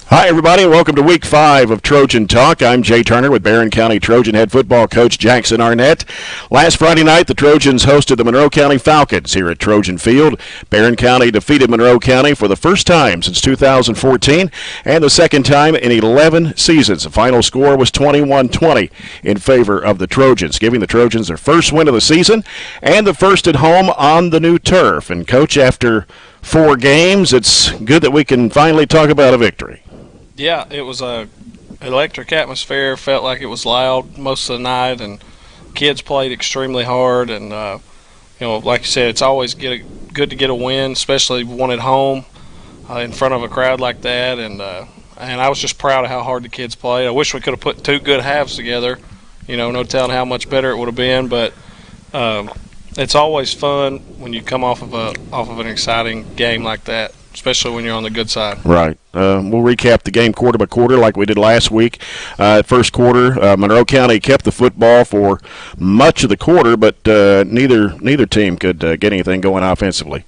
Hi, everybody, and welcome to Week 5 of Trojan Talk. I'm Jay Turner with Barren County Trojan head football coach Jackson Arnett. Last Friday night, the Trojans hosted the Monroe County Falcons here at Trojan Field. Barren County defeated Monroe County for the first time since 2014 and the second time in 11 seasons. The final score was 21-20 in favor of the Trojans, giving the Trojans their first win of the season and the first at home on the new turf. And, Coach, after 4 games, it's good that we can finally talk about a victory. Yeah, it was a electric atmosphere. Felt like it was loud most of the night, and kids played extremely hard. And like you said, it's always good to get a win, especially one at home in front of a crowd like that. And I was just proud of how hard the kids played. I wish we could have put 2 good halves together. No telling how much better it would have been, but it's always fun when you come off of an exciting game like that, especially when you're on the good side. Right. We'll recap the game quarter by quarter like we did last week. First quarter, Monroe County kept the football for much of the quarter, but neither team could get anything going offensively.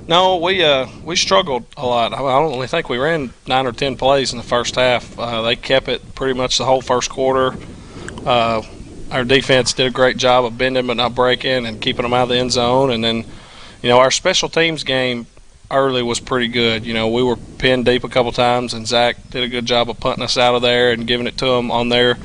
No, we struggled a lot. I only think we ran 9 or 10 plays in the first half. They kept it pretty much the whole first quarter. Our defense did a great job of bending but not breaking and keeping them out of the end zone. And then, our special teams game early was pretty good. We were pinned deep a couple times, and Zach did a good job of punting us out of there and giving it to them on their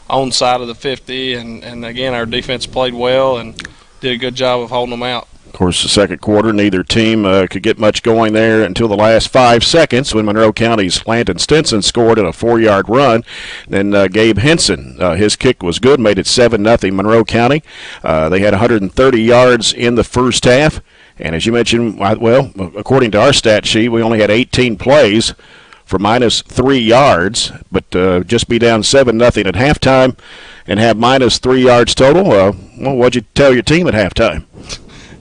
own side of the 50. And again, our defense played well and did a good job of holding them out. Of course, the second quarter, neither team could get much going there until the last 5 seconds when Monroe County's Landon Stinson scored in a 4-yard run. Then Gabe Henson, his kick was good, made it 7-0 Monroe County. They had 130 yards in the first half. And as you mentioned, well, according to our stat sheet, we only had 18 plays for minus 3 yards, but just be down 7-0 at halftime and have minus 3 yards total. Well, what'd you tell your team at halftime?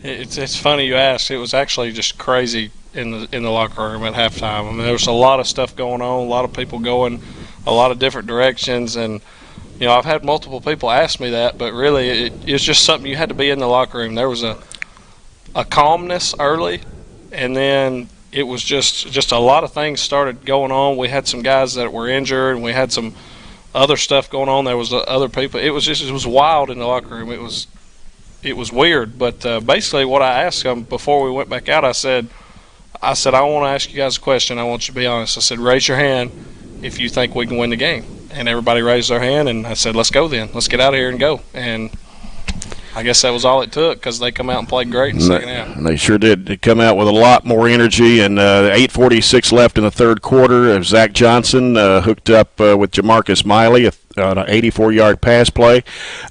It's funny you ask. It was actually just crazy in the locker room at halftime. I mean, there was a lot of stuff going on, a lot of people going a lot of different directions, and I've had multiple people ask me that, but really it was just something you had to be in the locker room. There was a calmness early, and then it was just a lot of things started going on. We had some guys that were injured, and we had some other stuff going on. There was other people. It was wild in the locker room. It was weird, but basically what I asked them before we went back out, I said I want to ask you guys a question. I want you to be honest. I said, raise your hand if you think we can win the game. And everybody raised their hand, and I said, let's go then. Let's get out of here and go. And I guess that was all it took, because they come out and played great in the second half. They sure did. They come out with a lot more energy, and 8:46 left in the third quarter. Zach Johnson hooked up with Jamarcus Miley on an 84-yard pass play,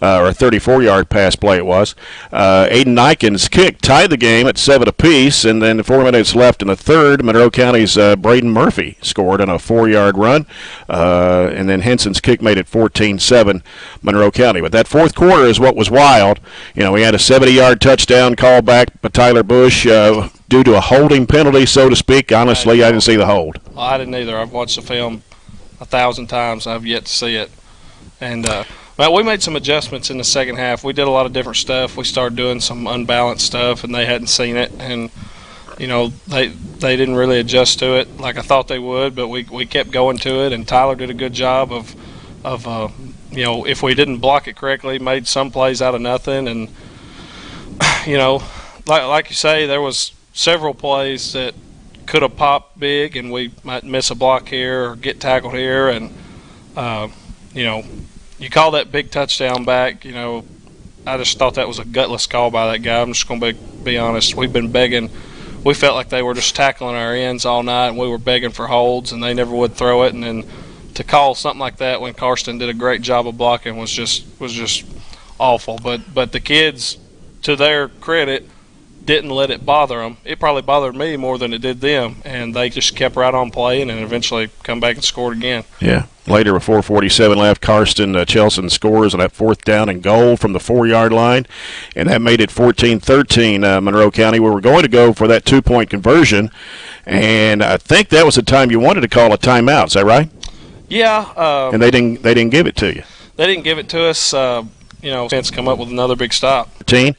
or a 34-yard pass play it was. Aiden Niken's kick tied the game at 7 apiece, and then 4 minutes left in the third. Monroe County's Braden Murphy scored on a 4-yard run, and then Henson's kick made it 14-7 Monroe County. But that fourth quarter is what was wild. We had a 70-yard touchdown call back by Tyler Busch due to a holding penalty, so to speak. Honestly, I didn't see the hold. Well, I didn't either. I've watched the film 1,000 times. I've yet to see it. And we made some adjustments in the second half. We did a lot of different stuff. We started doing some unbalanced stuff, and they hadn't seen it. And, they didn't really adjust to it like I thought they would, but we kept going to it. And Tyler did a good job of if we didn't block it correctly, made some plays out of nothing. And, like you say, there was several plays that could have popped big, and we might miss a block here or get tackled here. And, you call that big touchdown back, I just thought that was a gutless call by that guy. I'm just going to be honest. We've been begging. We felt like they were just tackling our ends all night, and we were begging for holds, and they never would throw it. And then to call something like that when Karsten did a great job of blocking was just awful. But the kids, to their credit, didn't let it bother them. It probably bothered me more than it did them, and they just kept right on playing and eventually come back and scored again. Yeah. Later, with 4:47 left, Karsten Chelson scores on that 4th down and goal from the 4-yard line, and that made it 14-13 Monroe County. We were going to go for that 2-point conversion, and I think that was the time you wanted to call a timeout. Is that right? Yeah. And they didn't give it to you. They didn't give it to us. since come up with another big stop. That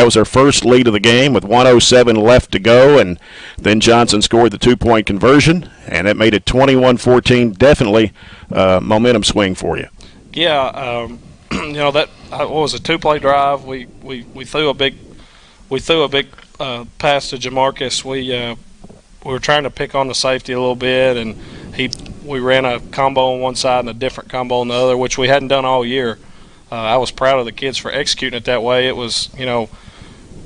was our first lead of the game with 1:07 left to go, and then Johnson scored the 2-point conversion, and that made it 21-14. Definitely momentum swing for you. Yeah, that was a 2-play drive. We threw a big pass to Jamarcus. We were trying to pick on the safety a little bit, and we ran a combo on one side and a different combo on the other, which we hadn't done all year. I was proud of the kids for executing it that way. It was,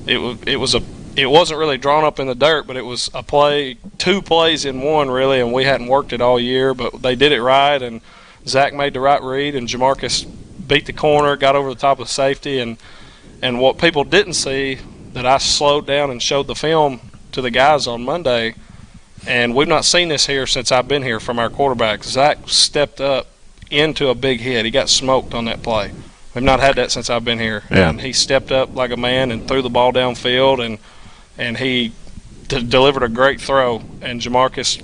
it wasn't really drawn up in the dirt, but it was a play, 2 plays in one really, and we hadn't worked it all year, but they did it right, and Zach made the right read, and Jamarcus beat the corner, got over the top of safety, and what people didn't see that I slowed down and showed the film to the guys on Monday, and we've not seen this here since I've been here from our quarterback. Zach stepped up into a big hit. He got smoked on that play. We've not had that since I've been here. Yeah. And he stepped up like a man and threw the ball downfield, and he delivered a great throw. And Jamarcus,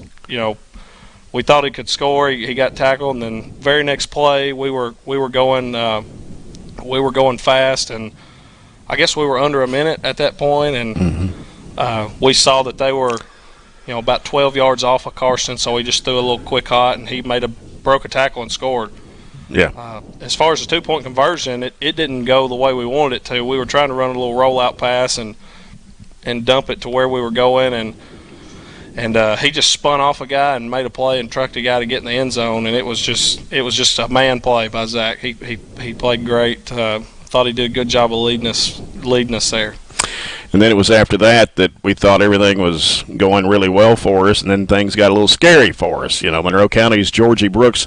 we thought he could score. He got tackled, and then very next play we were going fast, and I guess we were under a minute at that point, and we saw that they were about 12 yards off of Carson, so we just threw a little quick hot, and he broke a tackle and scored. Yeah. As far as the 2-point conversion, it didn't go the way we wanted it to. We were trying to run a little rollout pass and dump it to where we were going, and he just spun off a guy and made a play and trucked a guy to get in the end zone, and it was just a man play by Zach. He played great. Thought he did a good job of leading us there. And then it was after that we thought everything was going really well for us, and then things got a little scary for us. Monroe County's Georgie Brooks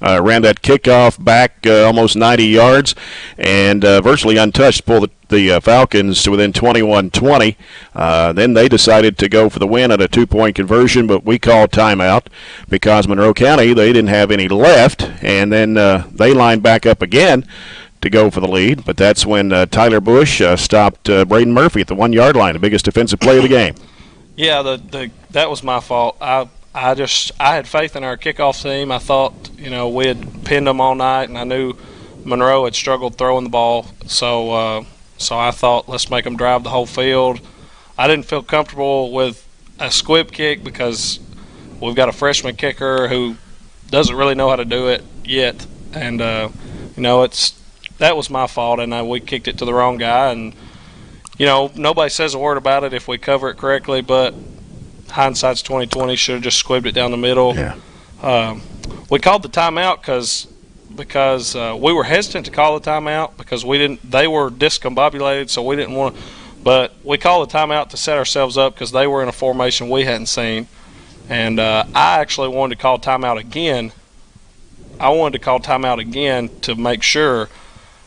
ran that kickoff back almost 90 yards and virtually untouched, pulled the Falcons to within 21-20. Then they decided to go for the win at a 2-point conversion, but we called timeout because Monroe County, they didn't have any left, and then they lined back up again to go for the lead, but that's when Tyler Busch stopped Braden Murphy at the 1-yard line, the biggest defensive play of the game. Yeah, that was my fault. I had faith in our kickoff team. I thought we had pinned them all night, and I knew Monroe had struggled throwing the ball, so I thought let's make them drive the whole field. I didn't feel comfortable with a squib kick because we've got a freshman kicker who doesn't really know how to do it yet, and that was my fault, and we kicked it to the wrong guy. And, nobody says a word about it if we cover it correctly, but hindsight's 20/20. Should have just squibbed it down the middle. Yeah. We called the timeout because we were hesitant to call the timeout because they were discombobulated, so we didn't want to. But we called the timeout to set ourselves up because they were in a formation we hadn't seen. And I actually wanted to call timeout again. I wanted to call timeout again to make sure.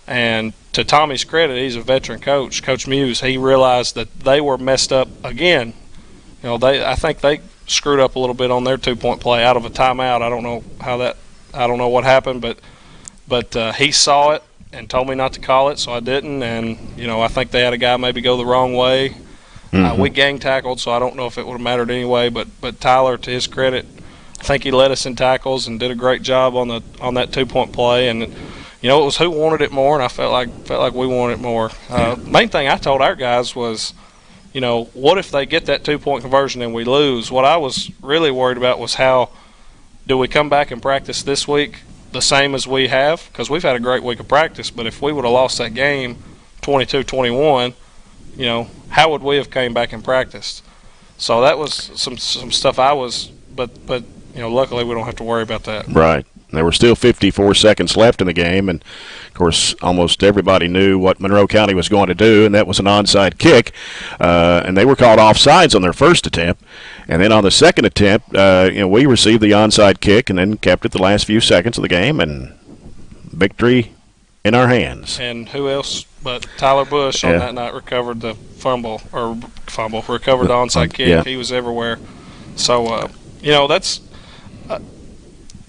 And to Tommy's credit, he's a veteran coach, Coach Muse. He realized that they were messed up again. I think they screwed up a little bit on their 2-point play out of a timeout. I don't know what happened, but he saw it and told me not to call it, so I didn't. And I think they had a guy maybe go the wrong way. We gang tackled, so I don't know if it would have mattered anyway. But Tyler, to his credit, I think he led us in tackles and did a great job on that 2-point play. And it was who wanted it more, and I felt like we wanted it more. Main thing I told our guys was, what if they get that 2-point conversion and we lose? What I was really worried about was how do we come back and practice this week the same as we have? Because we've had a great week of practice, but if we would have lost that game 22-21, how would we have came back and practiced? So that was some stuff but luckily we don't have to worry about that. Right. There were still 54 seconds left in the game, and, of course, almost everybody knew what Monroe County was going to do, and that was an onside kick. And they were called offsides on their first attempt. And then on the second attempt, we received the onside kick and then kept it the last few seconds of the game, and victory in our hands. And who else but Tyler Busch on that night recovered the recovered the onside kick. Yeah. He was everywhere. So, that's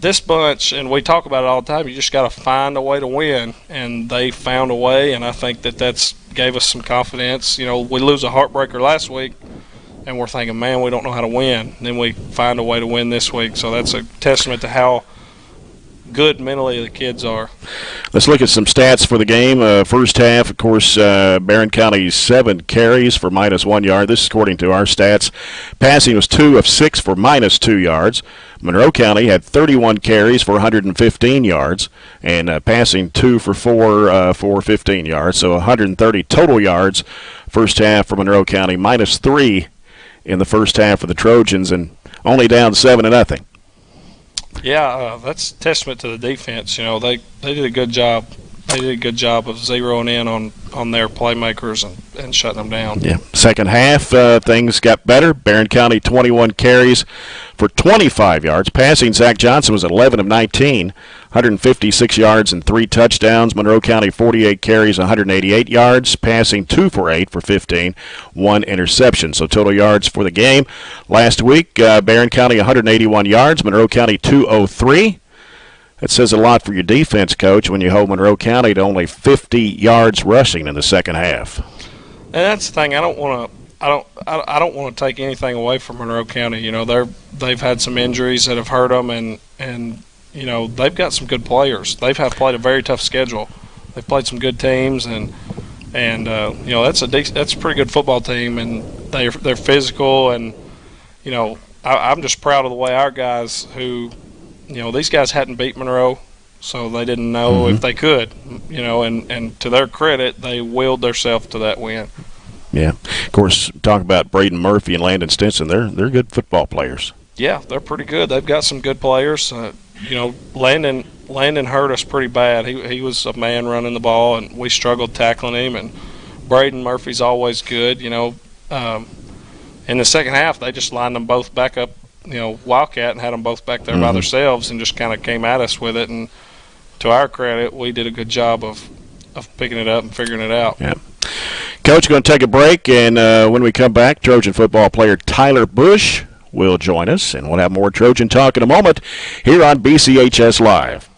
this bunch, and we talk about it all the time, you just got to find a way to win, and they found a way, and I think that's gave us some confidence. We lose a heartbreaker last week, and we're thinking, man, we don't know how to win. And then we find a way to win this week, so that's a testament to how good mentally the kids are. Let's look at some stats for the game. First half, of course, Barren County 7 carries for -1 yard. This is according to our stats. Passing was 2 of 6 for -2 yards. Monroe County had 31 carries for 115 yards, and passing 2 for 4 for 15 yards. So 130 total yards first half for Monroe County, -3 in the first half for the Trojans, and only down 7-0. Yeah, that's a testament to the defense. You know, they did a good job. They did a good job of zeroing in on their playmakers and shutting them down. Yeah. Second half, things got better. Barren County 21 carries for 25 yards. Passing, Zach Johnson was 11 of 19, 156 yards and 3 touchdowns. Monroe County 48 carries, 188 yards. Passing 2 for 8 for 15, 1 interception. So total yards for the game. Last week, Barren County 181 yards, Monroe County 203. That says a lot for your defense, Coach, when you hold Monroe County to only 50 yards rushing in the second half. And that's the thing. I don't want to take anything away from Monroe County. You know, they've had some injuries that have hurt them, and you know, they've got some good players. They've played a very tough schedule. They've played some good teams, and you know, that's a pretty good football team, and they're physical, and you know, I'm just proud of the way our guys who. You know, these guys hadn't beat Monroe, so they didn't know if they could. You know, and to their credit, they willed themselves to that win. Yeah. Of course, talk about Braden Murphy and Landon Stinson. They're good football players. Yeah, they're pretty good. They've got some good players. You know, Landon hurt us pretty bad. He was a man running the ball, and we struggled tackling him. And Braden Murphy's always good. You know, in the second half, they just lined them both back up. You know, Wildcat, and had them both back there by themselves and just kind of came at us with it. And to our credit, we did a good job of picking it up and figuring it out. Yeah. Coach, going to take a break, and when we come back, Trojan football player Tyler Busch will join us, and we'll have more Trojan talk in a moment here on BCHS Live.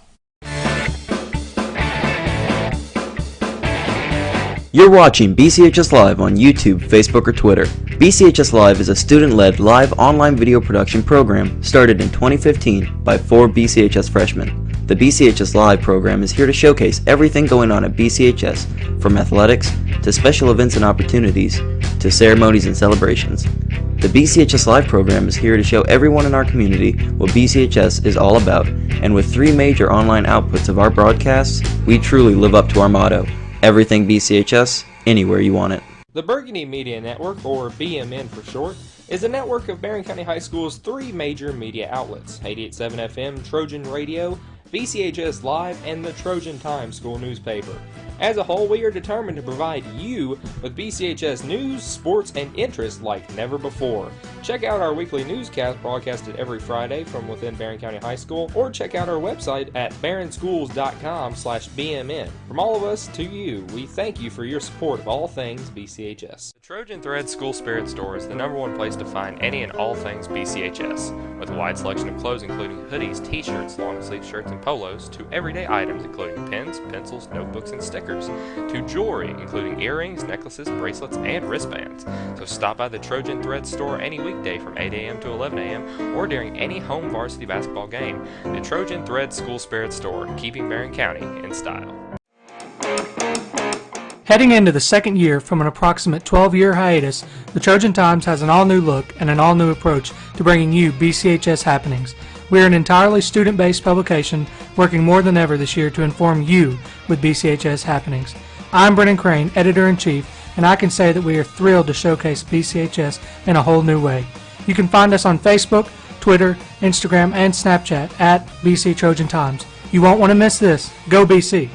You're watching BCHS Live on YouTube, Facebook, or Twitter. BCHS Live is a student-led live online video production program started in 2015 by 4 BCHS freshmen. The BCHS Live program is here to showcase everything going on at BCHS, from athletics to special events and opportunities to ceremonies and celebrations. The BCHS Live program is here to show everyone in our community what BCHS is all about, and with 3 major online outputs of our broadcasts, we truly live up to our motto. Everything BCHS, anywhere you want it. The Burgundy Media Network, or BMN for short, is a network of Barren County High School's 3 major media outlets: 88.7 FM, Trojan Radio, BCHS Live, and the Trojan Times school newspaper. As a whole, we are determined to provide you with BCHS news, sports, and interest like never before. Check out our weekly newscast broadcasted every Friday from within Barren County High School, or check out our website at barrenschools.com/BMN. From all of us to you, we thank you for your support of all things BCHS. The Trojan Thread School Spirit Store is the #1 place to find any and all things BCHS, with a wide selection of clothes including hoodies, t-shirts, long-sleeve shirts, and polos, to everyday items including pens, pencils, notebooks, and stickers, to jewelry including earrings, necklaces, bracelets, and wristbands. So stop by the Trojan Thread store any weekday from 8 a.m. to 11 a.m. or during any home varsity basketball game. The Trojan Thread School Spirit Store, keeping Barren County in style. Heading into the second year from an approximate 12-year hiatus, the Trojan Times has an all-new look and an all-new approach to bringing you BCHS happenings. We are an entirely student-based publication working more than ever this year to inform you with BCHS happenings. I'm Brennan Crane, Editor-in-Chief, and I can say that we are thrilled to showcase BCHS in a whole new way. You can find us on Facebook, Twitter, Instagram, and Snapchat at BC Trojan Times. You won't want to miss this. Go BC!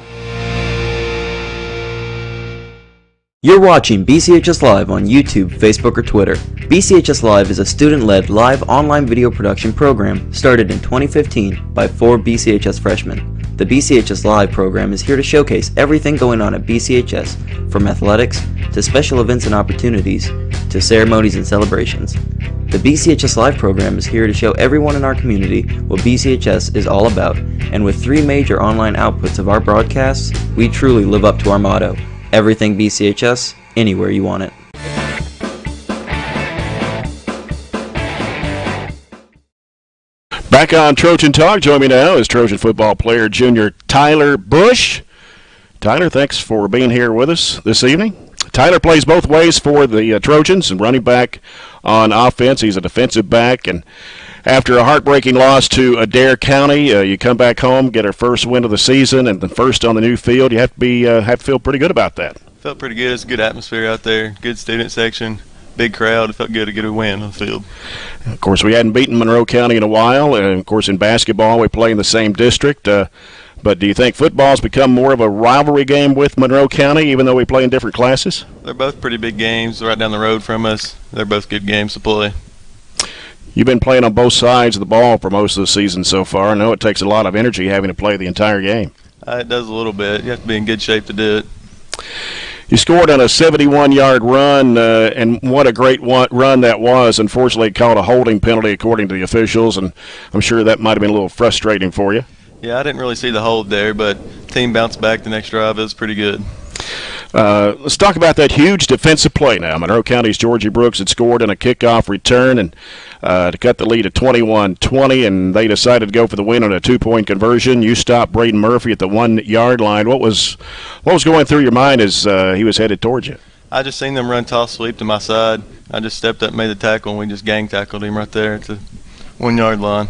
You're watching BCHS Live on YouTube, Facebook, or Twitter. BCHS Live is a student-led live online video production program started in 2015 by 4 BCHS freshmen. The BCHS Live program is here to showcase everything going on at BCHS, from athletics to special events and opportunities to ceremonies and celebrations. The BCHS Live program is here to show everyone in our community what BCHS is all about, and with 3 major online outputs of our broadcasts, we truly live up to our motto. Everything BCHS, anywhere you want it. Back on Trojan Talk, join me now is Trojan football player junior Tyler Busch. Tyler, thanks for being here with us this evening. Tyler plays both ways for the Trojans and running back on offense. He's a defensive back, and after a heartbreaking loss to Adair County, you come back home, get our first win of the season, and the first on the new field. You have to feel pretty good about that. Felt pretty good. It's a good atmosphere out there. Good student section. Big crowd. It felt good to get a win on the field. Of course, we hadn't beaten Monroe County in a while. And, of course, in basketball, we play in the same district. But do you think football's become more of a rivalry game with Monroe County, even though we play in different classes? They're both pretty big games right down the road from us. They're both good games to play. You've been playing on both sides of the ball for most of the season so far. I know it takes a lot of energy having to play the entire game. It does a little bit. You have to be in good shape to do it. You scored on a 71-yard run, and what a great run that was. Unfortunately, it called a holding penalty according to the officials, and I'm sure that might have been a little frustrating for you. Yeah, I didn't really see the hold there, but team bounced back the next drive. It was pretty good. Let's talk about that huge defensive play now. Monroe County's Georgie Brooks had scored on a kickoff return and to cut the lead at 21-20, and they decided to go for the win on a 2-point conversion. You stopped Braden Murphy at the 1-yard line. What was going through your mind as he was headed towards you? I just seen them run toss sweep to my side. I just stepped up and made the tackle, and we just gang tackled him right there at the 1-yard line.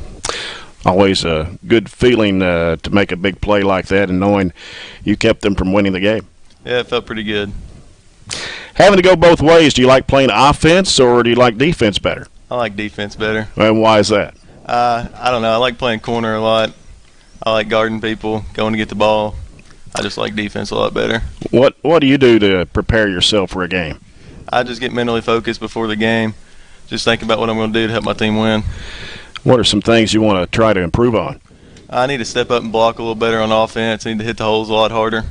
Always a good feeling to make a big play like that and knowing you kept them from winning the game. Yeah, it felt pretty good. Having to go both ways, do you like playing offense or do you like defense better? I like defense better. And why is that? I don't know. I like playing corner a lot. I like guarding people, going to get the ball. I just like defense a lot better. What do you do to prepare yourself for a game? I just get mentally focused before the game. Just think about what I'm going to do to help my team win. What are some things you want to try to improve on? I need to step up and block a little better on offense. I need to hit the holes a lot harder.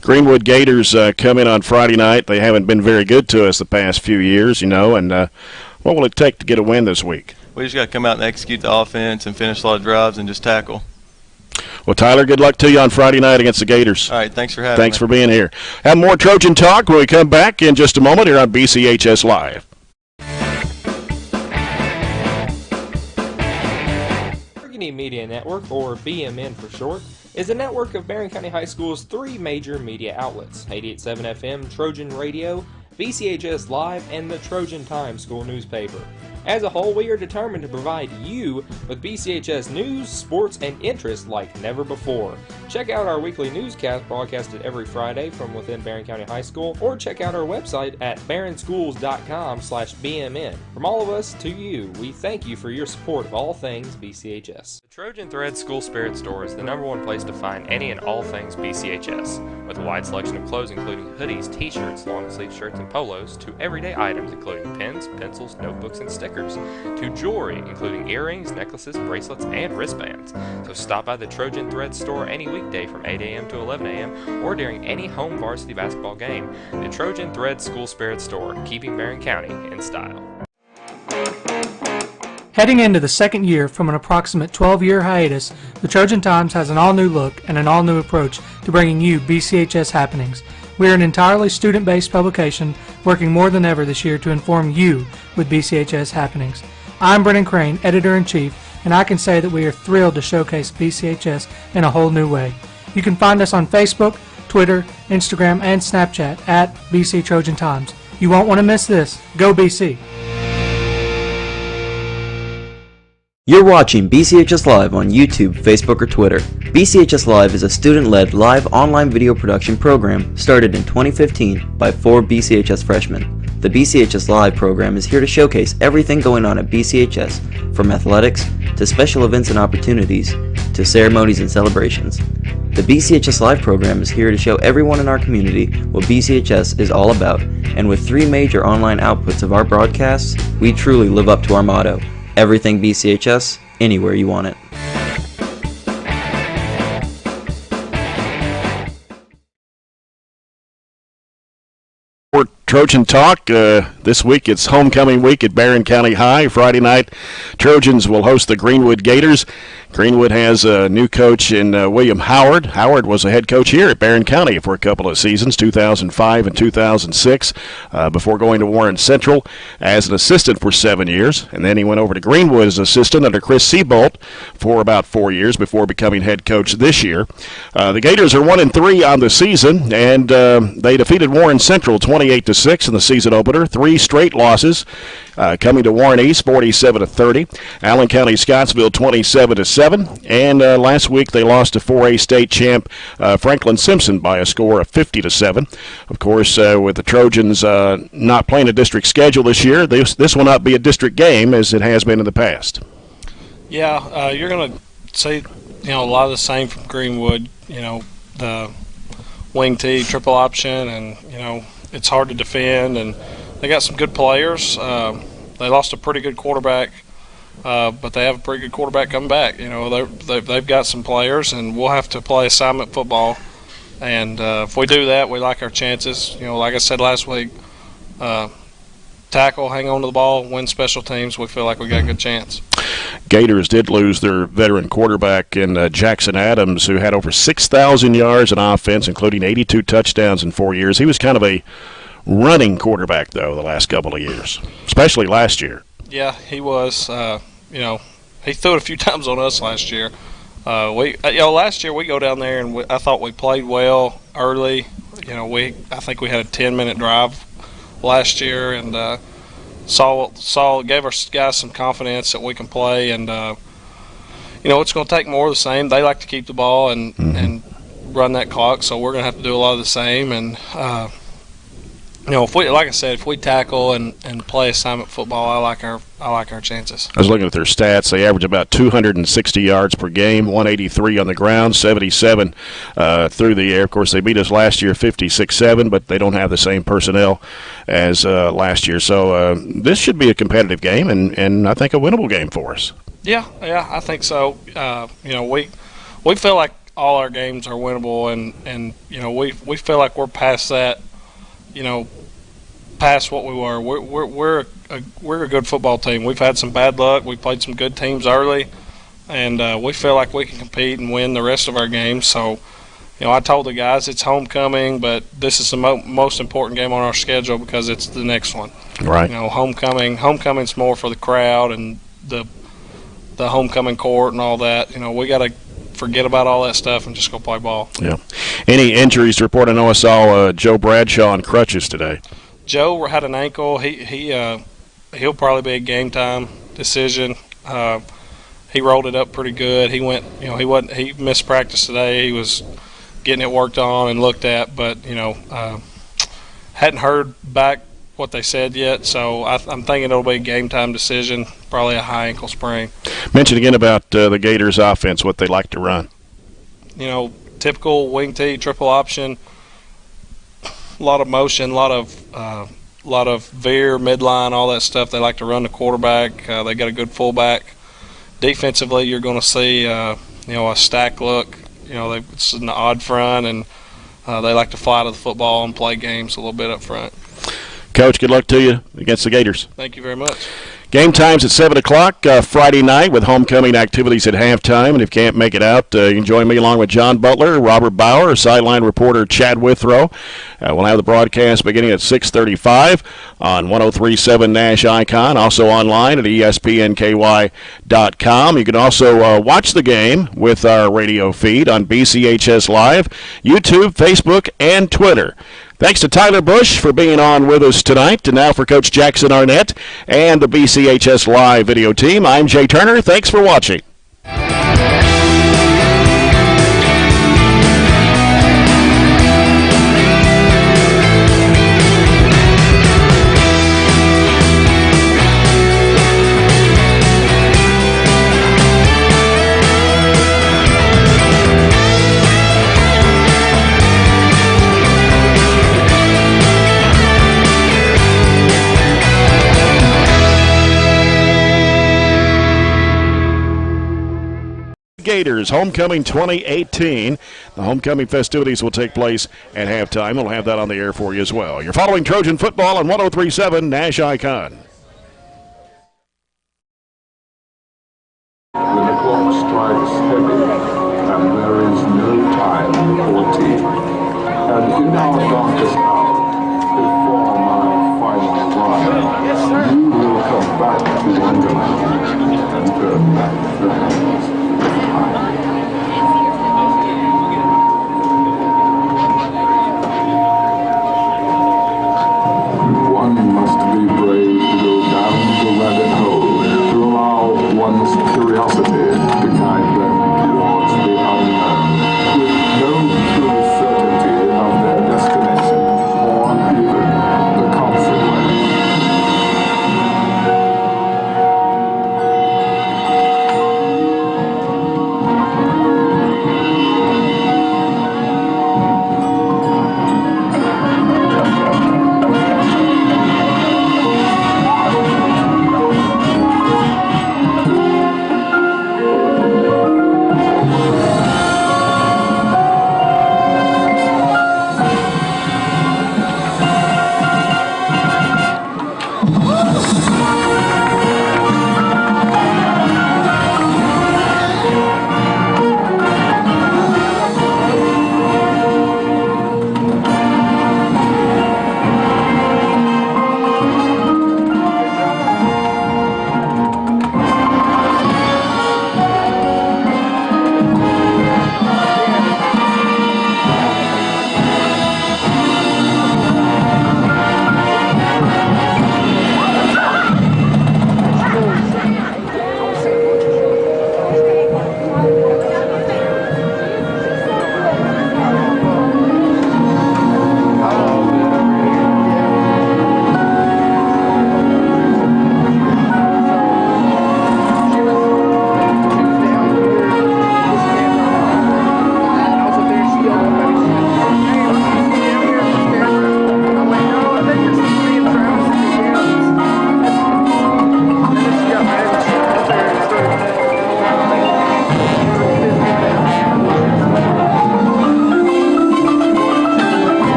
Greenwood Gators come in on Friday night. They haven't been very good to us the past few years, and what will it take to get a win this week? We just got to come out and execute the offense and finish a lot of drives and just tackle. Well, Tyler, good luck to you on Friday night against the Gators. All right, thanks for having me. Thanks for being here. Have more Trojan Talk when we come back in just a moment here on BCHS Live. Media Network, or BMN for short, is a network of Barren County High School's 3 major media outlets: 88.7 FM, Trojan Radio, BCHS Live, and the Trojan Times school newspaper. As a whole, we are determined to provide you with BCHS news, sports, and interest like never before. Check out our weekly newscast broadcasted every Friday from within Barren County High School, or check out our website at barrenschools.com/BMN. From all of us to you, we thank you for your support of all things BCHS. The Trojan Thread School Spirit Store is the #1 place to find any and all things BCHS, with a wide selection of clothes including hoodies, t-shirts, long-sleeve shirts, and polos, to everyday items including pens, pencils, notebooks, and stickers, to jewelry including earrings, necklaces, bracelets, and wristbands. So stop by the Trojan Thread store any weekday from 8 a.m. to 11 a.m. or during any home varsity basketball game. The Trojan Thread School Spirit Store, keeping Barren County in style. Heading into the second year from an approximate 12-year hiatus, the Trojan Times has an all-new look and an all-new approach to bringing you BCHS happenings. We are an entirely student-based publication working more than ever this year to inform you with BCHS happenings. I'm Brennan Crane, Editor-in-Chief, and I can say that we are thrilled to showcase BCHS in a whole new way. You can find us on Facebook, Twitter, Instagram, and Snapchat at BC Trojan Times. You won't want to miss this. Go BC! You're watching BCHS Live on YouTube, Facebook, or Twitter. BCHS Live is a student-led live online video production program started in 2015 by 4 BCHS freshmen. The BCHS Live program is here to showcase everything going on at BCHS, from athletics to special events and opportunities to ceremonies and celebrations. The BCHS Live program is here to show everyone in our community what BCHS is all about, and with 3 major online outputs of our broadcasts, we truly live up to our motto: everything BCHS, anywhere you want it. For Trojan Talk, this week it's homecoming week at Barren County High. Friday night, Trojans will host the Greenwood Gators. Greenwood has a new coach in William Howard. Howard was a head coach here at Barren County for a couple of seasons, 2005 and 2006, before going to Warren Central as an assistant for 7 years. And then he went over to Greenwood as assistant under Chris Seabolt for about 4 years before becoming head coach this year. The Gators are 1-3 on the season, and they defeated Warren Central 28-6 in the season opener. 3 straight losses, coming to Warren East 47-30. Allen County Scottsville 27-7. And last week they lost to 4A state champ Franklin Simpson by a score of 50-7. Of course, with the Trojans not playing a district schedule this year, this will not be a district game as it has been in the past. Yeah, you're going to see a lot of the same from Greenwood. The wing tee, triple option, and it's hard to defend. And they got some good players. They lost a pretty good quarterback. But they have a pretty good quarterback coming back. They've got some players, and we'll have to play assignment football. And if we do that, we like our chances. Like I said last week, tackle, hang on to the ball, win special teams. We feel like we got a good chance. Gators did lose their veteran quarterback in Jackson Adams, who had over 6,000 yards in offense, including 82 touchdowns in 4 years. He was kind of a running quarterback, though, the last couple of years, especially last year. Yeah, he was. He threw it a few times on us last year. Last year we go down there and I thought we played well early. I think we had a 10-minute drive last year and gave our guys some confidence that we can play. And it's going to take more of the same. They like to keep the ball and run that clock, so we're going to have to do a lot of the same. And if we tackle and play assignment football, I like our chances. I was looking at their stats. They average about 260 yards per game, 183 on the ground, 77 through the air. Of course, they beat us last year 56-7, but they don't have the same personnel as last year. So this should be a competitive game, and I think a winnable game for us. Yeah, I think so. We feel like all our games are winnable, and we feel like we're past that. Past what we were. We're a good football team. We've had some bad luck. We played some good teams early, and we feel like we can compete and win the rest of our games. So, I told the guys it's homecoming, but this is the most important game on our schedule because it's the next one. Right. Homecoming's more for the crowd and the homecoming court and all that. We got to forget about all that stuff and just go play ball. Yeah. Any injuries to report? I know I saw Joe Bradshaw on crutches today. Joe had an ankle. He'll probably be a game time decision. He rolled it up pretty good. He missed practice today. He was getting it worked on and looked at, but hadn't heard back what they said yet. So I'm thinking it'll be a game time decision. Probably a high ankle sprain. Mention again about the Gators offense, what they like to run. Typical wing tee, triple option. A lot of motion, a lot of veer, midline, all that stuff. They like to run the quarterback. They got a good fullback. Defensively, you're going to see a stack look. It's an odd front, and they like to fly to the football and play games a little bit up front. Coach, good luck to you against the Gators. Thank you very much. Game time's at 7 o'clock Friday night with homecoming activities at halftime. And if you can't make it out, you can join me along with John Butler, Robert Bauer, sideline reporter Chad Withrow. We'll have the broadcast beginning at 6:35 on 103.7 Nash Icon, also online at espnky.com. You can also watch the game with our radio feed on BCHS Live, YouTube, Facebook, and Twitter. Thanks to Tyler Busch for being on with us tonight. And now for Coach Jackson Arnett and the BCHS Live video team, I'm Jay Turner. Thanks for watching. Gators Homecoming 2018. The homecoming festivities will take place at halftime. We'll have that on the air for you as well. You're following Trojan football on 103.7 Nash Icon. When the clock strikes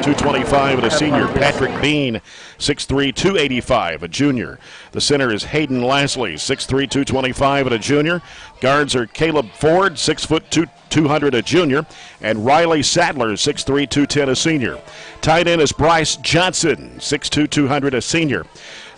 225 and a senior. Patrick Bean, 6'3", 285, a junior. The center is Hayden Lasley, 6'3", 225 and a junior. Guards are Caleb Ford, 6'2", 200, a junior, and Riley Sadler, 6'3", 210, a senior. Tight end is Bryce Johnson, 6'2", 200, a senior.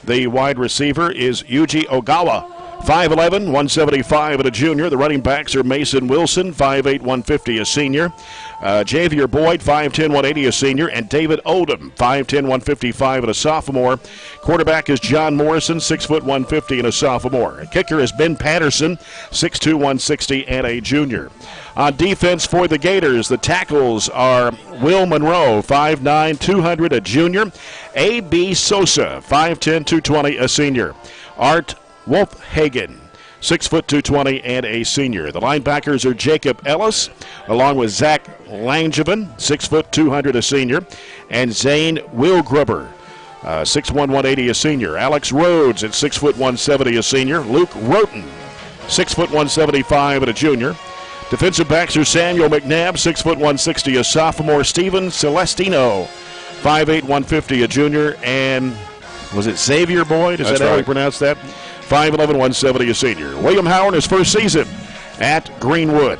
The wide receiver is Yuji Ogawa, 5'11", 175 and a junior. The running backs are Mason Wilson, 5'8", 150, a senior. Javier Boyd, 5'10", 180, a senior. And David Oldham, 5'10", 155 and a sophomore. Quarterback is John Morrison, 6', 150 and a sophomore. Kicker is Ben Patterson, 6'2", 160 and a junior. On defense for the Gators, the tackles are Will Monroe, 5'9", 200, a junior. A.B. Sosa, 5'10", 220, a senior. Art Wolfhagen, 6', 220 and a senior. The linebackers are Jacob Ellis, along with Zach Langevin, 6', 200, a senior. And Zane Wilgruber, 6'1", 180, a senior. Alex Rhodes at 6', 170, a senior. Luke Roten, 6', 175 and a junior. Defensive backs are Samuel McNabb, 6', 160, a sophomore. Steven Celestino, 5'8", 150, a junior. And was it Xavier Boyd? Is that how you pronounce that? 5'11", 170, a senior. William Howard, his first season at Greenwood.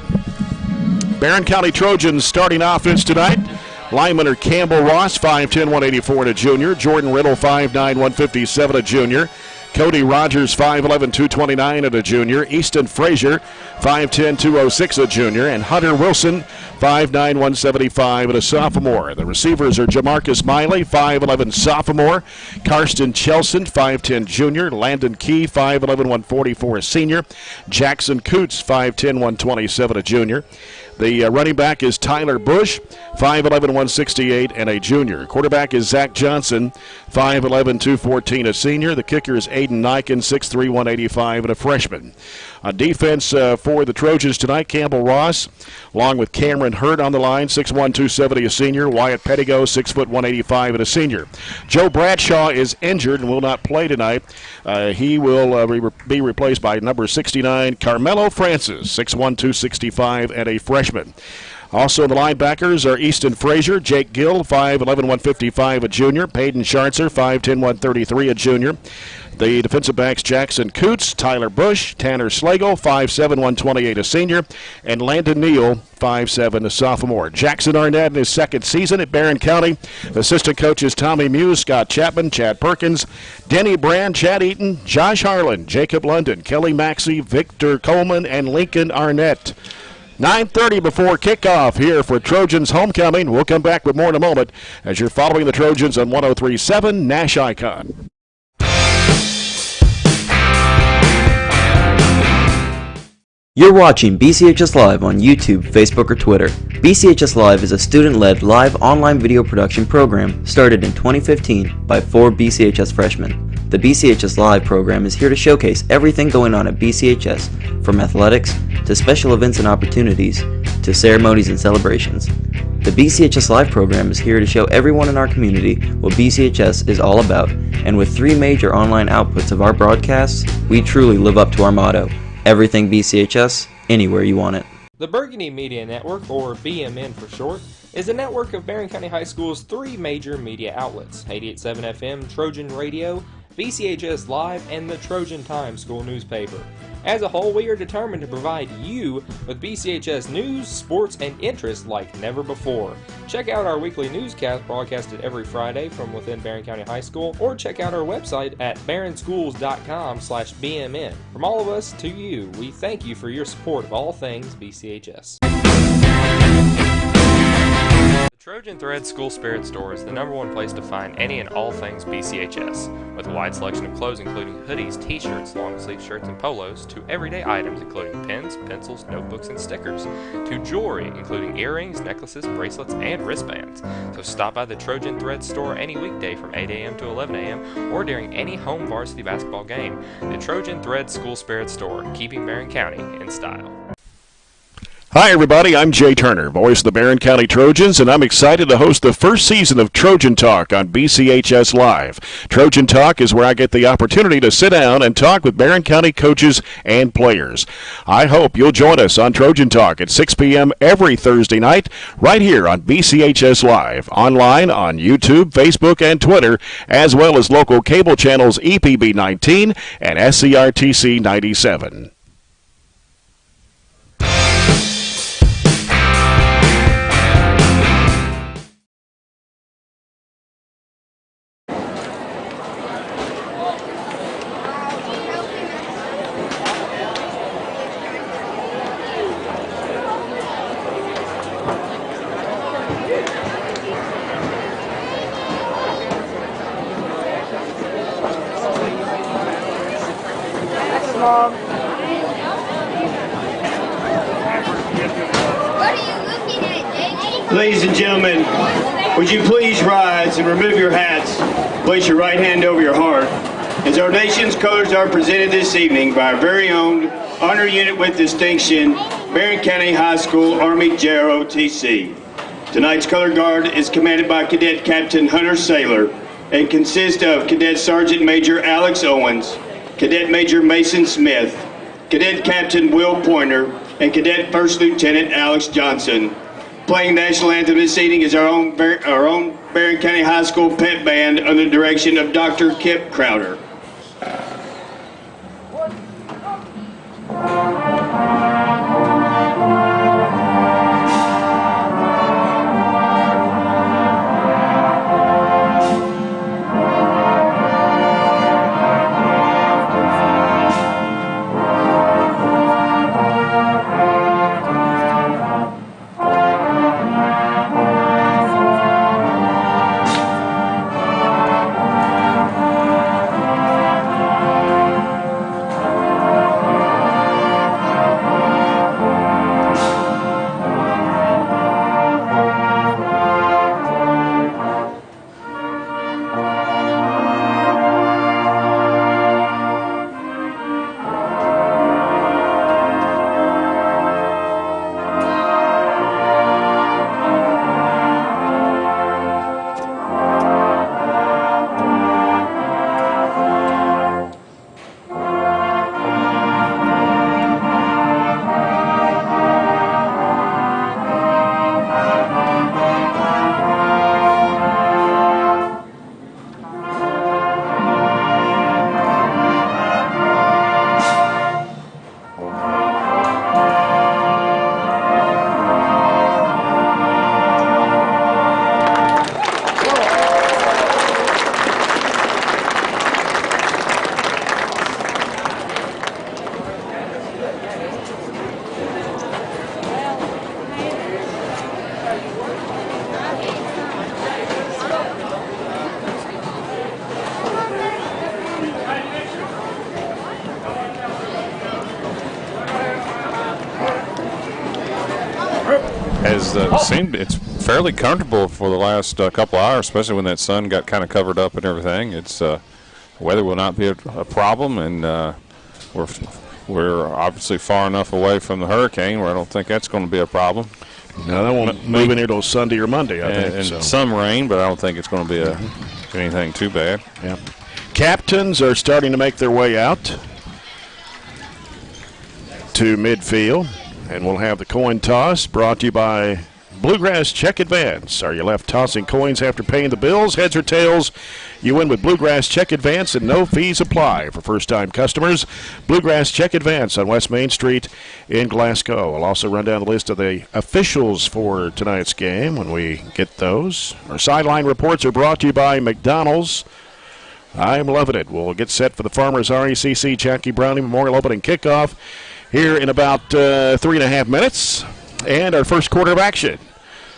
Barren County Trojans starting offense tonight. Linemen are Campbell Ross, 5'10", 184 and a junior. Jordan Riddle, 5'9", 157, a junior. Cody Rogers, 5'11", 229 and a junior. Easton Frazier, 5'10", 206, a junior. And Hunter Wilson, 5'9", 175 and a sophomore. The receivers are Jamarcus Miley, 5'11", sophomore. Karsten Chelson, 5'10", junior. Landon Key, 5'11", 144, a senior. Jackson Coots, 5'10", 127, a junior. The running back is Tyler Busch, 5'11", 168 and a junior. Quarterback is Zach Johnson, 5'11", 214, a senior. The kicker is Aiden Niken, 6'3", 185 and a freshman. On defense for the Trojans tonight, Campbell Ross, along with Cameron Hurt on the line, 6'1", 270, a senior. Wyatt Pettigo, 6', 185 and a senior. Joe Bradshaw is injured and will not play tonight. He will be replaced by number 69, Carmelo Francis, 6'1", 265 and a freshman. Also, the linebackers are Easton Frazier, Jake Gill, 5'11", 155, a junior. Peyton Schartzer, 5'10", 133, a junior. The defensive backs, Jackson Coots, Tyler Busch, Tanner Slagle, 5'7", 128, a senior. And Landon Neal, 5'7", a sophomore. Jackson Arnett in his second season at Barren County. Assistant coaches Tommy Muse, Scott Chapman, Chad Perkins, Denny Brand, Chad Eaton, Josh Harlan, Jacob London, Kelly Maxey, Victor Coleman, and Lincoln Arnett. 9:30 before kickoff here for Trojans homecoming. We'll come back with more in a moment as you're following the Trojans on 103.7 Nash Icon. You're watching BCHS Live on YouTube, Facebook, or Twitter. BCHS Live is a student-led live online video production program started in 2015 by 4 BCHS freshmen. The BCHS Live program is here to showcase everything going on at BCHS, from athletics to special events and opportunities to ceremonies and celebrations. The BCHS Live program is here to show everyone in our community what BCHS is all about, and with 3 major online outputs of our broadcasts, we truly live up to our motto: everything BCHS, anywhere you want it. The Burgundy Media Network, or BMN for short, is a network of Barren County High School's 3 major media outlets: 88.7 FM, Trojan Radio, BCHS Live, and the Trojan Times school newspaper. As a whole, we are determined to provide you with BCHS news, sports, and interest like never before. Check out our weekly newscast broadcasted every Friday from within Barren County High School, or check out our website at barrenschools.com/BMN. From all of us to you, we thank you for your support of all things BCHS. The Trojan Thread School Spirit Store is the #1 place to find any and all things BCHS, with a wide selection of clothes including hoodies, t-shirts, long-sleeve shirts, and polos, to everyday items including pens, pencils, notebooks, and stickers, to jewelry including earrings, necklaces, bracelets, and wristbands. So stop by the Trojan Thread Store any weekday from 8 a.m. to 11 a.m. or during any home varsity basketball game. The Trojan Thread School Spirit Store, keeping Barren County in style. Hi, everybody. I'm Jay Turner, voice of the Barren County Trojans, and I'm excited to host the first season of Trojan Talk on BCHS Live. Trojan Talk is where I get the opportunity to sit down and talk with Barren County coaches and players. I hope you'll join us on Trojan Talk at 6 p.m. every Thursday night, right here on BCHS Live, online on YouTube, Facebook, and Twitter, as well as local cable channels EPB 19 and SCRTC 97. Ladies and gentlemen, would you please rise and remove your hats, place your right hand over your heart, as our nation's colors are presented this evening by our very own Honor Unit with Distinction, Barren County High School Army JROTC. Tonight's color guard is commanded by Cadet Captain Hunter Saylor and consists of Cadet Sergeant Major Alex Owens, Cadet Major Mason Smith, Cadet Captain Will Pointer, and Cadet First Lieutenant Alex Johnson. Playing national anthem this evening is our own Barren County High School pep band under the direction of Dr. Kip Crowder. It's fairly comfortable for the last couple of hours, especially when that sun got kind of covered up and everything. It's weather will not be a problem, and we're obviously far enough away from the hurricane where I don't think that's going to be a problem. No, that won't move in here till Sunday or Monday, I think. And so. Some rain, but I don't think it's going to be anything too bad. Yeah. Captains are starting to make their way out to midfield, and we'll have the coin toss brought to you by Bluegrass Check Advance. Are you left tossing coins after paying the bills? Heads or tails? You win with Bluegrass Check Advance and no fees apply for first-time customers. Bluegrass Check Advance on West Main Street in Glasgow. I'll also run down the list of the officials for tonight's game when we get those. Our sideline reports are brought to you by McDonald's. I'm loving it. We'll get set for the Farmers RECC Jackie Browning Memorial Opening Kickoff here in about 3.5 minutes. And our first quarter of action,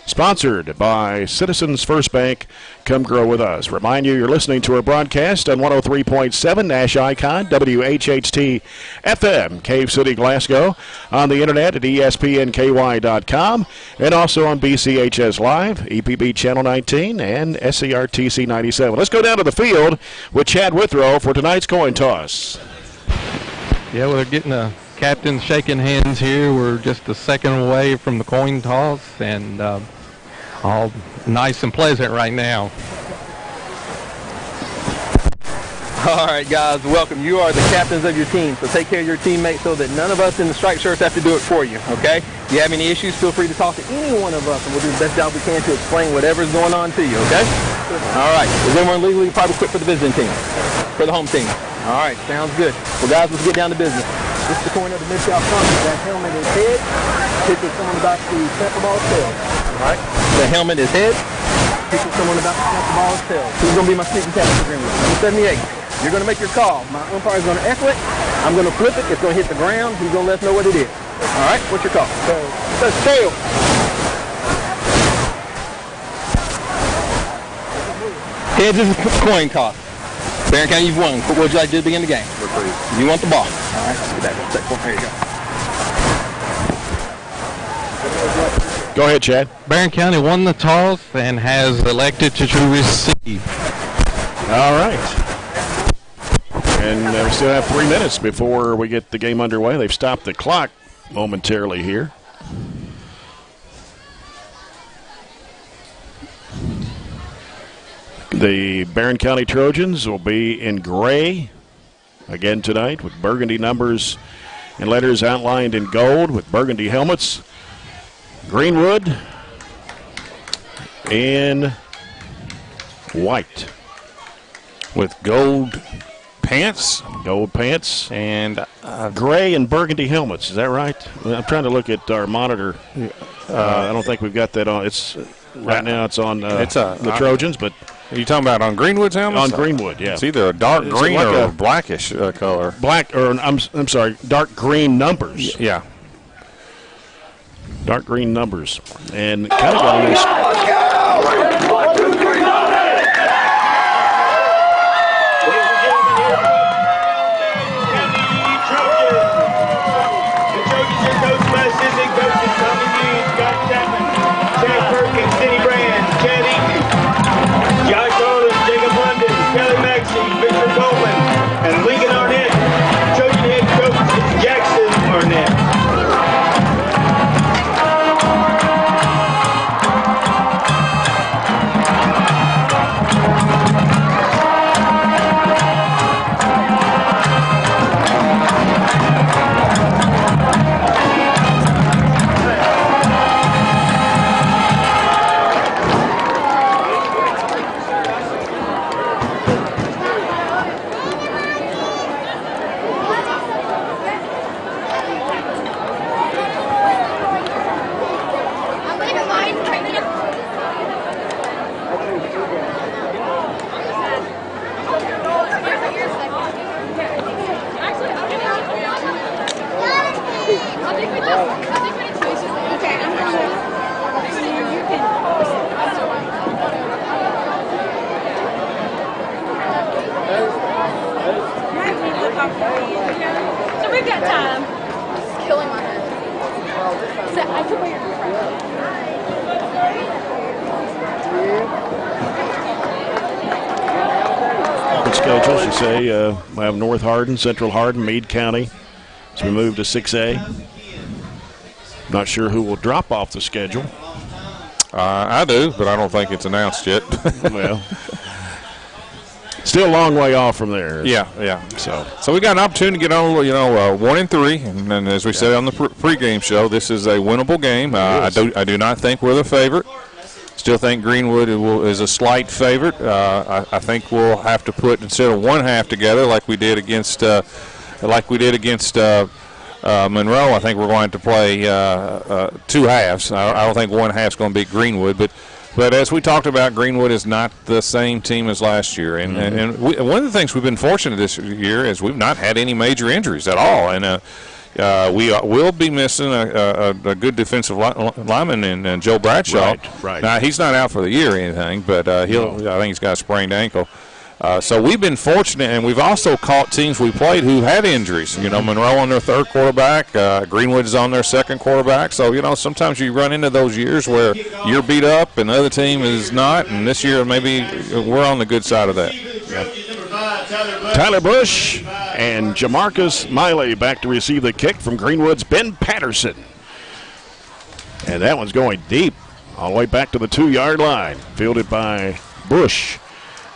sponsored by Citizens First Bank. Come grow with us. Remind you, you're listening to our broadcast on 103.7 Nash Icon, WHHT FM, Cave City, Glasgow, on the internet at espnky.com, and also on BCHS Live, EPB Channel 19, and SCRTC 97. Let's go down to the field with Chad Withrow for tonight's coin toss. Yeah, well, they're getting captains shaking hands here. We're just a second away from the coin toss, and all nice and pleasant right now. All right, guys, welcome. You are the captains of your team, so take care of your teammates so that none of us in the striped shirts have to do it for you, okay? If you have any issues, feel free to talk to any one of us, and we'll do the best job we can to explain whatever's going on to you, okay? All right, is anyone legally probably quit for the visiting team? For the home team? All right, sounds good. Well, guys, let's get down to business. This is the corner of the mid-south front. That helmet is head. Pitching someone about to snap the ball's tail. All right, the helmet is head. Pitching someone about to snap the ball's tail. Who's going to be my shooting captain for Greenwood? Number 78. You're going to make your call. My umpire is going to echo it. I'm going to flip it. It's going to hit the ground. He's going to let us know what it is. All right, what's your call? That's tail. Heads is coin toss. Barren County, you've won. What would you like to do to begin the game? You want the ball. All right, let's get that. There you go. Go ahead, Chad. Barren County won the toss and has elected to receive. All right. And we still have 3 minutes before we get the game underway. They've stopped the clock momentarily here. The Barren County Trojans will be in gray again tonight with burgundy numbers and letters outlined in gold with burgundy helmets. Greenwood in white with gold pants. Gold pants. And gray and burgundy helmets. Is that right? I'm trying to look at our monitor. I don't think we've got that on. It's right now it's on the Trojans, but are you talking about on Greenwood's helmet? On Greenwood, yeah. It's either a dark green like or a blackish color. Black, or I'm sorry, dark green numbers. Yeah. Dark green numbers. And kind of got a little... So we've got time. It's killing my head. So I can wear Good schedules, you say. We have North Hardin, Central Hardin, Meade County. So we move to 6A. Not sure who will drop off the schedule. I do, but I don't think it's announced yet. Well, still a long way off from there. Yeah. So we got an opportunity to get on, 1-3, and as we said on the pregame show, this is a winnable game. I do not think we're the favorite. Still think Greenwood is a slight favorite. I think we'll have to put, instead of one half together like we did against Monroe, I think we're going to play 2 halves. I don't think one half's going to beat Greenwood, but as we talked about, Greenwood is not the same team as last year. And one of the things we've been fortunate this year is we've not had any major injuries at all. And we will be missing a good defensive lineman in Joe Bradshaw. Right. Now, he's not out for the year or anything, but I think he's got a sprained ankle. So we've been fortunate, and we've also caught teams we played who had injuries. Monroe on their 3rd quarterback, Greenwood is on their 2nd quarterback. So, sometimes you run into those years where you're beat up and the other team is not, and this year maybe we're on the good side of that. Tyler Busch And Jamarcus Miley back to receive the kick from Greenwood's Ben Patterson. And that one's going deep, all the way back to the 2-yard line. Fielded by Busch.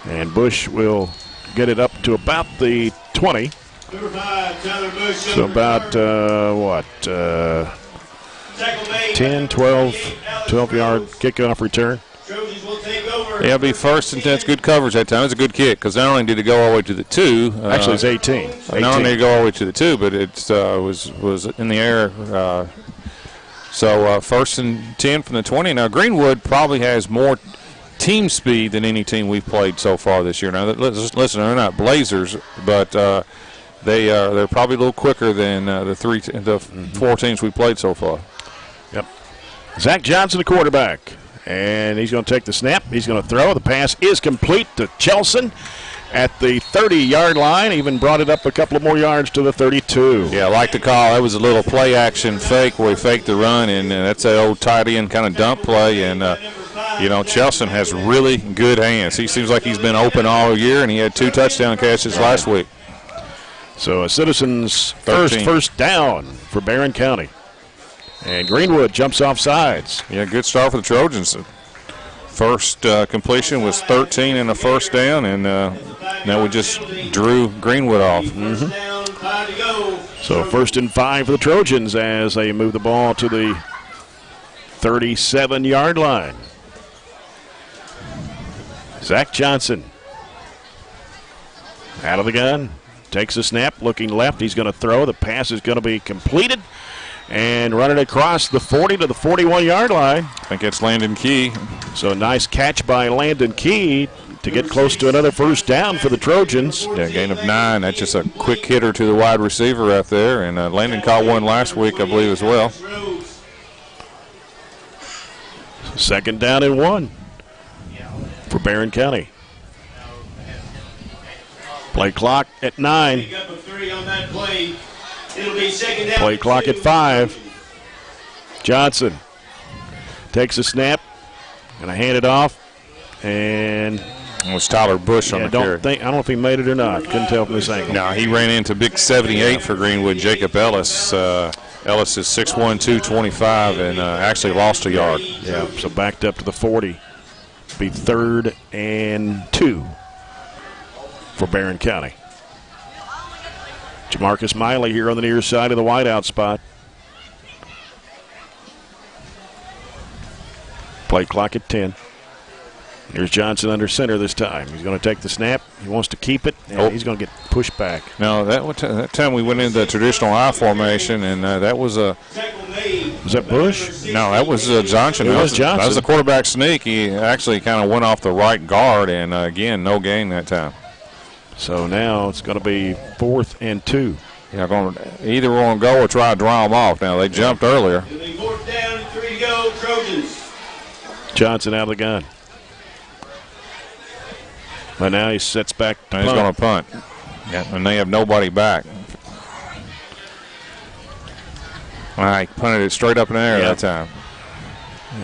And Busch will get it up to about the 20. Number 5, Tyler Busch. So about, 10, 12-yard kickoff return. Trojans will take over. Yeah, it'll be first and 10. It's good coverage that time. It's a good kick because not only did it go all the way to the 2. Actually, it's 18. Not only did it go all the way to the 2, but it was in the air. So first and 10 from the 20. Now, Greenwood probably has more team speed than any team we've played so far this year. Now, listen, they're not Blazers, but they're probably a little quicker than the 4 teams we played so far. Yep. Zach Johnson, the quarterback, and he's going to take the snap. He's going to throw. The pass is complete to Chelson at the 30-yard line. Even brought it up a couple of more yards to the 32. Yeah, I like the call. That was a little play-action fake where he faked the run, and that's that old tight end kind of dump play. And, Chelson has really good hands. He seems like he's been open all year, and he had 2 touchdown catches last week. So a Citizens 13. first down for Barren County. And Greenwood jumps off sides. Yeah, good start for the Trojans. First completion was 13 and a first down, and now we just drew Greenwood off. So 1st and 5 for the Trojans as they move the ball to the 37-yard line. Zach Johnson out of the gun. Takes a snap, looking left. He's going to throw. The pass is going to be completed. And running across the 40 to the 41-yard line. I think it's Landon Key. So nice catch by Landon Key to get close to another first down for the Trojans. Yeah, gain of 9. That's just a quick hitter to the wide receiver out there. And Landon caught one last week, I believe, as well. 2nd down and 1 for Barren County. Play clock at 9. Play clock at 5. Johnson takes a snap. Gonna hand it off. And it was Tyler Busch on the carry. I don't know if he made it or not. Couldn't tell from this angle. No, he ran into big 78 for Greenwood, Jacob Ellis. Ellis is 6'1", 225, and actually lost a yard. Yeah, so backed up to the 40. Be 3rd and 2 for Barren County. Jamarcus Miley here on the near side of the wideout spot. Play clock at 10. Here's Johnson under center this time. He's going to take the snap. He wants to keep it, and he's going to get pushed back. No, that time we went into the traditional I formation, and that was a. Was that Busch? No, that was Johnson. It was Johnson. That was the quarterback sneak. He actually kind of went off the right guard, and again, no gain that time. So now it's going to be 4th and 2. Yeah, either we're going to go or try to draw them off. Now, they jumped earlier. 4th down and 3 to go, Trojans. Johnson out of the gun. But now he sets back to and he's going to punt. Yeah, and they have nobody back. He punted it straight up in the air that time.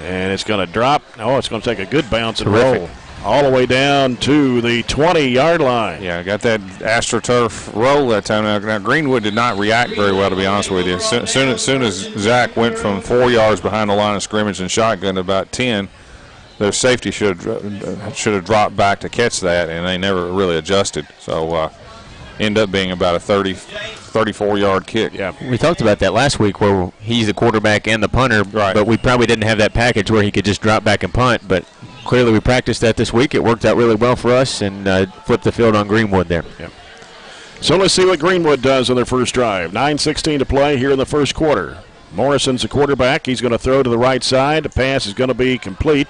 And it's going to drop. Oh, it's going to take a good bounce and roll all the way down to the 20-yard line. Yeah, got that AstroTurf roll that time. Now, Greenwood did not react very well, to be honest with you. As soon as Zach went from 4 yards behind the line of scrimmage and shotgun to about 10, their safety should have dropped back to catch that, and they never really adjusted. So ended up being about a 34-yard kick. Yeah, we talked about that last week where he's the quarterback and the punter, right. But we probably didn't have that package where he could just drop back and punt. But clearly we practiced that this week. It worked out really well for us and flipped the field on Greenwood there. Yep. So let's see what Greenwood does on their first drive. 9:16 to play here in the first quarter. Morrison's the quarterback. He's going to throw to the right side. The pass is going to be complete.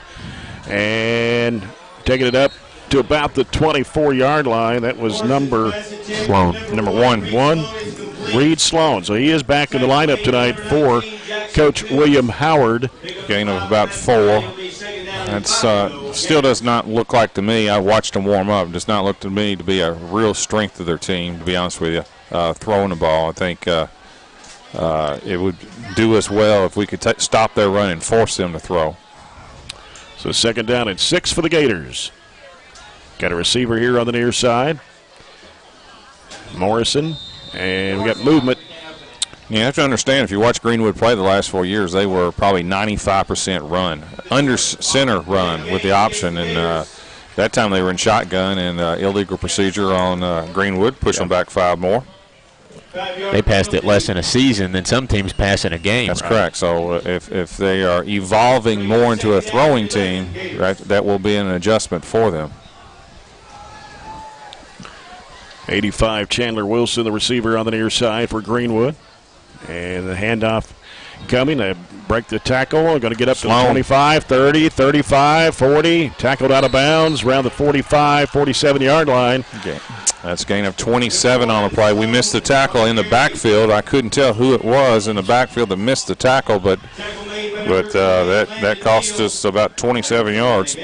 And taking it up to about the 24-yard line. That was number Sloan. Number one, Reed Sloan. So he is back in the lineup tonight for Coach William Howard. Gain of about 4. That's still does not look like to me. I watched them warm up. Does not look to me to be a real strength of their team, to be honest with you. Throwing the ball, I think it would do us well if we could stop their run and force them to throw. So 2nd down and 6 for the Gators. Got a receiver here on the near side. Morrison, and we got movement. You have to understand, if you watch Greenwood play the last 4 years, they were probably 95% run, under center run with the option, and that time they were in shotgun and illegal procedure on Greenwood, pushing back 5 more. They passed it less in a season than some teams pass in a game. That's correct. So if they are evolving more into a throwing team, that will be an adjustment for them. 85, Chandler Wilson, the receiver on the near side for Greenwood. And the handoff coming. They break the tackle. Going to get up to the 25, 30, 35, 40. Tackled out of bounds around the 45, 47-yard line. Okay. That's a gain of 27 on the play. We missed the tackle in the backfield. I couldn't tell who it was in the backfield that missed the tackle, but that cost us about 27 yards.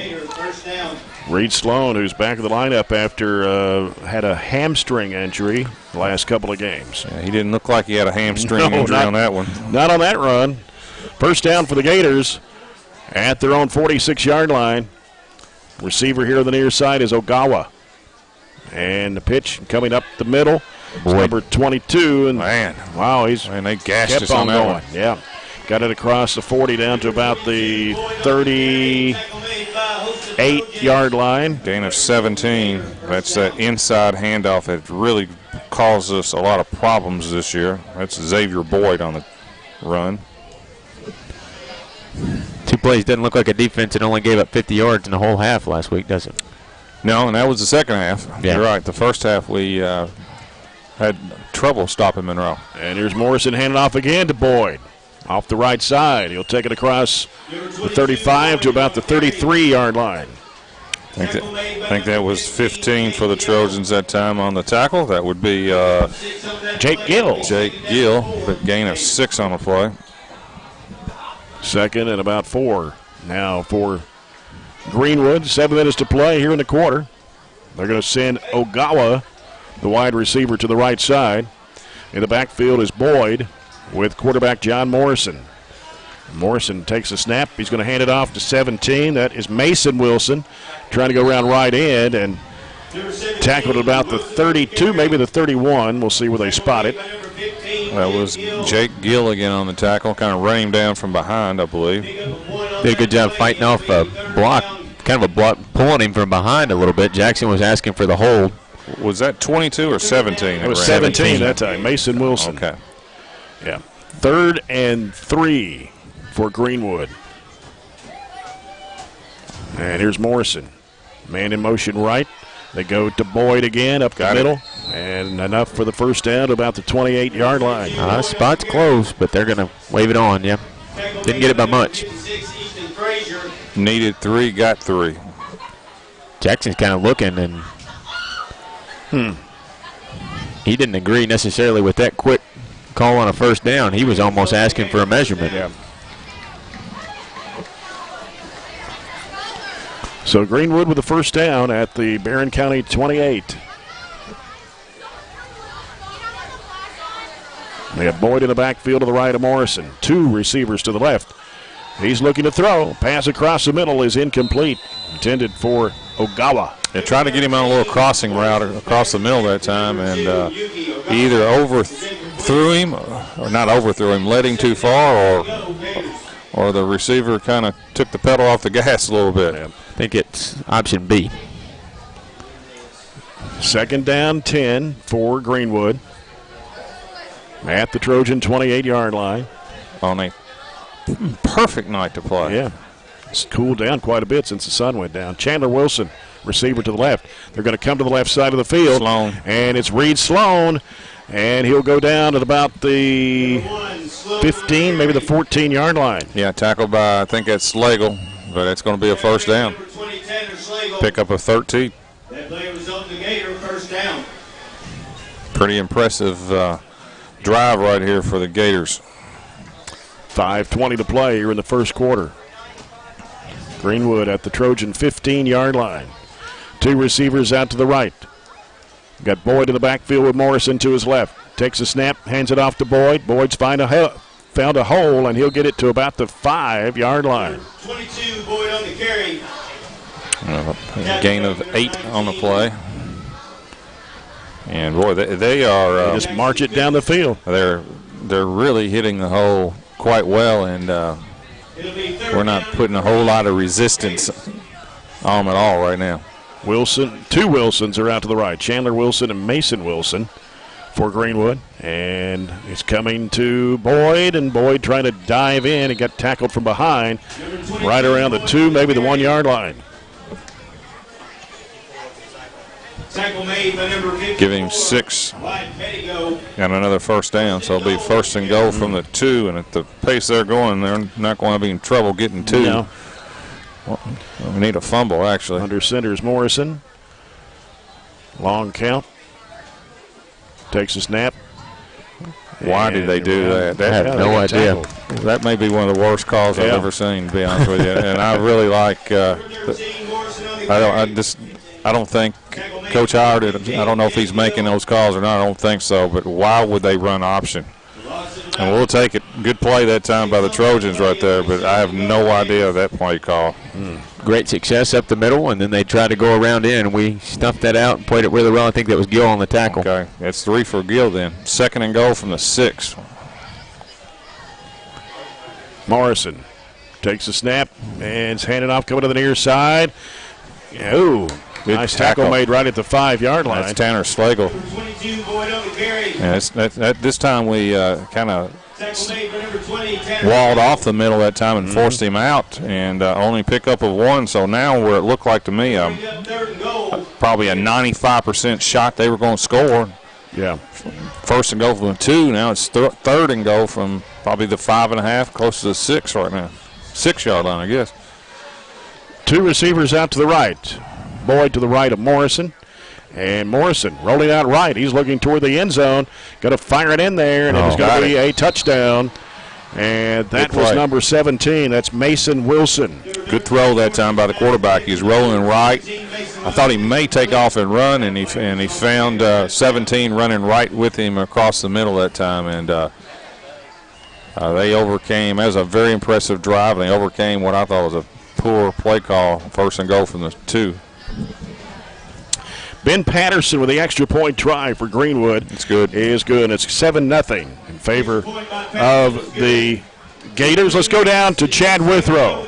Reed Sloan, who's back in the lineup after had a hamstring injury the last couple of games. Yeah, he didn't look like he had a hamstring injury on that one. Not on that run. First down for the Gators at their own 46-yard line. Receiver here on the near side is Ogawa. And the pitch coming up the middle. Number 22. And wow, they gashed kept us on that going. one. Yeah. Got it across the 40 down to about the 38-yard line. Gain of 17. That's that inside handoff that really caused us a lot of problems this year. That's Xavier Boyd on the run. 2 plays doesn't look like a defense that only gave up 50 yards in the whole half last week, does it? No, and that was the second half. Yeah. You're right. The first half we had trouble stopping Monroe. And here's Morrison handing off again to Boyd. Off the right side. He'll take it across the 35 to about the 33-yard line. I think that was 15 for the Trojans that time on the tackle. That would be Jake Gill. But gain of 6 on the play. Second and about 4 now for Greenwood. 7 minutes to play here in the quarter. They're going to send Ogawa, the wide receiver, to the right side. In the backfield is Boyd with quarterback John Morrison. Morrison takes a snap. He's going to hand it off to 17. That is Mason Wilson trying to go around right end and tackled at about the 32, maybe the 31. We'll see where they spot it. That was Jake Gill again on the tackle, kind of running down from behind, I believe. Did a good job fighting off a block, kind of a block, pulling him from behind a little bit. Jackson was asking for the hold. Was that 22 or 17? It was 17 that time. Mason Wilson. Okay. Yeah. 3rd and 3 for Greenwood. And here's Morrison. Man in motion right. They go to Boyd again up the middle. And enough for the first down to about the 28-yard line. Spot's close, but they're going to wave it on, yeah. Didn't get it by much. Needed 3, got 3. Jackson's kind of looking, and he didn't agree necessarily with that quick call on a first down. He was almost asking for a measurement. Yeah. So Greenwood with the first down at the Barren County 28. They have Boyd in the backfield to the right of Morrison. 2 receivers to the left. He's looking to throw. Pass across the middle is incomplete. Intended for Ogawa. They tried to get him on a little crossing route across the middle that time, and he either overthrew him, or not overthrew him, led him too far, or the receiver kind of took the pedal off the gas a little bit. I think it's option B. Second down 10 for Greenwood. At the Trojan 28-yard line. On a perfect night to play. Yeah. It's cooled down quite a bit since the sun went down. Chandler Wilson, receiver to the left. They're going to come to the left side of the field. Sloan. And it's Reed Sloan. And he'll go down at about the 15, maybe the 14-yard line. Yeah, tackled by, I think that's Slagle, but it's going to be a first down. Pick up a 13. That play result in the Gator first down. Pretty impressive drive right here for the Gators. 5:20 to play here in the first quarter. Greenwood at the Trojan 15-yard line. 2 receivers out to the right. Got Boyd in the backfield with Morrison to his left. Takes a snap, hands it off to Boyd. Boyd's found a hole, and he'll get it to about the 5-yard line. 22, Boyd on the carry. Gain of 8 on the play. And boy, they are just march it down the field. They're really hitting the hole quite well, and we're not putting a whole lot of resistance on them at all right now. Wilson, two Wilsons are out to the right. Chandler Wilson and Mason Wilson for Greenwood. And it's coming to Boyd, and Boyd trying to dive in and got tackled from behind right around the 2, maybe the 1 yard line. Give him 6 and another first down, so it'll be first and goal from the 2, and at the pace they're going, they're not going to be in trouble getting 2. No. Well, we need a fumble, actually. Under center's Morrison. Long count. Takes a snap. Why did they do that? I have no idea. That may be one of the worst calls I've ever seen, to be honest with you. And I really like. I don't think Coach Howard. I don't know if he's making those calls or not. I don't think so. But why would they run option? And we'll take it. Good play that time by the Trojans right there. But I have no idea of that play call. Great success up the middle, and then they tried to go around in, and we stuffed that out and played it really well. I think that was Gill on the tackle. Okay, it's 3 for Gill then. Second and goal from the 6. Morrison takes the snap and is handed off, coming to the near side. Oh, nice tackle made right at the 5 yard line. That's Tanner Slagle. Yeah, this time we kind of walled off the middle that time and forced him out, and only pickup of 1. So now where it looked like to me probably a 95% shot they were going to score. Yeah. First and goal from the 2. Now it's third and goal from probably the 5.5, close to the 6 right now. 6 yard line, I guess. 2 receivers out to the right. Boyd to the right of Morrison. And Morrison rolling out right. He's looking toward the end zone. Going to fire it in there, and it was going to be a touchdown. And that was number 17. That's Mason Wilson. Good throw that time by the quarterback. He's rolling right. I thought he may take off and run, and he found 17 running right with him across the middle that time. And they overcame. That was a very impressive drive. They overcame what I thought was a poor play call, first and goal from the 2. Ben Patterson with the extra point try for Greenwood. It's good. Is good. It's 7-0 in favor of the Gators. Let's go down to Chad Withrow.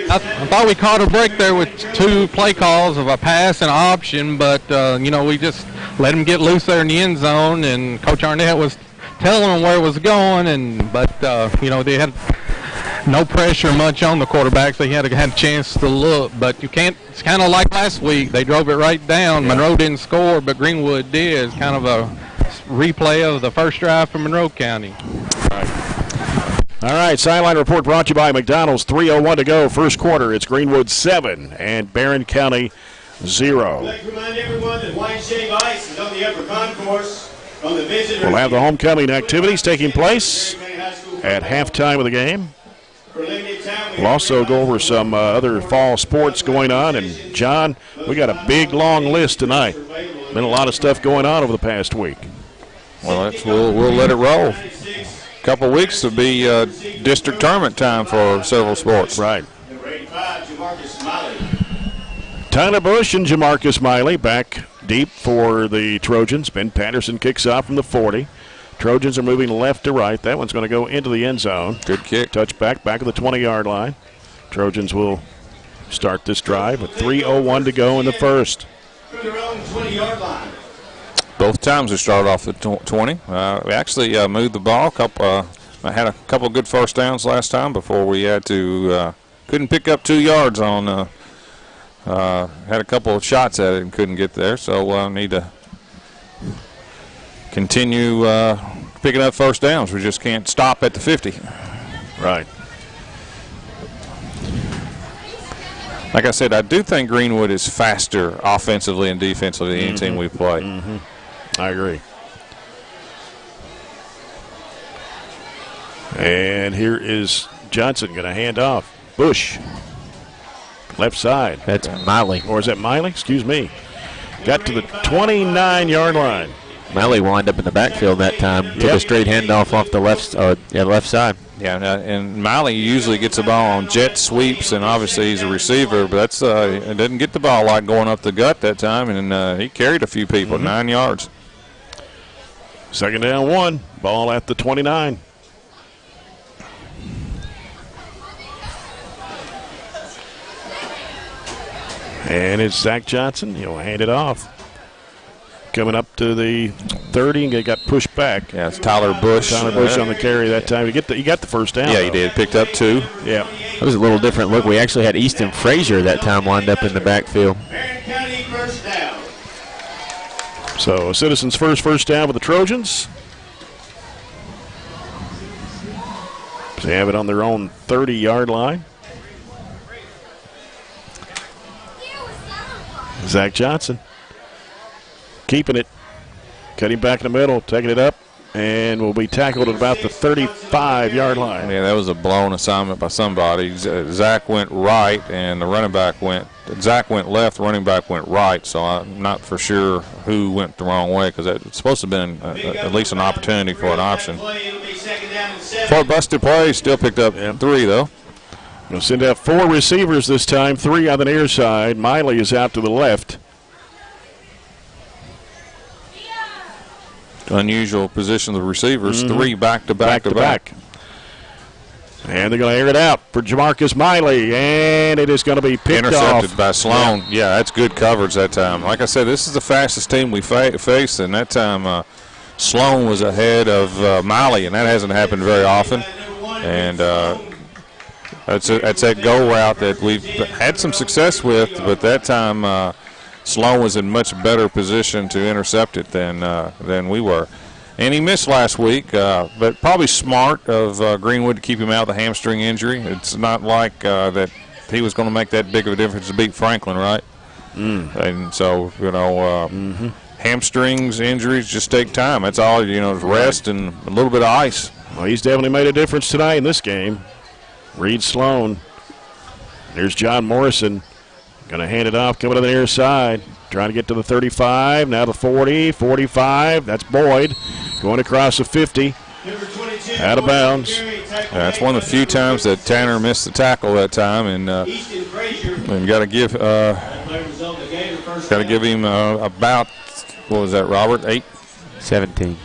I thought we caught a break there with 2 play calls of a pass and an option, but, we just let them get loose there in the end zone, and Coach Arnett was telling them where it was going, but they had no pressure much on the quarterbacks. They had a chance to look, but you can't. It's kind of like last week. They drove it right down. Monroe didn't score, but Greenwood did. It's kind of a replay of the first drive from Monroe County. All right, sideline report brought to you by McDonald's. 3:01 to go, first quarter. It's Greenwood 7 and Barren County 0. I'd like to remind everyone that White Shave Ice is on the upper concourse from the visitor. We'll have the homecoming activities taking place at halftime of the game. We'll also go over some other fall sports going on. And, John, we got a big, long list tonight. Been a lot of stuff going on over the past week. Well, we'll let it roll. A couple of weeks to be district tournament time for several sports. Right. Tyler Busch and Jamarcus Miley back deep for the Trojans. Ben Patterson kicks off from the 40. Trojans are moving left to right. That one's going to go into the end zone. Good kick. Touchback back at the 20-yard line. Trojans will start this drive with 3:01 to go in the first. Both times we started off at 20. We actually moved the ball. I had a couple of good first downs last time before we had to couldn't pick up 2 yards on. Had a couple of shots at it and couldn't get there. So need to continue picking up first downs. We just can't stop at the 50. Right. Like I said, I do think Greenwood is faster offensively and defensively than any team we play. I agree. And here is Johnson going to hand off. Busch. Left side. That's Miley. Or is that Miley? Excuse me. Got to the 29-yard line. Miley wound up in the backfield that time. Took a straight handoff off the left side. Yeah, and Miley usually gets the ball on jet sweeps, and obviously he's a receiver, but that's he didn't get the ball like going up the gut that time, and he carried a few people, 9 yards. Second down 1, ball at the 29. And it's Zach Johnson. He'll hand it off. Coming up to the 30, and it got pushed back. Yeah, it's Tyler Busch. Tyler Busch on the carry that time. You got the first down. Yeah, though. he did. Picked up 2. Yeah. It was a little different look. We actually had Easton Frazier that time lined up in the backfield. Barren County first down. So Citizens first down with the Trojans. They have it on their own 30-yard line. Zach Johnson keeping it, cutting back in the middle, taking it up, and will be tackled at about the 35-yard line. Yeah, that was a blown assignment by somebody. Zach went right, and the running back Zach went left, the running back went right, so I'm not for sure who went the wrong way, because it's supposed to have been at least an opportunity for an option. For a busted play, still picked up 3, though. We'll send out 4 receivers this time, 3 on the near side. Miley is out to the left. Unusual position of the receivers, 3 back-to-back. And they're going to air it out for Jamarcus Miley, and it is going to be picked intercepted off by Sloan. Yeah, that's good coverage that time. Like I said, this is the fastest team we faced, and that time Sloan was ahead of Miley, and that hasn't happened very often. And that's that go route that we've had some success with, but that time Sloan was in much better position to intercept it than we were. And he missed last week, but probably smart of Greenwood to keep him out of the hamstring injury. It's not like that he was going to make that big of a difference to beat Franklin, right? And so, hamstrings, injuries just take time. That's all, rest and a little bit of ice. Well, he's definitely made a difference tonight in this game. Reed Sloan. There's John Morrison. Going to hand it off, coming to the near side. Trying to get to the 35, now the 40, 45. That's Boyd going across the 50. Out of bounds. That's one of the few times that Tanner missed the tackle that time, and got to give him about, what was that, Robert? 17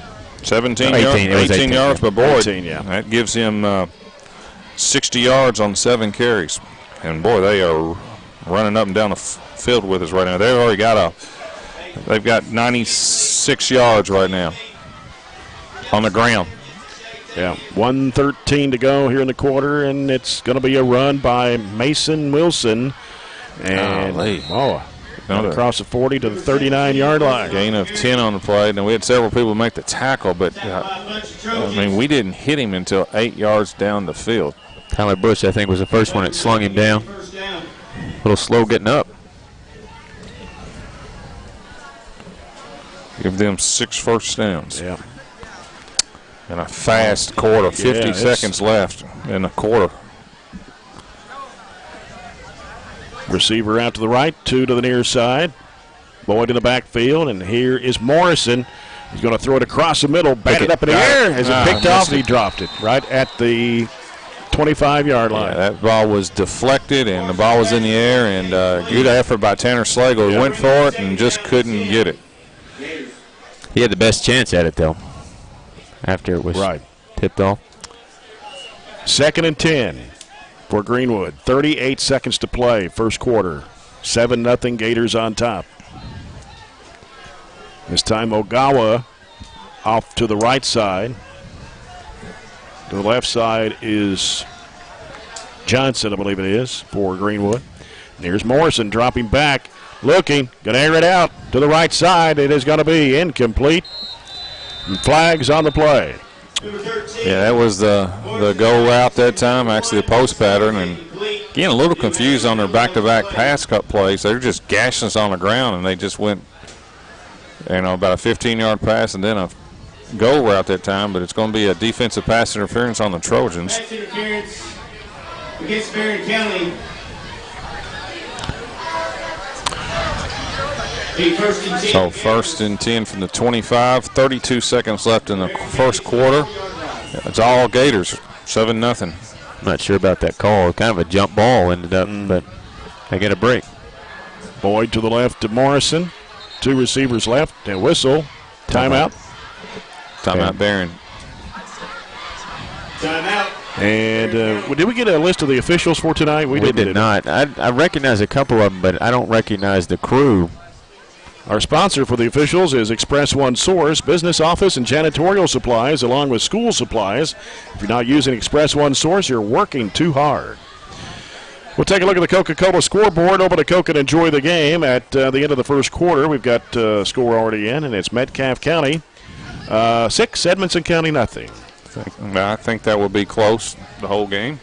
yards. 18 yards by Boyd. 18, yeah. That gives him 60 yards on 7 carries, and boy, they are running up and down the field with us right now. They've got 96 yards right now on the ground. Yeah, 1:13 to go here in the quarter, and it's going to be a run by Mason Wilson. And across the 40 to the 39-yard line. Gain of 10 on the play. Now, we had several people make the tackle, but, we didn't hit him until 8 yards down the field. Tyler Busch, I think, was the first one that slung him down. A little slow getting up. Give them 6 first downs. Yeah. And a fast quarter, 50 seconds left in the quarter. Receiver out to the right, 2 to the near side. Boyd in the backfield, and here is Morrison. He's going to throw it across the middle, bat it up in the air. As it picked off, he dropped it right at the 25-yard line. Yeah, that ball was deflected, and the ball was in the air, and good effort by Tanner Slagle. He went for it and just couldn't get it. He had the best chance at it, though, after it was tipped off. 2nd and 10 for Greenwood. 38 seconds to play, first quarter. 7-0 Gators on top. This time Ogawa off to the right side. To the left side is Johnson, I believe it is, for Greenwood. And here's Morrison dropping back, looking, going to air it out to the right side. It is going to be incomplete. And flags on the play. Yeah, that was the go route that time, actually the post pattern. And getting a little confused on their back-to-back pass cut plays. They were just gashing us on the ground, and they just went, about a 15-yard pass and then a go route that time, but it's going to be a defensive pass interference on the Trojans. Pass interference against Barren County. So 1st and 10 from the 25, 32 seconds left in the first quarter. It's all Gators. 7-0. I'm not sure about that call. Kind of a jump ball ended up, but they get a break. Boyd to the left to Morrison. 2 receivers left. And whistle. Timeout. Timeout, Barren. Timeout. And did we get a list of the officials for tonight? We did not. I recognize a couple of them, but I don't recognize the crew. Our sponsor for the officials is Express One Source, business, office, and janitorial supplies, along with school supplies. If you're not using Express One Source, you're working too hard. We'll take a look at the Coca-Cola scoreboard. Open a Coke and enjoy the game. At the end of the first quarter, we've got score already in, and it's Metcalfe County 6, Edmondson County nothing. I think that will be close the whole game.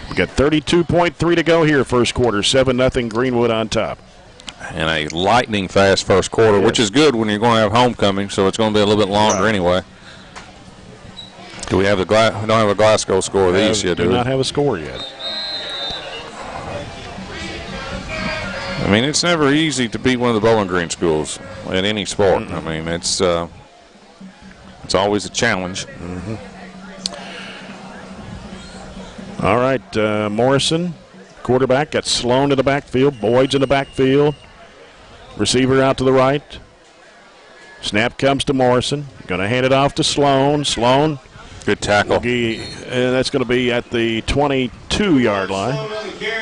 We got 32.3 to go here, first quarter. 7-0 Greenwood on top. And a lightning fast first quarter, yes, which is good when you're going to have homecoming, so it's going to be a little bit longer anyway. Do we have the don't have a Glasgow score of these yet, do not have a score yet. I mean, it's never easy to beat one of the Bowling Green schools in any sport. I mean, it's always a challenge. All right, Morrison, quarterback, got Sloan in the backfield. Boyd's in the backfield. Receiver out to the right. Snap comes to Morrison. Going to hand it off to Sloan. Sloan. Good tackle. And that's going to be at the 22-yard line.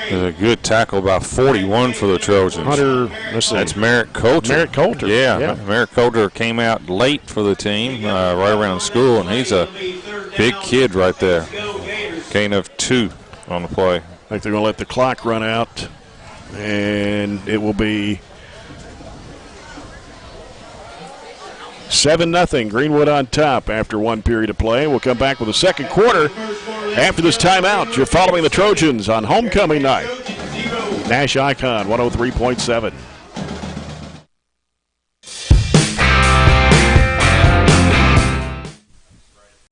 A good tackle, about 41 for the Trojans. That's Merritt Coulter. Merritt Coulter. Yeah. Merritt Coulter came out late for the team, right around school, and he's a big kid right there. Gain of 2 on the play. I think they're going to let the clock run out, and it will be 7-0 Greenwood on top after 1 period of play. We'll come back with the second quarter after this timeout. You're following the Trojans on homecoming night. Nash Icon 103.7.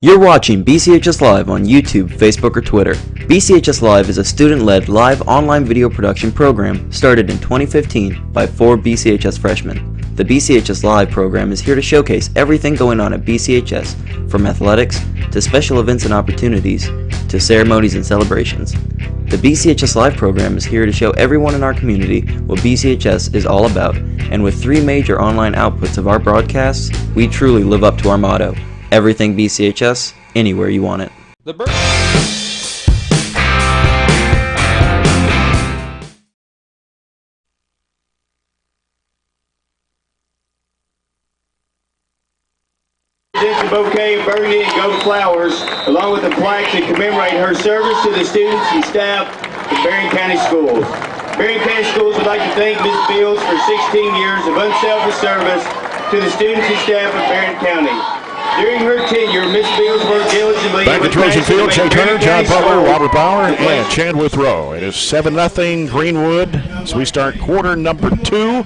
You're watching BCHS Live on YouTube, Facebook, or Twitter. BCHS Live is a student-led live online video production program started in 2015 by 4 BCHS freshmen. The BCHS Live program is here to showcase everything going on at BCHS, from athletics to special events and opportunities to ceremonies and celebrations. The BCHS Live program is here to show everyone in our community what BCHS is all about, and with 3 major online outputs of our broadcasts, we truly live up to our motto: everything BCHS, anywhere you want it. A bouquet of burgundy and gold flowers, along with a plaque to commemorate her service to the students and staff of Barren County Schools. Barren County Schools would like to thank Ms. Fields for 16 years of unselfish service to the students and staff of Barren County. During her tenure, Ms. Fields worked diligently. Back to Trojan Field, Jay Turner, John Butler, Robert Bauer, and Chadwick Rowe. It is 7-0 Greenwood as we start quarter number 2.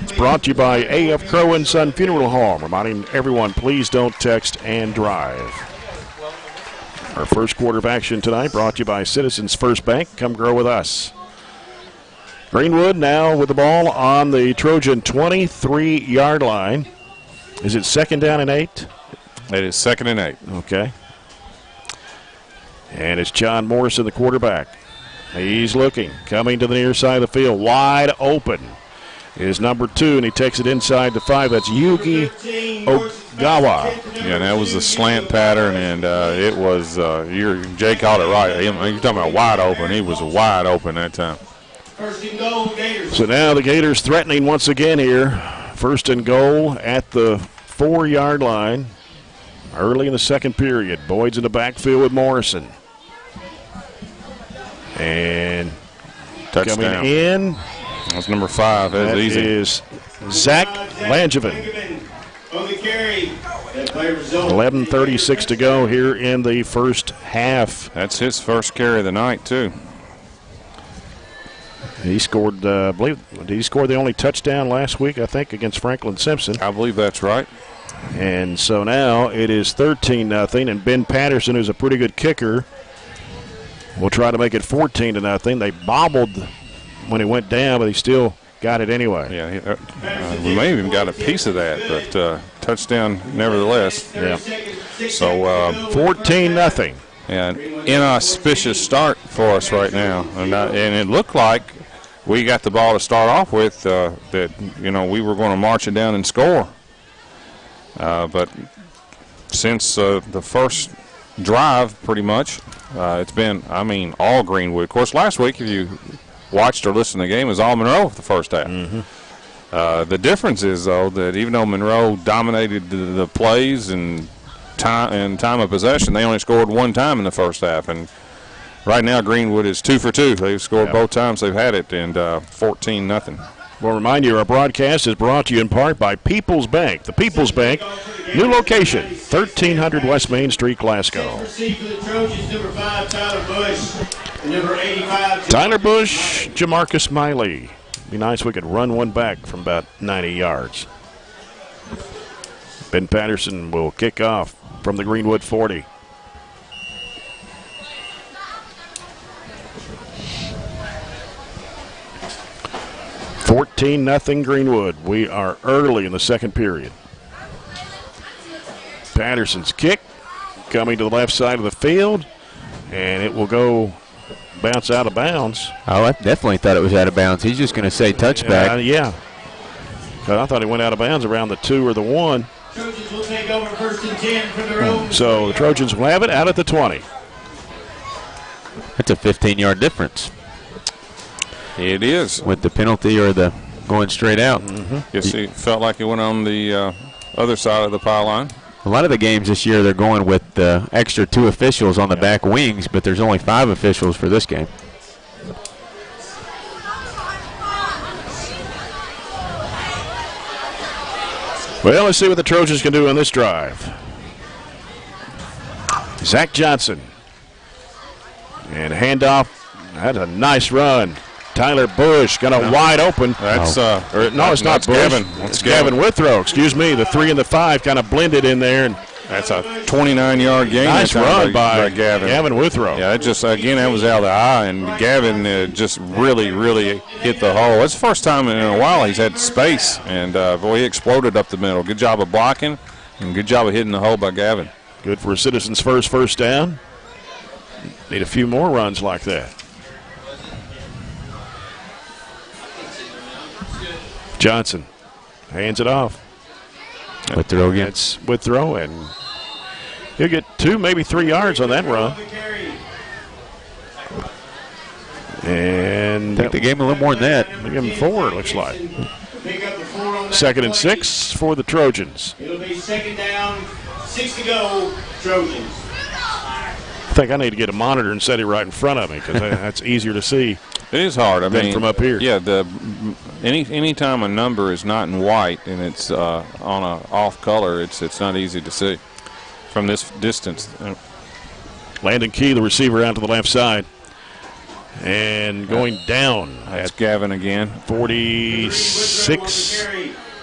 It's brought to you by A.F. Crow and Son Funeral Home, reminding everyone, please don't text and drive. Our first quarter of action tonight brought to you by Citizens First Bank. Come grow with us. Greenwood now with the ball on the Trojan 23-yard line. Is it second down and 8? It is 2nd and 8. Okay. And it's John Morrison, the quarterback. He's looking, coming to the near side of the field, wide open is number 2, and he takes it inside the 5. That's Yugi Ogawa. Yeah, that was the slant pattern, and it was, Jay called it right. You're talking about wide open. He was wide open that time. So now the Gators threatening once again here. 1st and goal at the 4-yard line. Early in the second period. Boyd's in the backfield with Morrison. And touchdown. Coming in. That's number 5. That's easy. Is Zach Langevin. 11:36 to go here in the first half. That's his first carry of the night, too. He scored, I believe, did he score the only touchdown last week, I think, against Franklin Simpson? I believe that's right. And so now it is 13-0, and Ben Patterson, who's a pretty good kicker, will try to make it 14-0. They bobbled when he went down, but he still got it anyway. Yeah, we may have even got a piece of that, but touchdown nevertheless. Yeah. So 14-0. And inauspicious start for us right now, and it looked like we got the ball to start off with. That we were going to march it down and score, but since the first drive, pretty much, it's been all Greenwood. Of course, last week if you watched or listened to the game, it was all Monroe for the first half. Mm-hmm. The difference is though that even though Monroe dominated the plays and time of possession, they only scored one time in the first half, and right now Greenwood is 2 for 2. They've scored both times they've had it, and 14-0. We'll remind you our broadcast is brought to you in part by People's Bank. The People's Bank, new location, 1300 West Main Street, Glasgow. Tyler Busch, Jamarcus Miley. Be nice if we could run one back from about 90 yards. Ben Patterson will kick off from the Greenwood 40. $14-0 Greenwood. We are early in the second period. Patterson's kick coming to the left side of the field, and it will go bounce out of bounds. Oh, I definitely thought it was out of bounds. He's just going to say touchback. Yeah. I thought he went out of bounds around the 2 or the 1. Trojans will take over 1st and 10 from their own. So the Trojans will have it out at the 20. That's a 15-yard difference. It is. With the penalty or the going straight out. Mm-hmm. Yes, he felt like he went on the other side of the pylon. A lot of the games this year, they're going with the extra 2 officials on the back wings, but there's only 5 officials for this game. Well, let's see what the Trojans can do on this drive. Zach Johnson. And handoff. That's a nice run. Tyler Busch got a wide open. That's it's not Busch. Gavin. It's Gavin Withrow. Excuse me. The 3 and the 5 kind of blended in there, and that's a 29-yard gain. Nice run by Gavin. Gavin Withrow. Yeah, that was out of the eye, and Gavin just really hit the hole. It's the first time in a while he's had space, and boy, he exploded up the middle. Good job of blocking, and good job of hitting the hole by Gavin. Good for a Citizens first down. Need a few more runs like that. Johnson hands it off. Withrow again. It's Withrow, and he'll get 2, maybe 3 yards on that run. And I think they gave him a little more than that. They gave him 4, it looks like. 2nd and 6 for the Trojans. It'll be 2nd down, 6 to go, Trojans. I think I need to get a monitor and set it right in front of me because that's easier to see. It is hard. I mean, from up here. Yeah, anytime a number is not in white and it's on a off color, it's not easy to see from this distance. Landon Key, the receiver, out to the left side, and going down. That's Gavin again. 46.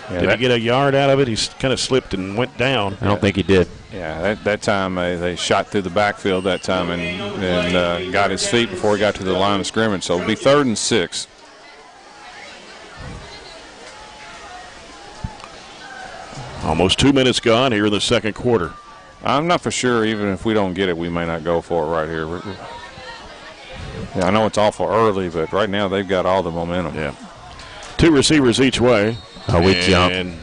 Did he get a yard out of it? He kind of slipped and went down. I don't think he did. Yeah, that time they shot through the backfield that time and got his feet before he got to the line of scrimmage. So it'll be 3rd and 6. Almost 2 minutes gone here in the second quarter. I'm not for sure. Even if we don't get it, we may not go for it right here. Yeah, I know it's awful early, but right now they've got all the momentum. Yeah. 2 receivers each way. Oh, we jumped.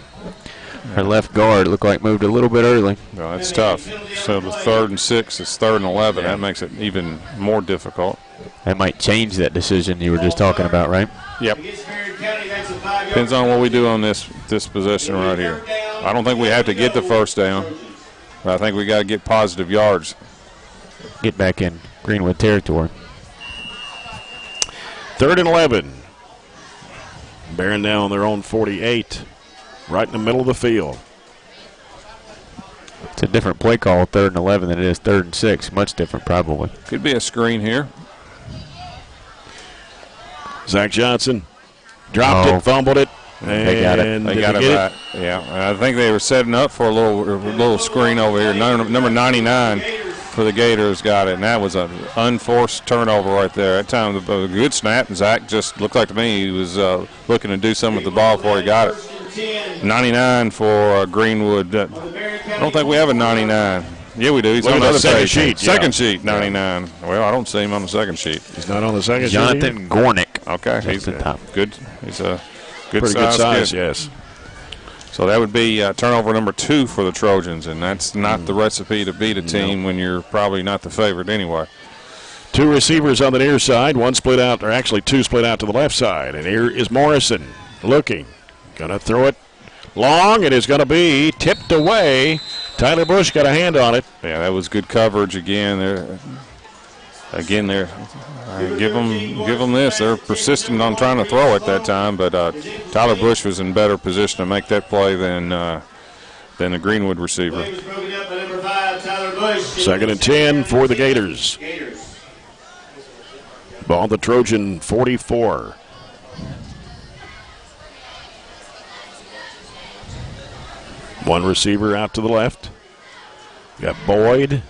Our left guard looked like moved a little bit early. Well, that's tough. So the 3rd and 6 is 3rd and 11. That makes it even more difficult. That might change that decision you were just talking about, right? Yep. Depends on what we do on this possession right here. I don't think we have to get the 1st down, but I think we got to get positive yards. Get back in Greenwood territory. 3rd and 11. Barren down on their own 48, right in the middle of the field. It's a different play call, 3rd and 11, than it is 3rd and 6. Much different, probably. Could be a screen here. Zach Johnson dropped it, fumbled it. They got it. They got it right. Yeah, I think they were setting up for a little screen over here. Number 99 for the Gators got it, and that was an unforced turnover right there. That time, a good snap, and Zach just looked like to me he was looking to do something with the ball before he got it. 99 for Greenwood. I don't think we have a 99. Yeah, we do. He's on the second sheet. Second sheet, 99. Well, I don't see him on the second sheet. He's not on the second sheet. Jonathan Gornick. Okay, he's good. He's a pretty good size, yes. So that would be turnover number 2 for the Trojans, and that's not the recipe to beat a team when you're probably not the favorite anyway. 2 receivers on the near side, 1 split out, or actually 2 split out to the left side. And here is Morrison looking. Going to throw it long. It is going to be tipped away. Tyler Busch got a hand on it. Yeah, that was good coverage again. Give them this. They're persistent on trying to throw it that time, but Tyler Busch was in better position to make that play than the Greenwood receiver. 2nd and 10 for the Gators. Ball the Trojan 44. One receiver out to the left. Got Boyd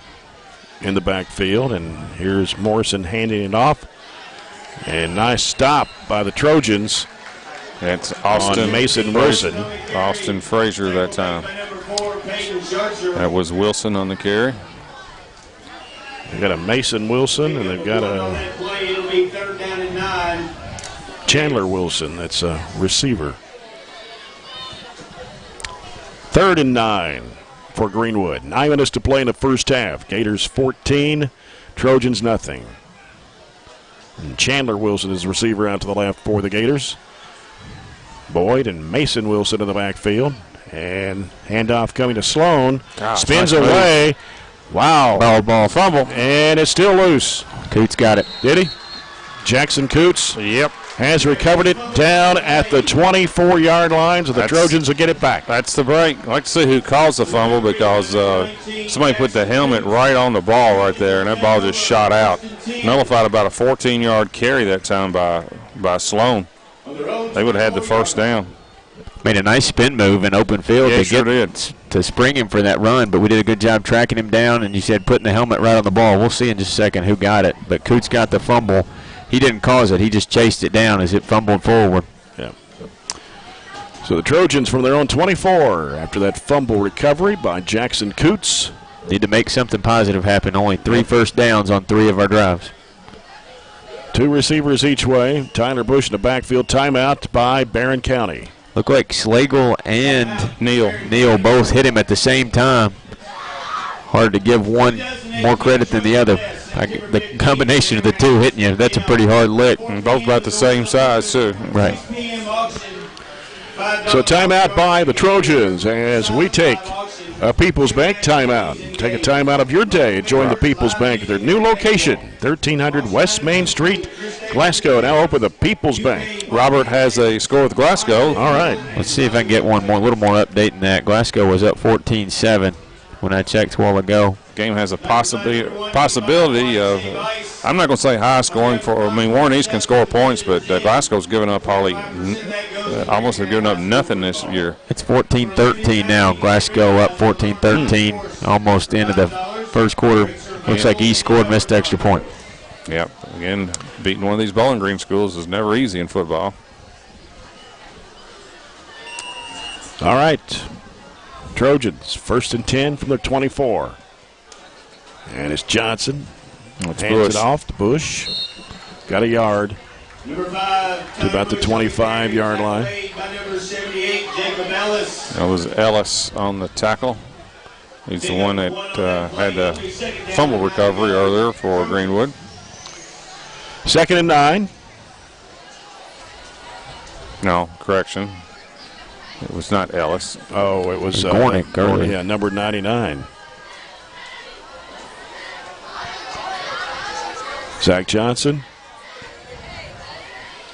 in the backfield, and here's Morrison handing it off. And nice stop by the Trojans. That's Austin Mason Wilson. Austin Frazier that time. That was Wilson on the carry. They've got a Mason Wilson, and they've got a Chandler Wilson. That's a receiver. 3rd and 9 for Greenwood. 9 minutes to play in the first half. Gators 14, Trojans nothing. And Chandler Wilson is the receiver out to the left for the Gators. Boyd and Mason Wilson in the backfield. And handoff coming to Sloan. Spins nice away. Move. Wow. Ball fumble. And it's still loose. Coots got it. Did he? Jackson Coots. Yep. Has recovered it down at the 24-yard line, so the Trojans will get it back. That's the break. I'd like to see who caused the fumble because somebody put the helmet right on the ball right there, and that ball just shot out. Nullified about a 14-yard carry that time by Sloan. They would have had the first down. Made a nice spin move in open field to spring him for that run, but we did a good job tracking him down, and you said putting the helmet right on the ball. We'll see in just a second who got it, but Coots got the fumble. He didn't cause it. He just chased it down as it fumbled forward. Yeah. So the Trojans from their own 24 after that fumble recovery by Jackson Coots. Need to make something positive happen. Only 3 first downs on 3 of our drives. 2 receivers each way. Tyler Busch in the backfield. Timeout by Barren County. Look like Slagle and Neal both hit him at the same time. Hard to give one more credit than the other. The combination of the 2 hitting you, that's a pretty hard lick. And both about the same size, too. Right. So timeout by the Trojans as we take a People's Bank timeout. Take a timeout of your day and join the People's Bank at their new location, 1300 West Main Street, Glasgow. Now open the People's Bank. Robert has a score with Glasgow. All right. Let's see if I can get a little more update than that. Glasgow was up 14-7 when I checked a while ago. Game has a possibility of, I'm not going to say high scoring Warren East can score points, but Glasgow's given up almost have given up nothing this year. It's 14-13 now. Glasgow up 14-13, almost into the first quarter. Looks like East scored, missed extra point. Yep. Again, beating one of these Bowling Green schools is never easy in football. All right. Trojans, 1st and 10 from their 24. And it's Johnson. Hands it off to Busch. Got a yard. To about the 25-yard line. That was Ellis on the tackle. He's the one that had the fumble recovery earlier for Greenwood. 2nd and 9. No, correction. It was not Ellis. Oh, it was Gornick. Yeah, number 99. Zach Johnson.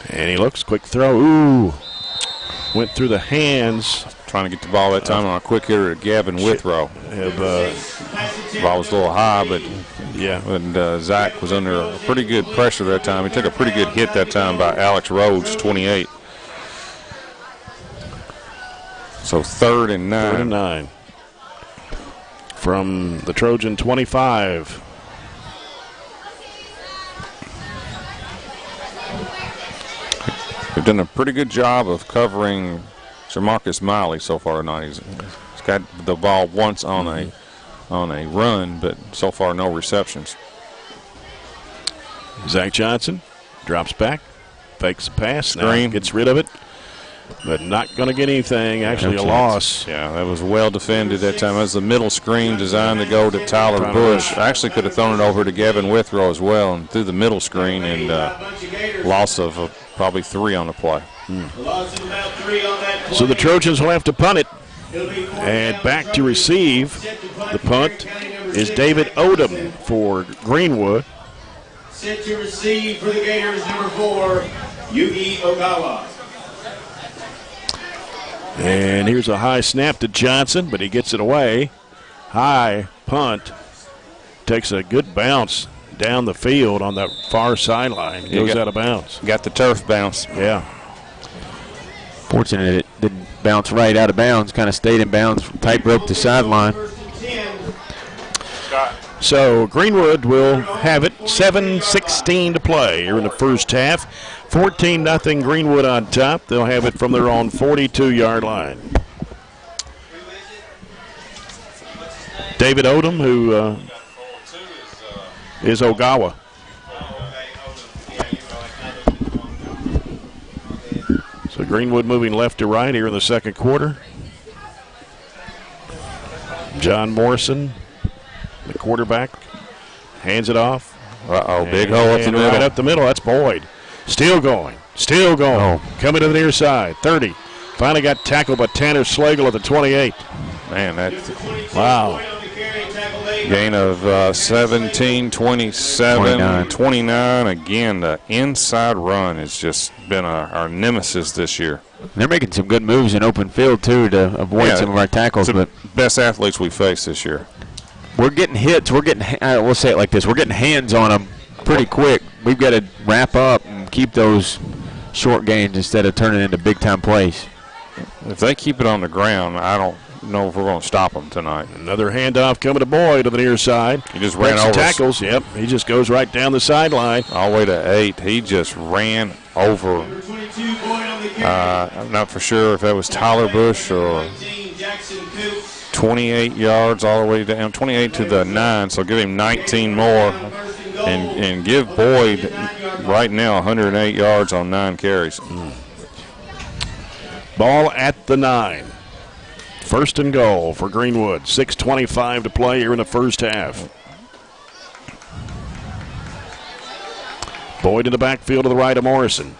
And he looks, quick throw. Ooh. Went through the hands. Trying to get the ball that time on a quick hitter to Gavin Withrow. Ball was a little high, but yeah. And Zach was under pretty good pressure that time. He took a pretty good hit that time by Alex Rhodes, 28. So 3rd and 9. 3rd and 9. From the Trojan 25. They've done a pretty good job of covering Jamarcus Miley so far tonight. He's got the ball once on a run, but so far no receptions. Zach Johnson drops back, fakes the pass, now gets rid of it, but not going to get anything. Actually, a loss. Yeah, that was well defended that time. That was the middle screen designed to go to Tyler Busch. Actually could have thrown it over to Gavin Withrow as well, and through the middle screen, and loss of probably 3 on the play. So the Trojans will have to punt it. And back to receive the punt is David Odom for Greenwood. Set to receive for the Gators, number 4, Yugi Ogawa. And here's a high snap to Johnson, but he gets it away. High punt. Takes a good bounce down the field on that far sideline. Goes out of bounds. Got the turf bounce. Yeah. Fortunate it didn't bounce right out of bounds, kind of stayed in bounds, tightrope the sideline. So Greenwood will have it. 7:16 to play here in the first half. 14-0 Greenwood on top. They'll have it from their own 42-yard line. David Odom, who is Ogawa. So Greenwood moving left to right here in the second quarter. John Morrison, the quarterback, hands it off. Big hole up the middle. Right up the middle, that's Boyd. Still going. Coming to the near side, 30. Finally got tackled by Tanner Slagle at the 28. Man, that's wow. Gain of 17, 27, 29. Again, the inside run has just been our nemesis this year. They're making some good moves in open field, too, to avoid some of our tackles. But best athletes we face this year. We're getting hits. We'll say it like this. We're getting hands on them pretty quick. We've got to wrap up and keep those short gains instead of turning into big-time plays. If they keep it on the ground, I don't know if we're going to stop them tonight. Another handoff coming to Boyd to the near side. He just ran over. Tackles, yep. He just goes right down the sideline. All the way to 8. He just ran over. I'm not for sure if that was Tyler Busch or 28 yards all the way down, 28 to the 9, so give him 19 more and give Boyd right now 108 yards on 9 carries. Ball at the 9. First and goal for Greenwood. 6:25 to play here in the first half. Boyd in the backfield to the right of Morrison.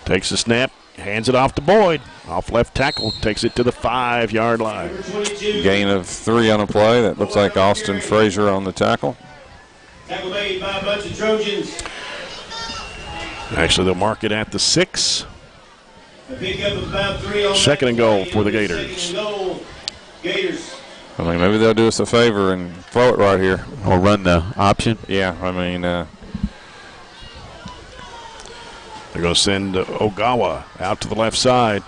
Takes the snap, hands it off to Boyd. Off left tackle, takes it to the 5-yard line. Gain of 3 on a play. That looks like Austin Frazier on the tackle. Tackle made by a bunch of Trojans. Actually, they'll mark it at the 6. A pickup of about 3 on second and goal for the Gators. Second and goal, Gators. I mean, maybe they'll do us a favor and throw it right here. Or run the option. Yeah, I mean. They're going to send Ogawa out to the left side.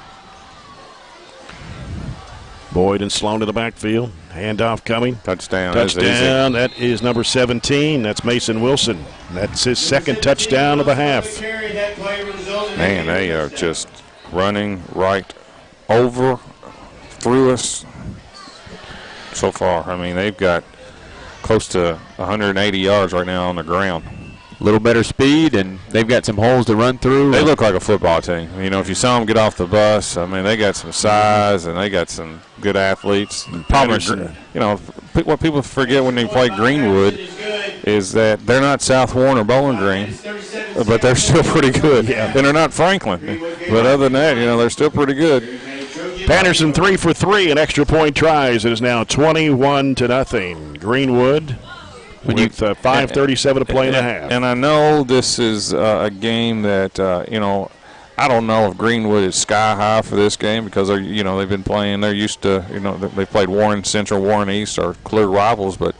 Boyd and Sloan to the backfield. Handoff coming. Touchdown. Touchdown. That is number 17. That's Mason Wilson. That's his second touchdown of the half. Man, they are just running right over through us so far. I mean, they've got close to 180 yards right now on the ground. A little better speed, and they've got some holes to run through. They look like a football team. You know, if you saw them get off the bus, I mean, they got some size and they got some good athletes. Patterson. You know, what people forget when they play Greenwood is that they're not South Warren or Bowling Green, but they're still pretty good. Yeah. And they're not Franklin. But other than that, you know, they're still pretty good. Patterson 3 for 3 in extra point tries. It is now 21-0. Greenwood. With 5:37 to play in the half. And I know this is a game that, you know, I don't know if Greenwood is sky high for this game because, you know, they've been playing. They're used to, you know, they played Warren Central, Warren East are clear rivals. But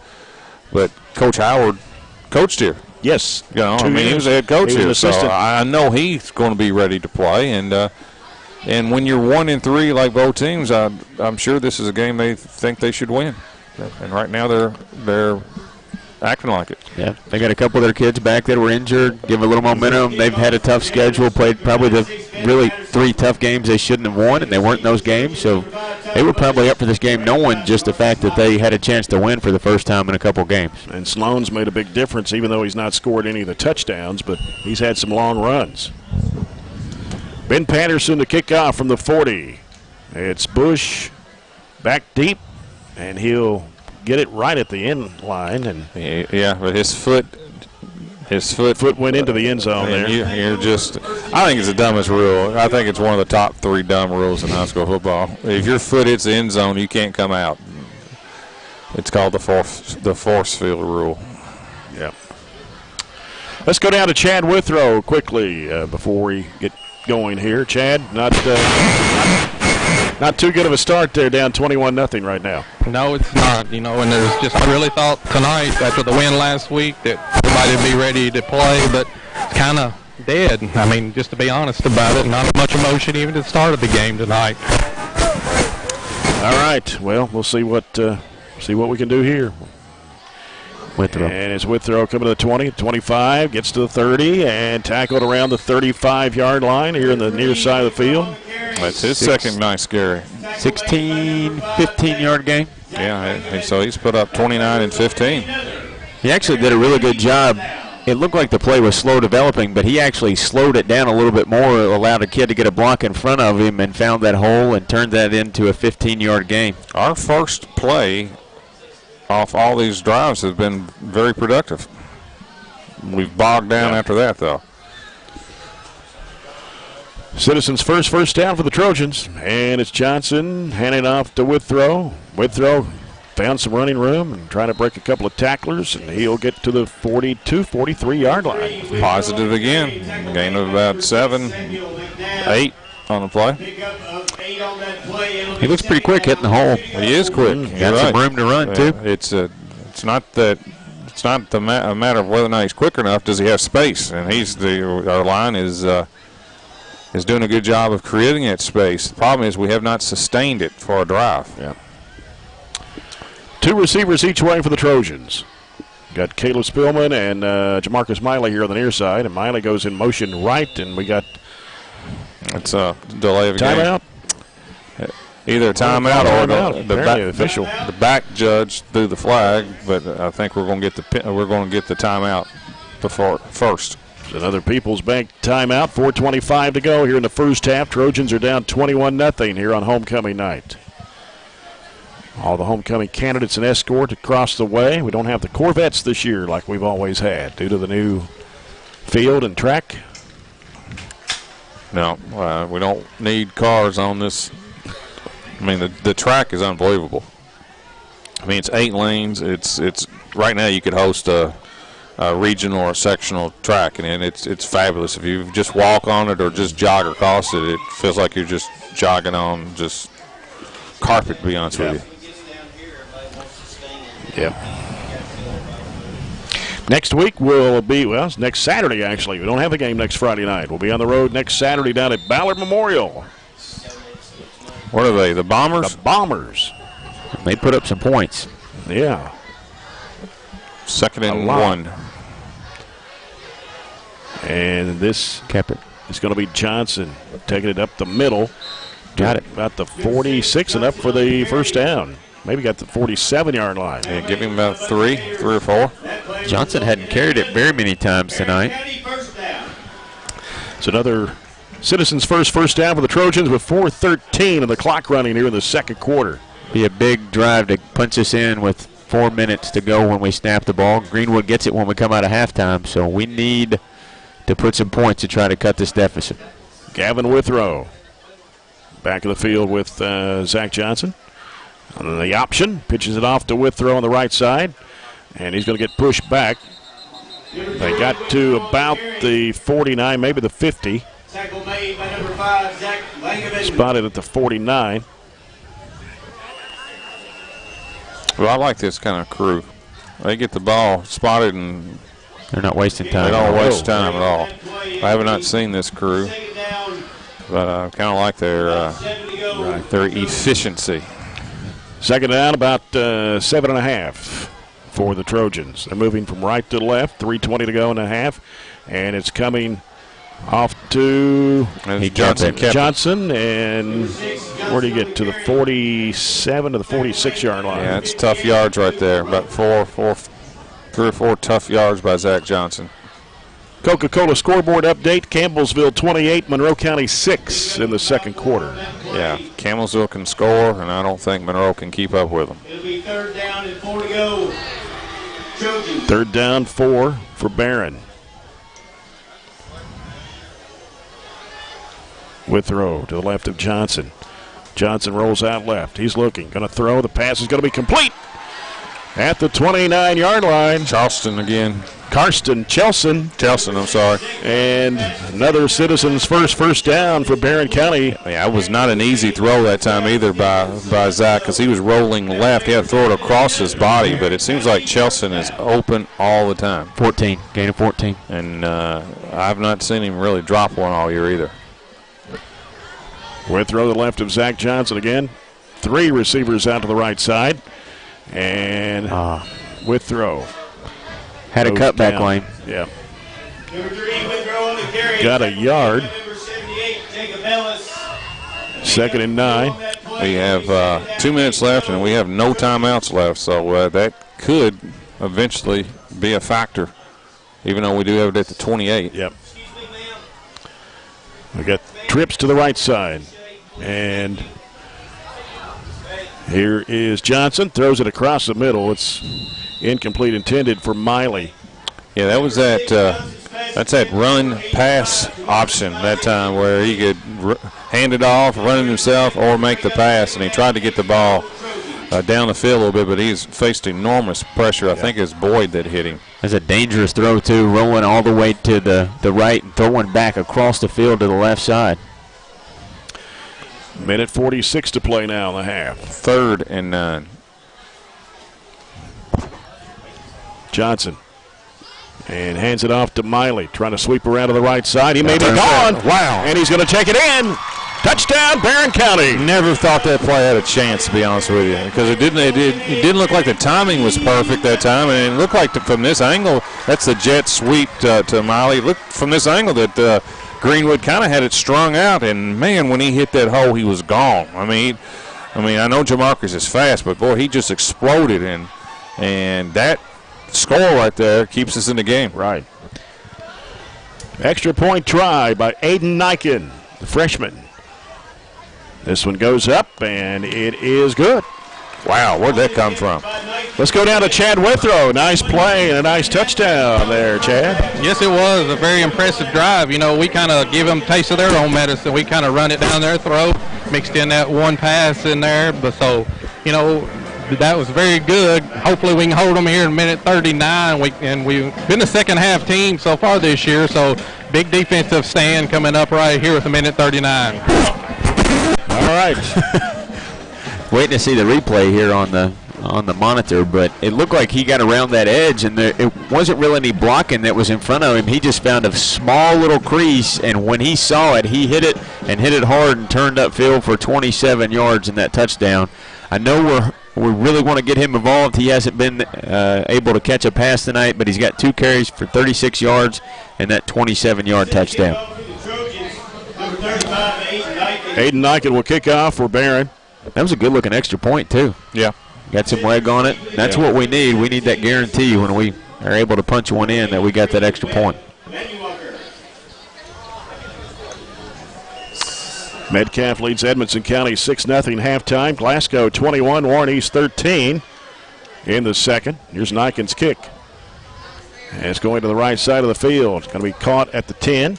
Coach Howard coached here. Yes. You know, I mean, he was the head coach here. So assistant. I know he's going to be ready to play. And when you're 1-3 like both teams, I'm sure this is a game they think they should win. And right now they're acting like it. Yeah, they got a couple of their kids back that were injured, give a little momentum. They've had a tough schedule, played probably the really 3 tough games they shouldn't have won, and they weren't in those games. So they were probably up for this game knowing just the fact that they had a chance to win for the first time in a couple games. And Sloan's made a big difference, even though he's not scored any of the touchdowns, but he's had some long runs. Ben Patterson to kick off from the 40. It's Busch back deep, and he'll get it right at the end line. And yeah, but his foot went into the end zone there. You're just, I think it's the dumbest rule. I think it's one of the top 3 dumb rules in high school football. If your foot hits the end zone, you can't come out. It's called the force field rule. Yep. Let's go down to Chad Withrow quickly before we get going here. Chad, not too good of a start there, down 21-0 right now. No, it's not. And there's just, I really thought tonight after the win last week that everybody would be ready to play, but it's kind of dead. I mean, just to be honest about it, not much emotion even at the start of the game tonight. All right. Well, we'll see what we can do here. Withrow. And it's Withrow coming to the 20, 25, gets to the 30, and tackled around the 35-yard line here in the near side of the field. That's his second nice scary. 16, 15-yard game. Yeah, so he's put up 29 and 15. He actually did a really good job. It looked like the play was slow developing, but he actually slowed it down a little bit more, allowed a kid to get a block in front of him and found that hole and turned that into a 15-yard gain. Our first play off all these drives has been very productive. We've bogged down after that, though. Citizens' first down for the Trojans, and it's Johnson handing off to Withrow. Withrow found some running room and trying to break a couple of tacklers, and he'll get to the 42, 43-yard line. Positive again. Gain of about 7, 8 on the play. He looks pretty quick hitting the hole. He is quick. Got some room to run, too. It's not a matter of whether or not he's quick enough. Does he have space? And our line is doing a good job of creating that space. The problem is we have not sustained it for a drive. Yeah. 2 receivers each way for the Trojans. Got Caleb Spillman and Jamarcus Miley here on the near side, and Miley goes in motion right, and we got it's a delay of a game. Timeout. Either a timeout or the back judge threw the flag, but I think we're going to get the timeout first. Another People's Bank timeout. 4:25 to go here in the first half. Trojans are down 21-0 here on homecoming night. All the homecoming candidates and escorts across the way. We don't have the Corvettes this year like we've always had due to the new field and track. No, we don't need cars on this. I mean, the track is unbelievable. I mean, it's 8 lanes. It's right now you could host a regional or sectional track, and it's fabulous. If you just walk on it or just jog across it, it feels like you're just jogging on just carpet, to be honest with you. Yeah. Next week will be, it's next Saturday, actually. We don't have the game next Friday night. We'll be on the road next Saturday down at Ballard Memorial. What are they, the Bombers? The Bombers. They put up some points. Yeah. 2nd and 1. And this kept it. It's going to be Johnson taking it up the middle. Got it. About the 46 and up for the first down. Maybe got the 47-yard line. Yeah, give him about 3 or 4. Johnson hadn't carried it very many times tonight. It's another Citizens' first down for the Trojans with 4:13 of the clock running here in the second quarter. Be a big drive to punch us in with 4 minutes to go when we snap the ball. Greenwood gets it when we come out of halftime, so we need to put some points to try to cut this deficit. Gavin Withrow back of the field with Zach Johnson. On the option, pitches it off to Withrow on the right side, and he's going to get pushed back. They got to about the 49, maybe the 50. Tackle made by number 5, Zach Langevin. Spotted at the 49. Well, I like this kind of crew. They get the ball spotted and they're not wasting time. They don't waste time at all. I have not seen this crew, but I kind of like their efficiency. Second down, about 7.5. for the Trojans. They're moving from right to left, 3:20 to go in the half, and it's coming off to Johnson, and where do you get to the 47 to the 46-yard line? Yeah, it's tough yards right there. About 3 or 4 tough yards by Zach Johnson. Coca-Cola scoreboard update: Campbellsville 28, Monroe County 6 in the second quarter. Yeah, Campbellsville can score, and I don't think Monroe can keep up with them. It'll be 3rd down and 4 to go. Trojans. 3rd down, 4 for Barren. Withrow to the left of Johnson. Johnson rolls out left. He's looking. Going to throw. The pass is going to be complete at the 29-yard line. Charleston again. Chelson, I'm sorry. And another Citizens first down for Barren County. Yeah, it was not an easy throw that time either by Zach, because he was rolling left. He had to throw it across his body, but it seems like Chelson is open all the time. 14, gain of 14. And I've not seen him really drop one all year either. Withrow to the left of Zach Johnson again. 3 receivers out to the right side. And Withrow. Had a cutback lane. Yeah. Number 3, Withrow on the carry. Got a yard. Number 78, Jacob Ellis. 2nd and 9. We have 2 minutes left, and we have no timeouts left, so that could eventually be a factor, even though we do have it at the 28. Yep. We got trips to the right side. And here is Johnson. Throws it across the middle. It's incomplete, intended for Miley. Yeah, that was that's that run-pass option that time where he could hand it off, run it himself, or make the pass. And he tried to get the ball down the field a little bit, but he's faced enormous pressure. I think it's Boyd that hit him. That's a dangerous throw, too, rolling all the way to the right and throwing back across the field to the left side. Minute 46 to play now in the half. 3rd and 9. Johnson. And hands it off to Miley, trying to sweep around to the right side. He may be gone. Wow. And he's going to take it in. Touchdown, Barren County. Never thought that play had a chance, to be honest with you, because it didn't look like the timing was perfect that time, and it looked like from this angle, that's the jet sweep to Miley. It looked from this angle that Greenwood kind of had it strung out, and man, when he hit that hole, he was gone. I mean, I know Jamarcus is fast, but boy, he just exploded, and that score right there keeps us in the game. Right. Extra point try by Aiden Niken, the freshman. This one goes up, and it is good. Wow, where'd that come from? Let's go down to Chad Withrow. Nice play and a nice touchdown there, Chad. Yes, it was a very impressive drive. You know, we kind of give them a taste of their own medicine. We kind of run it down their throat, mixed in that one pass in there. But so, you know, that was very good. Hopefully we can hold them here in minute 39. We've been a second half team so far this year, so big defensive stand coming up right here with a minute 39. All right. Waiting to see the replay here on the monitor, but it looked like he got around that edge, and it wasn't really any blocking that was in front of him. He just found a small little crease, and when he saw it, he hit it and hit it hard and turned upfield for 27 yards in that touchdown. I know we really want to get him involved. He hasn't been able to catch a pass tonight, but he's got 2 carries for 36 yards and that 27-yard touchdown. Aiden Niken will kick off for Barren. That was a good-looking extra point, too. Yeah. Got some leg on it. That's what we need. We need that guarantee when we are able to punch one in that we got that extra point. Metcalf leads Edmonson County 6-0 halftime. Glasgow 21, Warren East 13 in the second. Here's Niken's kick. And it's going to the right side of the field. It's going to be caught at the 10.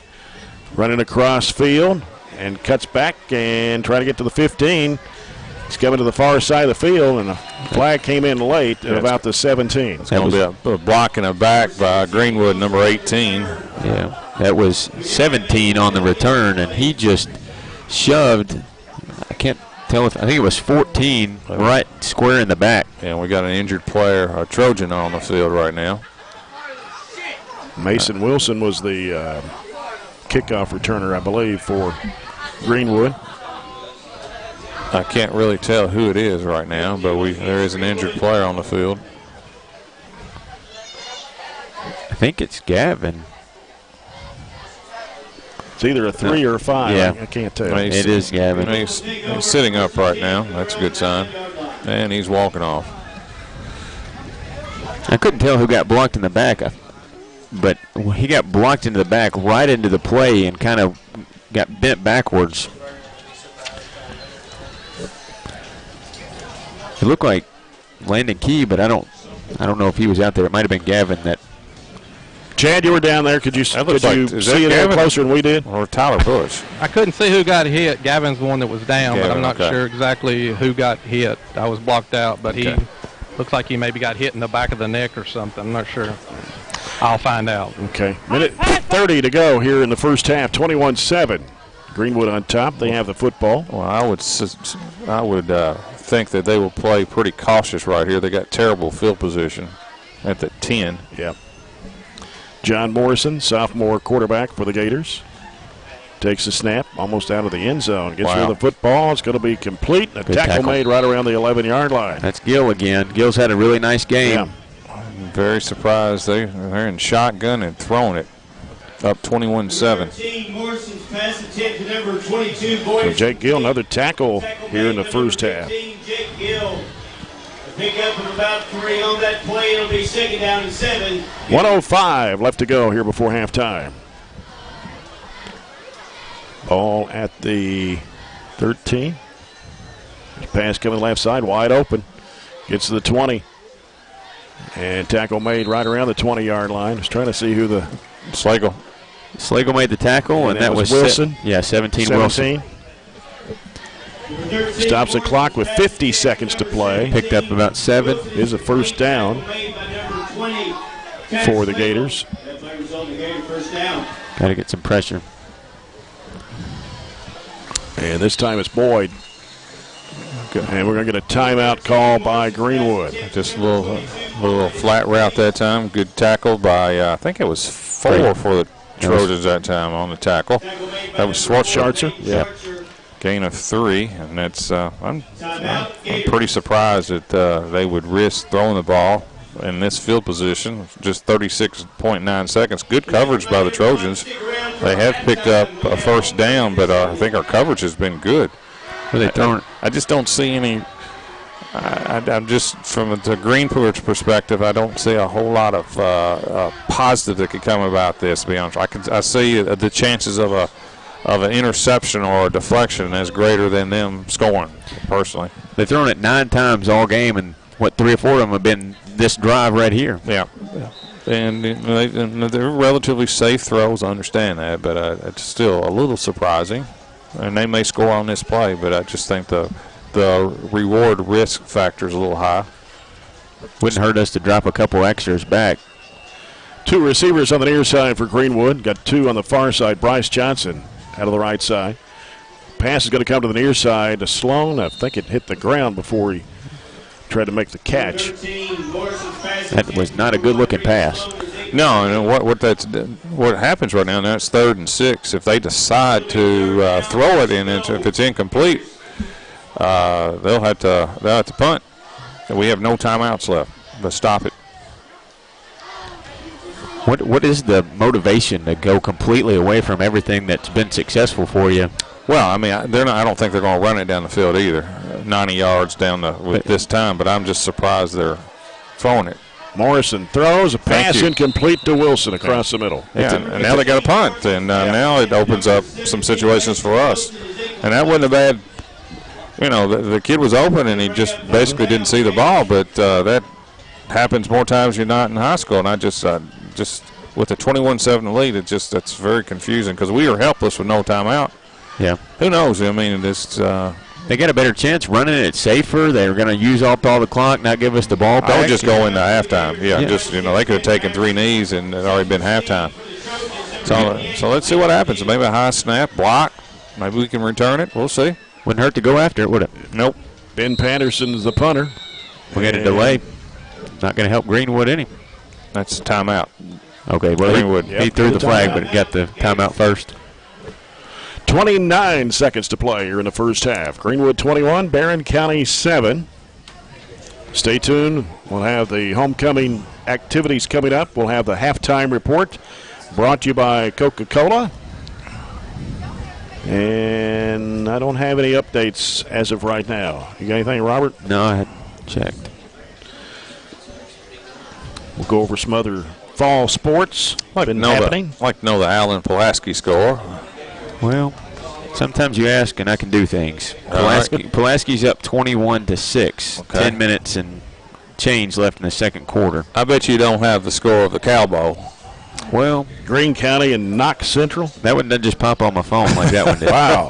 Running across field and cuts back and trying to get to the 15. He's coming to the far side of the field, and a flag came in late at about the 17. It's going to be a block and a back by Greenwood, number 18. Yeah, that was 17 on the return, and he just shoved, I can't tell if, I think it was 14 right square in the back. And we got an injured player, a Trojan, on the field right now. Mason Wilson was the kickoff returner, I believe, for Greenwood. I can't really tell who it is right now, but there is an injured player on the field. think it's Gavin. It's either a 3 or a 5. Yeah. I can't tell. It is Gavin. He's sitting up right now. That's a good sign. And he's walking off. I couldn't tell who got blocked in the back, but he got blocked into the back right into the play and kind of got bent backwards. It looked like Landon Key, but I don't know if he was out there. It might have been Gavin that. Chad, you were down there. Could you see it Gavin? closer than we did? Or Tyler Busch? I couldn't see who got hit. Gavin's the one that was down, but I'm not sure exactly who got hit. I was blocked out, but he looks like he maybe got hit in the back of the neck or something. I'm not sure. I'll find out. Okay. Minute 30 to go here in the first half. 21-7. Greenwood on top. They have the football. Well, I would think that they will play pretty cautious right here. They got terrible field position at the 10. Yep. John Morrison, sophomore quarterback for the Gators, takes the snap almost out of the end zone. Gets rid of the football. It's going to be complete. A tackle made right around the 11-yard line. That's Gill again. Gill's had a really nice game. Yeah. I'm very surprised. They're in shotgun and throwing it. Up 21-7. Morrison's pass attempt to number 22, So Jake Gill, another tackle here in the first half. Jake Gill. Pick up of about 3 on that play. It'll be 2nd down and 7. 1:05 left to go here before halftime. Ball at the 13. Pass coming left side, wide open. Gets to the 20. And tackle made right around the 20-yard line. Just trying to see who the Slagle. Slagle made the tackle, and that was Wilson. 17 Wilson. Stops the clock with 50 seconds to play. Picked up about 7. Is a first down for the Gators. Got to get some pressure. And this time it's Boyd. And we're going to get a timeout call by Greenwood. Just a little flat route that time. Good tackle by, I think it was 4 for the Trojans that time on the tackle. That was Schwartzer. Yeah. Gain of 3, and that's I'm pretty surprised that they would risk throwing the ball in this field position. Just 36.9 seconds. Good coverage by the Trojans. They have picked up a first down, but I think our coverage has been good. I just don't see any. I'm just from the Greenwood perspective. I don't see a whole lot of positive that could come about this. To be honest, I see the chances of an interception or a deflection as greater than them scoring. Personally, they've thrown it 9 times all game, and 3 or 4 of them have been this drive right here. Yeah. And they're relatively safe throws. I understand that, but it's still a little surprising. And they may score on this play, but I just think the reward risk factor is a little high. Wouldn't hurt us to drop a couple extras back. 2 receivers on the near side for Greenwood. Got 2 on the far side. Bryce Johnson out of the right side. Pass is going to come to the near side to Sloan. I think it hit the ground before he tried to make the catch. That was not a good-looking pass. No, and what happens right now? Now it's 3rd and 6. If they decide to throw it in, if it's incomplete, they'll have to punt. We have no timeouts left. But stop it. What is the motivation to go completely away from everything that's been successful for you? Well, I mean, I don't think they're going to run it down the field either. 90 yards down with this time, but I'm just surprised they're throwing it. Morrison throws a pass incomplete to Wilson across the middle. Yeah, and now they got a punt, and now it opens up some situations for us. And that wasn't a bad. The kid was open, and he just basically didn't see the ball. But that happens more times than not in high school. And I just with a 21-7 lead, that's very confusing because we are helpless with no timeout. Yeah. Who knows? I mean, they got a better chance running it safer. They're going to use up all the clock, not give us the ball back. I would just go into halftime. Yeah, just they could have taken 3 knees and it already been halftime. So let's see what happens. Maybe a high snap, block. Maybe we can return it. We'll see. Wouldn't hurt to go after it, would it? Nope. Ben Patterson's the punter. We got a delay. Not going to help Greenwood any. That's timeout. Okay, well, Greenwood. He threw the flag, but got the timeout first. 29 seconds to play here in the first half. Greenwood 21, Barren County 7. Stay tuned. We'll have the homecoming activities coming up. We'll have the halftime report brought to you by Coca-Cola. And I don't have any updates as of right now. You got anything, Robert? No, I hadn't checked. We'll go over some other fall sports. Been happening. I'd like to know the Allen Pulaski score. Well, sometimes you ask and I can do things. Pulaski's up 21-6. Okay. 10 minutes and change left in the second quarter. I bet you don't have the score of the Cow Bowl. Well, Greene County and Knox Central. That one doesn't just pop on my phone like that one did. Wow.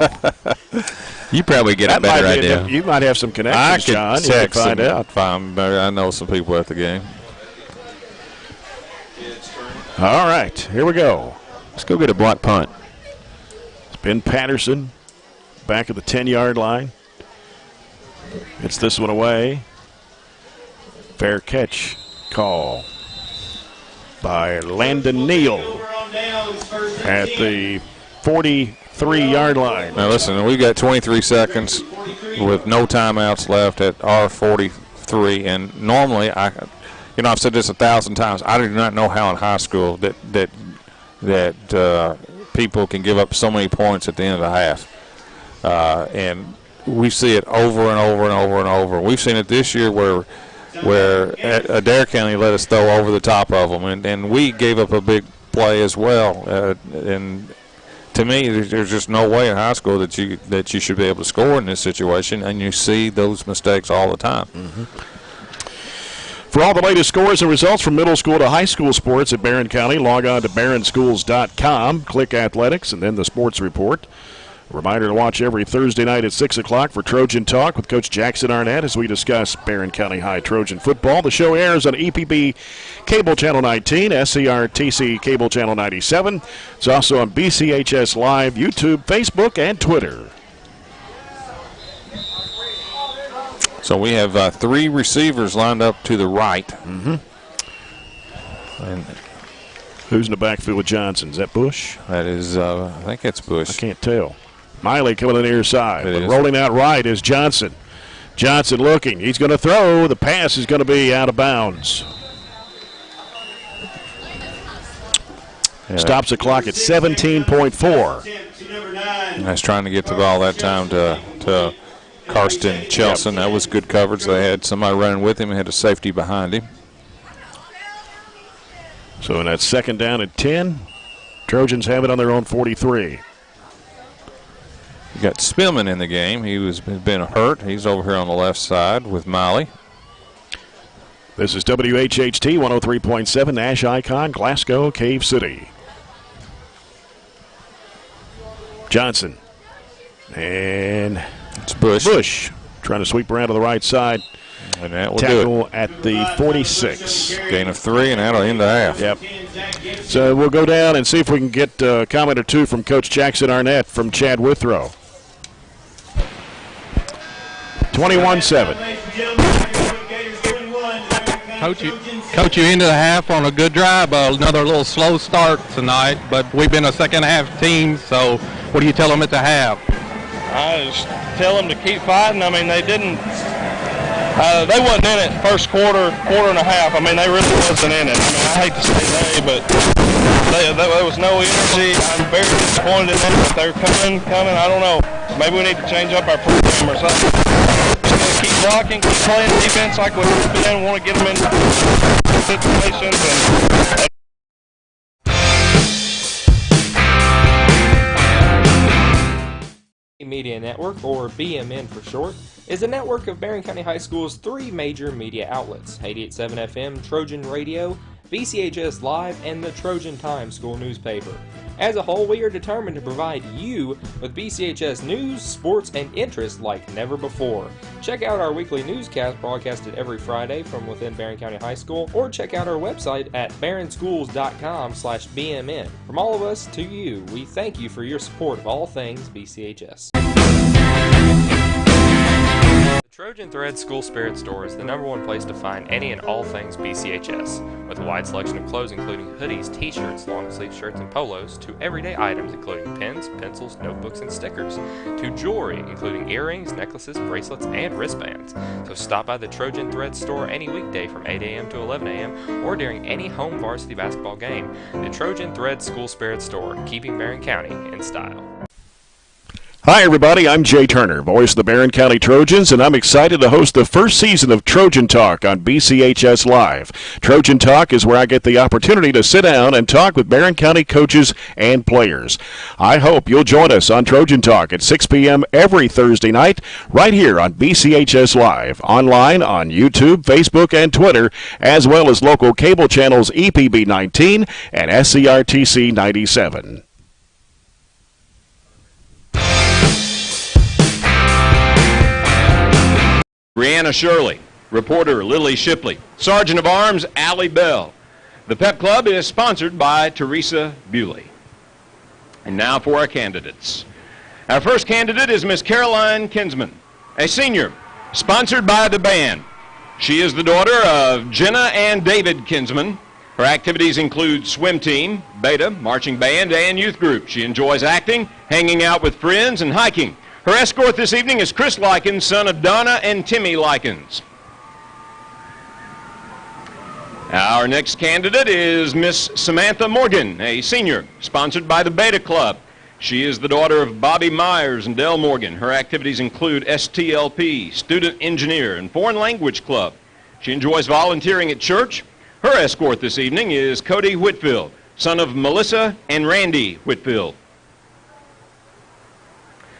You probably get a better idea. You might have some connections, John. You can find out. I know some people at the game. All right, here we go. Let's go get a block punt. It's Ben Patterson back at the 10-yard line. It's this one away. Fair catch call by Landon Neal at the 43-yard line. Now listen, we've got 23 seconds with no timeouts left at our 43, and normally I've said this 1,000 times. I do not know how in high school that people can give up so many points at the end of the half, and we see it over and over and over and over. We've seen it this year where Adair County let us throw over the top of them, and we gave up a big play as well. And to me, there's just no way in high school that you should be able to score in this situation, and you see those mistakes all the time. Mm-hmm. For all the latest scores and results from middle school to high school sports at Barren County, log on to barrenschools.com, click Athletics, and then the Sports Report. A reminder to watch every Thursday night at 6 o'clock for Trojan Talk with Coach Jackson Arnett as we discuss Barren County High Trojan football. The show airs on EPB Cable Channel 19, SCRTC Cable Channel 97. It's also on BCHS Live, YouTube, Facebook, and Twitter. So we have 3 receivers lined up to the right. Mm-hmm. And who's in the backfield with Johnson? Is that Busch? That is, I think it's Busch. I can't tell. Miley coming on the near side. But rolling out right is Johnson. Johnson looking. He's going to throw. The pass is going to be out of bounds. Yeah. Stops the clock at 17.4. Nice trying to get the ball that time to Karsten Chelson. That was good coverage. They had somebody running with him and had a safety behind him. So in that second down at 10, Trojans have it on their own 43. You got Spillman in the game. He's been hurt. He's over here on the left side with Miley. This is WHHT 103.7 Nash Icon, Glasgow, Cave City. Johnson. And it's Busch. Busch trying to sweep around to the right side. And that will tackle do it. At the 46. Gain of 3, and that'll end the half. Yep. So we'll go down and see if we can get a comment or two from Coach Jackson Arnett from Chad Withrow. 21-7. Coach, you into the half on a good drive. Another little slow start tonight, but we've been a second half team, so what do you tell them at the half? I just tell them to keep fighting. I mean, they didn't. They wasn't in it first quarter and a half. I mean, they really wasn't in it. I mean, I hate to say they, but there was no energy. I'm very disappointed in them. If they're coming. I don't know. Maybe we need to change up our program or something. Just gonna keep blocking, keep playing defense like we've been. Want to get them in situations and. Media Network, or BMN for short, is a network of Barren County High School's 3 major media outlets: 88.7 FM, Trojan Radio, BCHS Live, and the Trojan Times school newspaper. As a whole, we are determined to provide you with BCHS news, sports, and interest like never before. Check out our weekly newscast broadcasted every Friday from within Barren County High School, or check out our website at barrenschools.com/BMN. From all of us to you, we thank you for your support of all things BCHS. Trojan Thread School Spirit Store is the #1 place to find any and all things BCHS, with a wide selection of clothes including hoodies, t-shirts, long-sleeve shirts, and polos, to everyday items including pens, pencils, notebooks, and stickers, to jewelry including earrings, necklaces, bracelets, and wristbands. So stop by the Trojan Thread Store any weekday from 8 a.m. to 11 a.m. or during any home varsity basketball game. The Trojan Thread School Spirit Store, keeping Barren County in style. Hi, everybody. I'm Jay Turner, voice of the Barren County Trojans, and I'm excited to host the first season of Trojan Talk on BCHS Live. Trojan Talk is where I get the opportunity to sit down and talk with Barren County coaches and players. I hope you'll join us on Trojan Talk at 6 p.m. every Thursday night, right here on BCHS Live, online on YouTube, Facebook, and Twitter, as well as local cable channels EPB 19 and SCRTC 97. Brianna Shirley, reporter Lily Shipley, Sergeant of Arms Allie Bell. The Pep Club is sponsored by Teresa Bewley. And now for our candidates. Our first candidate is Miss Caroline Kinsman, a senior, sponsored by the band. She is the daughter of Jenna and David Kinsman. Her activities include swim team, beta, marching band, and youth group. She enjoys acting, hanging out with friends, and hiking. Her escort this evening is Chris Likens, son of Donna and Timmy Likens. Our next candidate is Miss Samantha Morgan, a senior, sponsored by the Beta Club. She is the daughter of Bobby Myers and Dell Morgan. Her activities include STLP, Student Engineer, and Foreign Language Club. She enjoys volunteering at church. Her escort this evening is Cody Whitfield, son of Melissa and Randy Whitfield.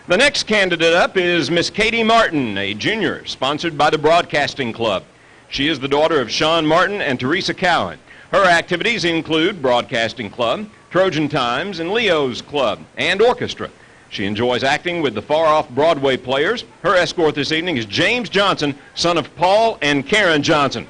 The next candidate up is Miss Katie Martin, a junior, sponsored by the Broadcasting Club. She is the daughter of Sean Martin and Teresa Cowan. Her activities include Broadcasting Club, Trojan Times, and Leo's Club, and orchestra. She enjoys acting with the far-off Broadway players. Her escort this evening is James Johnson, son of Paul and Karen Johnson.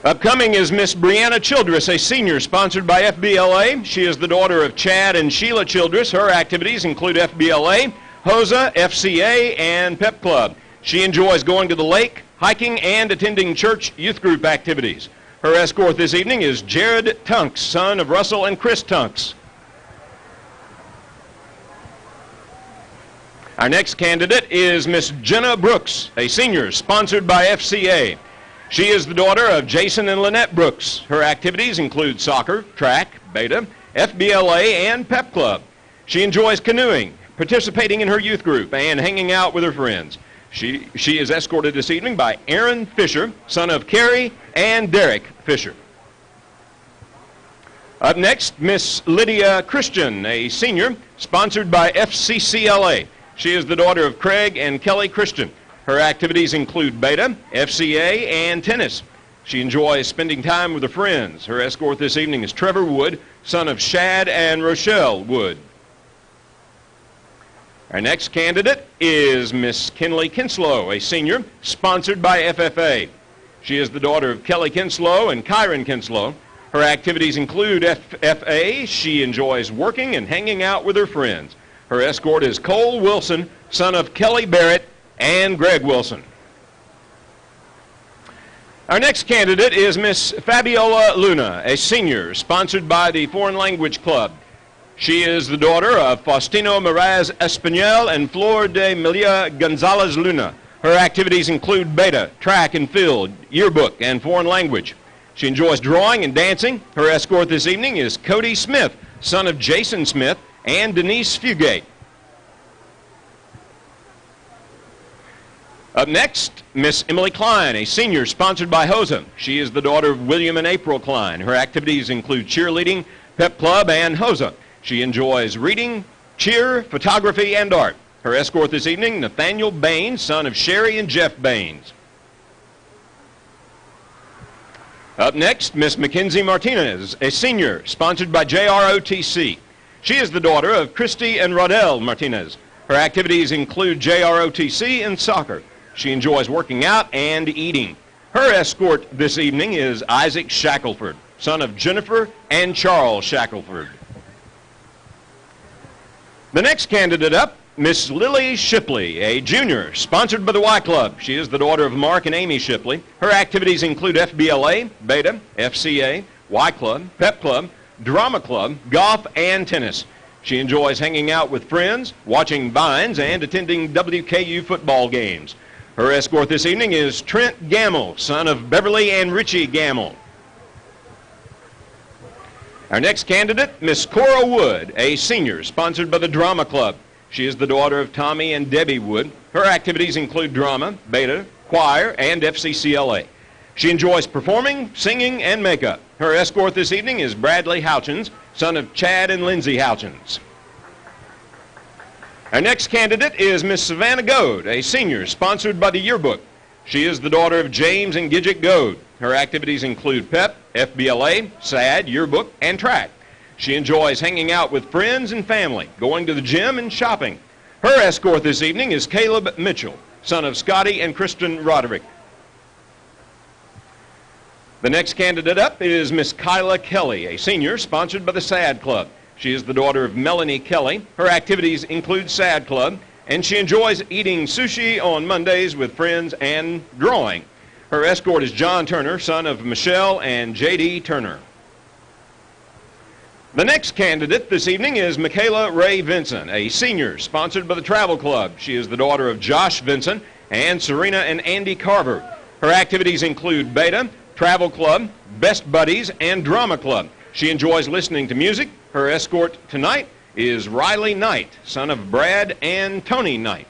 Upcoming is Miss Brianna Childress, a senior, sponsored by FBLA. She is the daughter of Chad and Sheila Childress. Her activities include FBLA, HOSA, FCA, and Pep Club. She enjoys going to the lake, hiking, and attending church youth group activities. Her escort this evening is Jared Tunks, son of Russell and Chris Tunks. Our next candidate is Miss Jenna Brooks, a senior, sponsored by FCA. She is the daughter of Jason and Lynette Brooks. Her activities include soccer, track, beta, FBLA, and Pep Club. She enjoys canoeing, participating in her youth group, and hanging out with her friends. She is escorted this evening by Aaron Fisher, son of Carrie and Derek Fisher. Up next, Miss Lydia Christian, a senior, sponsored by FCCLA. She is the daughter of Craig and Kelly Christian. Her activities include beta, FCA, and tennis. She enjoys spending time with her friends. Her escort this evening is Trevor Wood, son of Shad and Rochelle Wood. Our next candidate is Miss Kinley Kinslow, a senior, sponsored by FFA. She is the daughter of Kelly Kinslow and Kyron Kinslow. Her activities include FFA. She enjoys working and hanging out with her friends. Her escort is Cole Wilson, son of Kelly Barrett and Greg Wilson. Our next candidate is Miss Fabiola Luna, a senior, sponsored by the Foreign Language Club. She is the daughter of Faustino Miraz Espinal and Flor de Melia Gonzalez Luna. Her activities include beta, track and field, yearbook, and foreign language. She enjoys drawing and dancing. Her escort this evening is Cody Smith, son of Jason Smith and Denise Fugate. Up next, Miss Emily Klein, a senior, sponsored by HOSA. She is the daughter of William and April Klein. Her activities include cheerleading, Pep Club, and HOSA. She enjoys reading, cheer, photography, and art. Her escort this evening, Nathaniel Baines, son of Sherry and Jeff Baines. Up next, Miss Mackenzie Martinez, a senior, sponsored by JROTC. She is the daughter of Christy and Rodell Martinez. Her activities include JROTC and soccer. She enjoys working out and eating. Her escort this evening is Isaac Shackelford, son of Jennifer and Charles Shackelford. The next candidate up Miss Lily Shipley, a junior, sponsored by the Y Club. She is the daughter of Mark and Amy Shipley. Her activities include FBLA, Beta, FCA, Y Club, Pep Club, Drama Club, golf, and tennis. She enjoys hanging out with friends, watching vines, and attending WKU football games. Her escort this evening is Trent Gamble, son of Beverly and Richie Gamble. Our next candidate, Miss Cora Wood, a senior, sponsored by the Drama Club. She is the daughter of Tommy and Debbie Wood. Her activities include drama, beta, choir, and FCCLA. She enjoys performing, singing, and makeup. Her escort this evening is Bradley Houchins, son of Chad and Lindsay Houchins. Our next candidate is Miss Savannah Goad, a senior, sponsored by the Yearbook. She is the daughter of James and Gidget Goad. Her activities include PEP, FBLA, SAD, Yearbook, and track. She enjoys hanging out with friends and family, going to the gym and shopping. Her escort this evening is Caleb Mitchell, son of Scotty and Kristen Roderick. The next candidate up is Miss Kyla Kelly, a senior, sponsored by the SAD Club. She is the daughter of Melanie Kelly. Her activities include SAD Club, and she enjoys eating sushi on Mondays with friends and drawing. Her escort is John Turner, son of Michelle and J.D. Turner. The next candidate this evening is Michaela Ray Vinson, a senior, sponsored by the Travel Club. She is the daughter of Josh Vinson and Serena and Andy Carver. Her activities include Beta, Travel Club, Best Buddies, and Drama Club. She enjoys listening to music. Her escort tonight is Riley Knight, son of Brad and Tony Knight.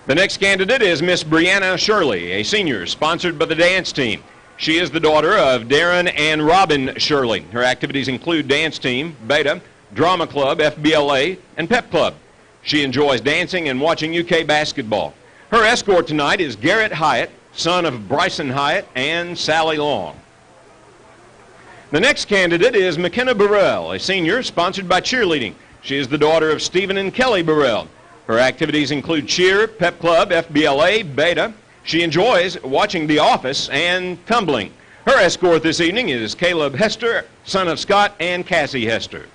The next candidate is Miss Brianna Shirley, a senior, sponsored by the dance team. She is the daughter of Darren and Robin Shirley. Her activities include dance team, Beta, Drama Club, FBLA, and Pep Club. She enjoys dancing and watching UK basketball. Her escort tonight is Garrett Hyatt, son of Bryson Hyatt and Sally Long. The next candidate is McKenna Burrell, a senior, sponsored by cheerleading. She is the daughter of Stephen and Kelly Burrell. Her activities include cheer, Pep Club, FBLA, Beta. She enjoys watching The Office and tumbling. Her escort this evening is Caleb Hester, son of Scott and Cassie Hester.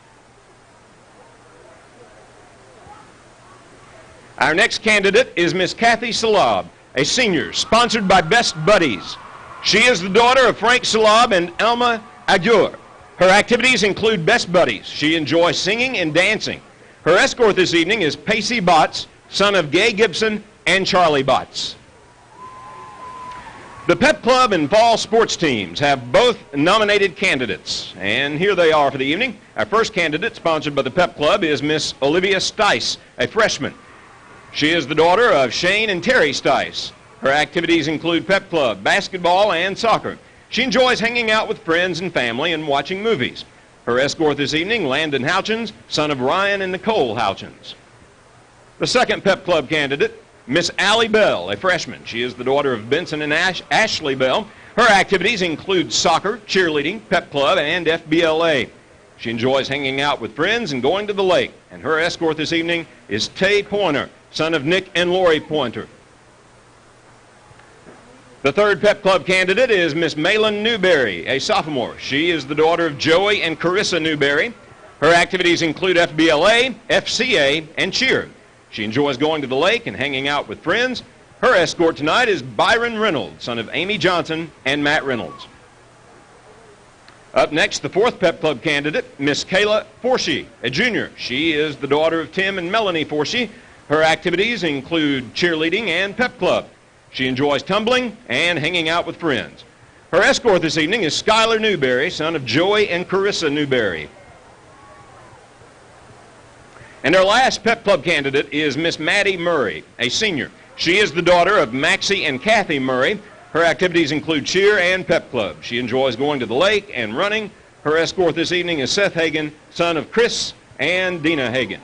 Our next candidate is Miss Kathy Salab, a senior, sponsored by Best Buddies. She is the daughter of Frank Salab and Elma Agur. Her activities include Best Buddies. She enjoys singing and dancing. Her escort this evening is Pacey Botts, son of Gay Gibson and Charlie Botts. The Pep Club and fall sports teams have both nominated candidates, and here they are for the evening. Our first candidate, sponsored by the Pep Club, is Miss Olivia Stice, a freshman. She is the daughter of Shane and Terry Stice. Her activities include Pep Club, basketball, and soccer. She enjoys hanging out with friends and family and watching movies. Her escort this evening, Landon Houchins, son of Ryan and Nicole Houchins. The second Pep Club candidate, Miss Allie Bell, a freshman. She is the daughter of Benson and Ashley Bell. Her activities include soccer, cheerleading, Pep Club, and FBLA. She enjoys hanging out with friends and going to the lake. And her escort this evening is Tay Pointer, son of Nick and Lori Pointer. The third Pep Club candidate is Miss Malin Newberry, a sophomore. She is the daughter of Joey and Carissa Newberry. Her activities include FBLA, FCA, and cheer. She enjoys going to the lake and hanging out with friends. Her escort tonight is Byron Reynolds, son of Amy Johnson and Matt Reynolds. Up next, the fourth Pep Club candidate, Miss Kayla Forshee, a junior. She is the daughter of Tim and Melanie Forshee. Her activities include cheerleading and Pep Club. She enjoys tumbling and hanging out with friends. Her escort this evening is Skylar Newberry, son of Joey and Carissa Newberry. And our last Pep Club candidate is Miss Maddie Murray, a senior. She is the daughter of Maxie and Kathy Murray. Her activities include cheer and Pep Club. She enjoys going to the lake and running. Her escort this evening is Seth Hagan, son of Chris and Dina Hagan.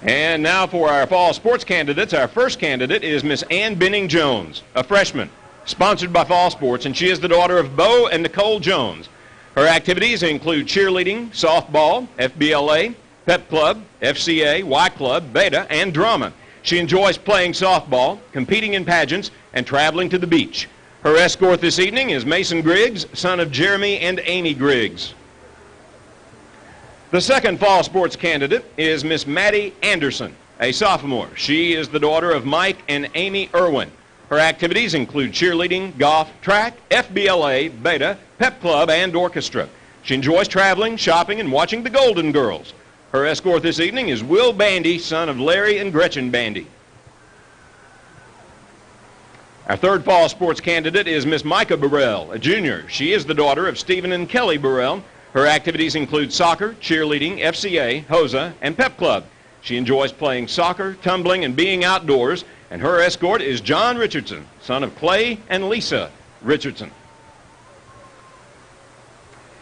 And now for our fall sports candidates. Our first candidate is Miss Ann Benning Jones, a freshman, sponsored by Fall Sports, and she is the daughter of Bo and Nicole Jones. Her activities include cheerleading, softball, FBLA, Pep Club, FCA, Y Club, Beta, and drama. She enjoys playing softball, competing in pageants, and traveling to the beach. Her escort this evening is Mason Griggs, son of Jeremy and Amy Griggs. The second fall sports candidate is Miss Maddie Anderson, a sophomore. She is the daughter of Mike and Amy Irwin. Her activities include cheerleading, golf, track, FBLA, beta, pep club, and orchestra. She enjoys traveling, shopping, and watching the Golden Girls. Her escort this evening is Will Bandy, son of Larry and Gretchen Bandy. Our third fall sports candidate is Miss Micah Burrell, a junior. She is the daughter of Stephen and Kelly Burrell. Her activities include soccer, cheerleading, FCA, HOSA, and pep club. She enjoys playing soccer, tumbling, and being outdoors, and her escort is John Richardson, son of Clay and Lisa Richardson.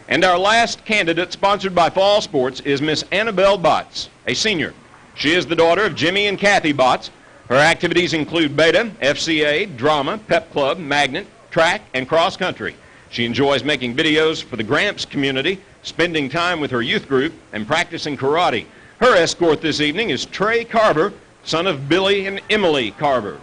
And our last candidate, sponsored by Fall Sports, is Miss Annabelle Botts, a senior. She is the daughter of Jimmy and Kathy Botts. Her activities include beta, FCA, drama, pep club, magnet, track, and cross country. She enjoys making videos for the Gramps community, spending time with her youth group, and practicing karate. Her escort this evening is Trey Carver, son of Billy and Emily Carver.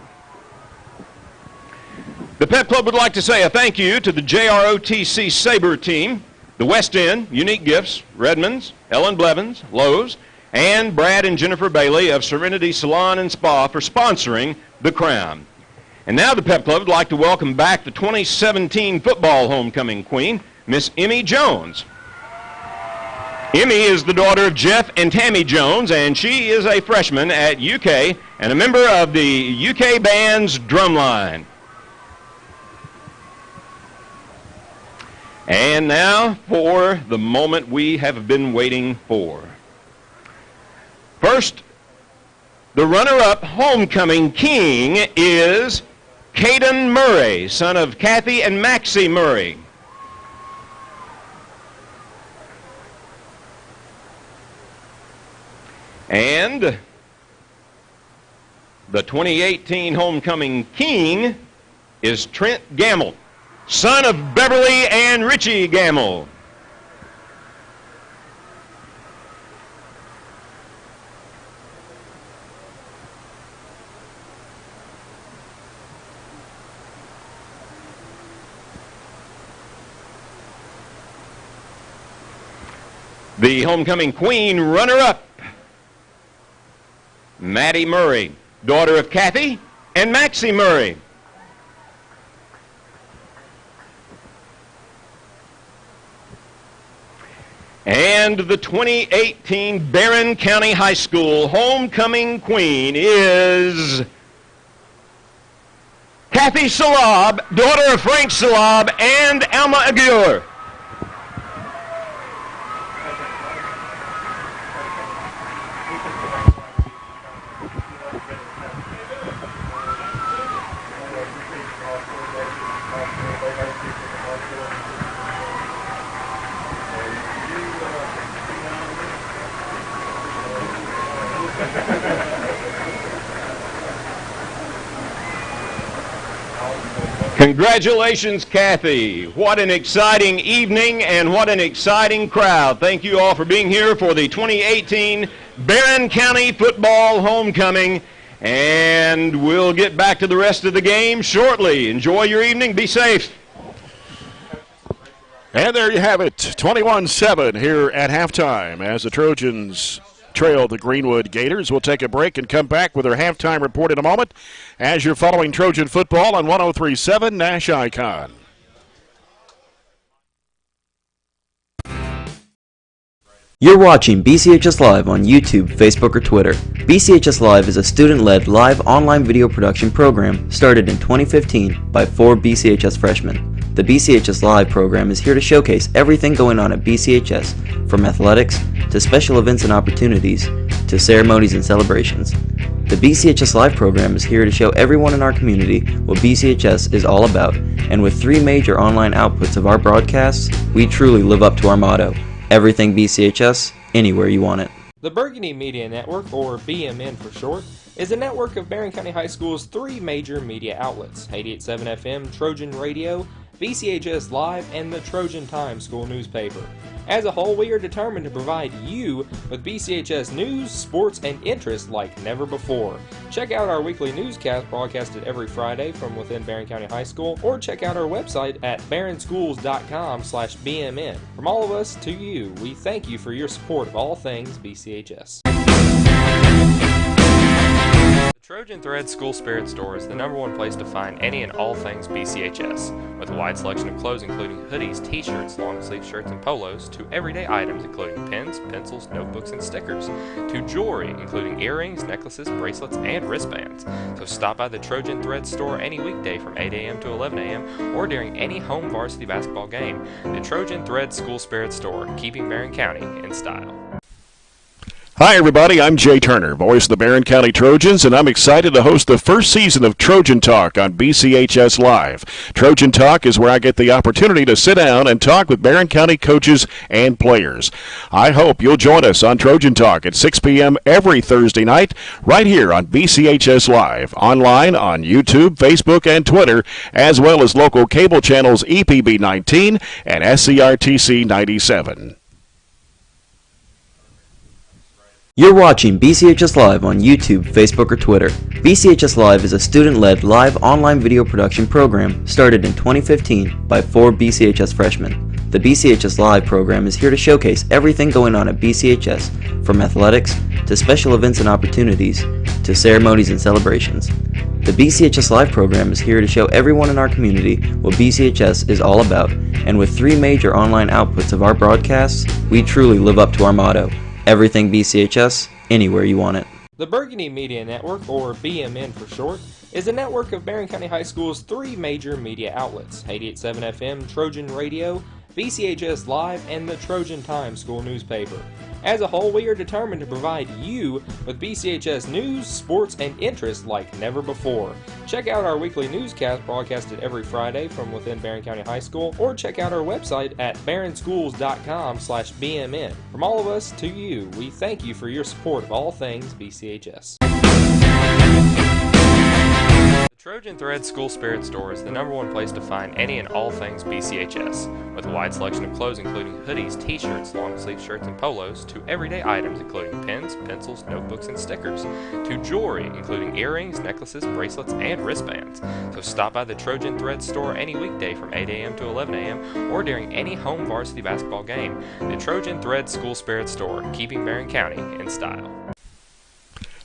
The Pep Club would like to say a thank you to the JROTC Sabre team, the West End, Unique Gifts, Redmond's, Ellen Blevins, Lowe's, and Brad and Jennifer Bailey of Serenity Salon and Spa for sponsoring the Crown. And now the Pep Club would like to welcome back the 2017 football homecoming queen, Miss Emmy Jones. Emmy is the daughter of Jeff and Tammy Jones, and she is a freshman at UK and a member of the UK band's drumline. And now for the moment we have been waiting for. First, the runner-up homecoming king is Caden Murray, son of Kathy and Maxie Murray. And the 2018 homecoming king is Trent Gamble, son of Beverly and Richie Gamble. The homecoming queen runner-up, Maddie Murray, daughter of Kathy and Maxie Murray. And the 2018 Barren County High School homecoming queen is Kathy Salab, daughter of Frank Salab and Alma Aguirre. Congratulations, Kathy. What an exciting evening and what an exciting crowd. Thank you all for being here for the 2018 Barren County Football Homecoming. And we'll get back to the rest of the game shortly. Enjoy your evening. Be safe. And there you have it, 21-7 here at halftime as the Trojans trail the Greenwood Gators. We'll take a break and come back with our halftime report in a moment as you're following Trojan football on 103.7 Nash Icon. You're watching BCHS Live on YouTube, Facebook, or Twitter. BCHS Live is a student-led live online video production program started in 2015 by 4 BCHS freshmen. The BCHS Live program is here to showcase everything going on at BCHS, from athletics to special events and opportunities to ceremonies and celebrations. The BCHS Live program is here to show everyone in our community what BCHS is all about, and with 3 major online outputs of our broadcasts, we truly live up to our motto: everything BCHS, anywhere you want it. The Burgundy Media Network, or BMN for short, is a network of Barren County High School's 3 major media outlets: 88.7 FM Trojan Radio, BCHS Live, and the Trojan Times school newspaper. As a whole, we are determined to provide you with BCHS news, sports, and interest like never before. Check out our weekly newscast broadcasted every Friday from within Barren County High School, or check out our website at barrenschools.com/BMN. From all of us to you, we thank you for your support of all things BCHS. The Trojan Thread School Spirit Store is the #1 place to find any and all things BCHS, with a wide selection of clothes including hoodies, t-shirts, long-sleeve shirts, and polos, to everyday items including pens, pencils, notebooks, and stickers, to jewelry including earrings, necklaces, bracelets, and wristbands. So stop by the Trojan Thread Store any weekday from 8 a.m. to 11 a.m. or during any home varsity basketball game. The Trojan Thread School Spirit Store, keeping Barren County in style. Hi, everybody. I'm Jay Turner, voice of the Barren County Trojans, and I'm excited to host the first season of Trojan Talk on BCHS Live. Trojan Talk is where I get the opportunity to sit down and talk with Barren County coaches and players. I hope you'll join us on Trojan Talk at 6 p.m. every Thursday night, right here on BCHS Live, online on YouTube, Facebook, and Twitter, as well as local cable channels EPB 19 and SCRTC 97. You're watching BCHS Live on YouTube, Facebook, or Twitter. BCHS Live is a student-led live online video production program started in 2015 by 4 BCHS freshmen. The BCHS Live program is here to showcase everything going on at BCHS, from athletics to special events and opportunities to ceremonies and celebrations. The BCHS Live program is here to show everyone in our community what BCHS is all about, and with 3 major online outputs of our broadcasts, we truly live up to our motto: everything BCHS, anywhere you want it. The Burgundy Media Network, or BMN for short, is a network of Barren County High School's 3 major media outlets: 88.7 FM, Trojan Radio, BCHS Live, and the Trojan Times school newspaper. As a whole, we are determined to provide you with BCHS news, sports, and interest like never before. Check out our weekly newscast broadcasted every Friday from within Barren County High School, or check out our website at barrenschools.com/BMN. From all of us to you, we thank you for your support of all things BCHS. The Trojan Thread School Spirit Store is the #1 place to find any and all things BCHS, with a wide selection of clothes including hoodies, t-shirts, long-sleeve shirts, and polos, to everyday items including pens, pencils, notebooks, and stickers, to jewelry including earrings, necklaces, bracelets, and wristbands. So stop by the Trojan Thread Store any weekday from 8 a.m. to 11 a.m. or during any home varsity basketball game. The Trojan Thread School Spirit Store, keeping Barren County in style.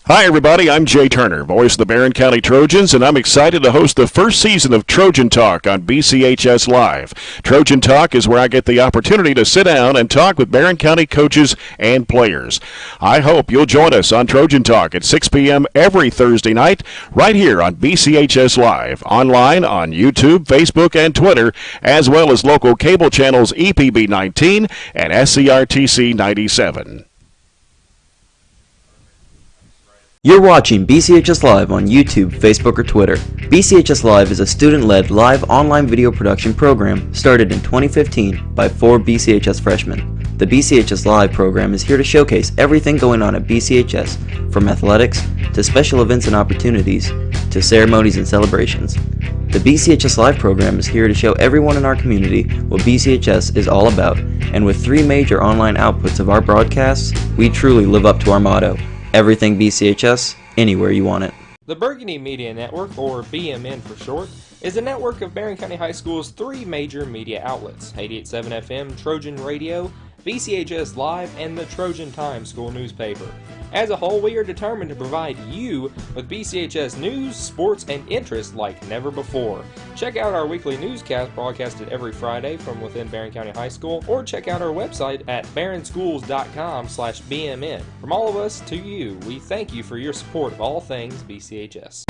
Hi, everybody. I'm Jay Turner, voice of the Barren County Trojans, and I'm excited to host the first season of Trojan Talk on BCHS Live. Trojan Talk is where I get the opportunity to sit down and talk with Barren County coaches and players. I hope you'll join us on Trojan Talk at 6 p.m. every Thursday night, right here on BCHS Live, online on YouTube, Facebook, and Twitter, as well as local cable channels EPB 19 and SCRTC 97. You're watching BCHS Live on YouTube, Facebook, or Twitter. BCHS Live is a student-led live online video production program started in 2015 by 4 BCHS freshmen. The BCHS Live program is here to showcase everything going on at BCHS, from athletics to special events and opportunities to ceremonies and celebrations. The BCHS Live program is here to show everyone in our community what BCHS is all about, and with 3 major online outputs of our broadcasts, we truly live up to our motto: everything BCHS, anywhere you want it. The Burgundy Media Network, or BMN for short, is a network of Barren County High School's 3 major media outlets: 88.7 FM, Trojan Radio, BCHS Live, and the Trojan Times school newspaper. As a whole, we are determined to provide you with BCHS news, sports, and interest like never before. Check out our weekly newscast broadcasted every Friday from within Barren County High School, or check out our website at barrenschools.com/BMN. From all of us to you, we thank you for your support of all things BCHS.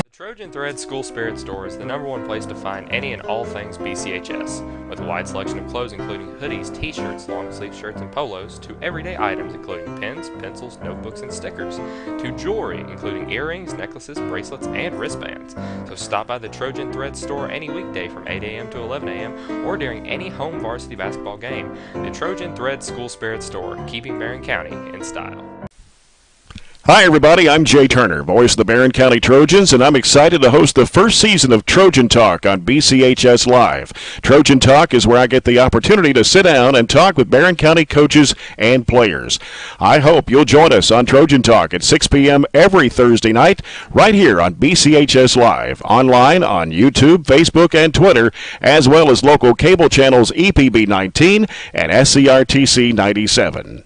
The Trojan Thread School Spirit Store is the #1 place to find any and all things BCHS, with a wide selection of clothes including hoodies, t-shirts, long-sleeve shirts, and polos, to everyday items including pens, pencils, notebooks, and stickers, to jewelry including earrings, necklaces, bracelets, and wristbands. So stop by the Trojan Thread Store any weekday from 8 a.m. to 11 a.m. or during any home varsity basketball game. The Trojan Thread School Spirit Store, keeping Barren County in style. Hi, everybody. I'm Jay Turner, voice of the Barren County Trojans, and I'm excited to host the first season of Trojan Talk on BCHS Live. Trojan Talk is where I get the opportunity to sit down and talk with Barren County coaches and players. I hope you'll join us on Trojan Talk at 6 p.m. every Thursday night, right here on BCHS Live, online on YouTube, Facebook, and Twitter, as well as local cable channels EPB 19 and SCRTC 97.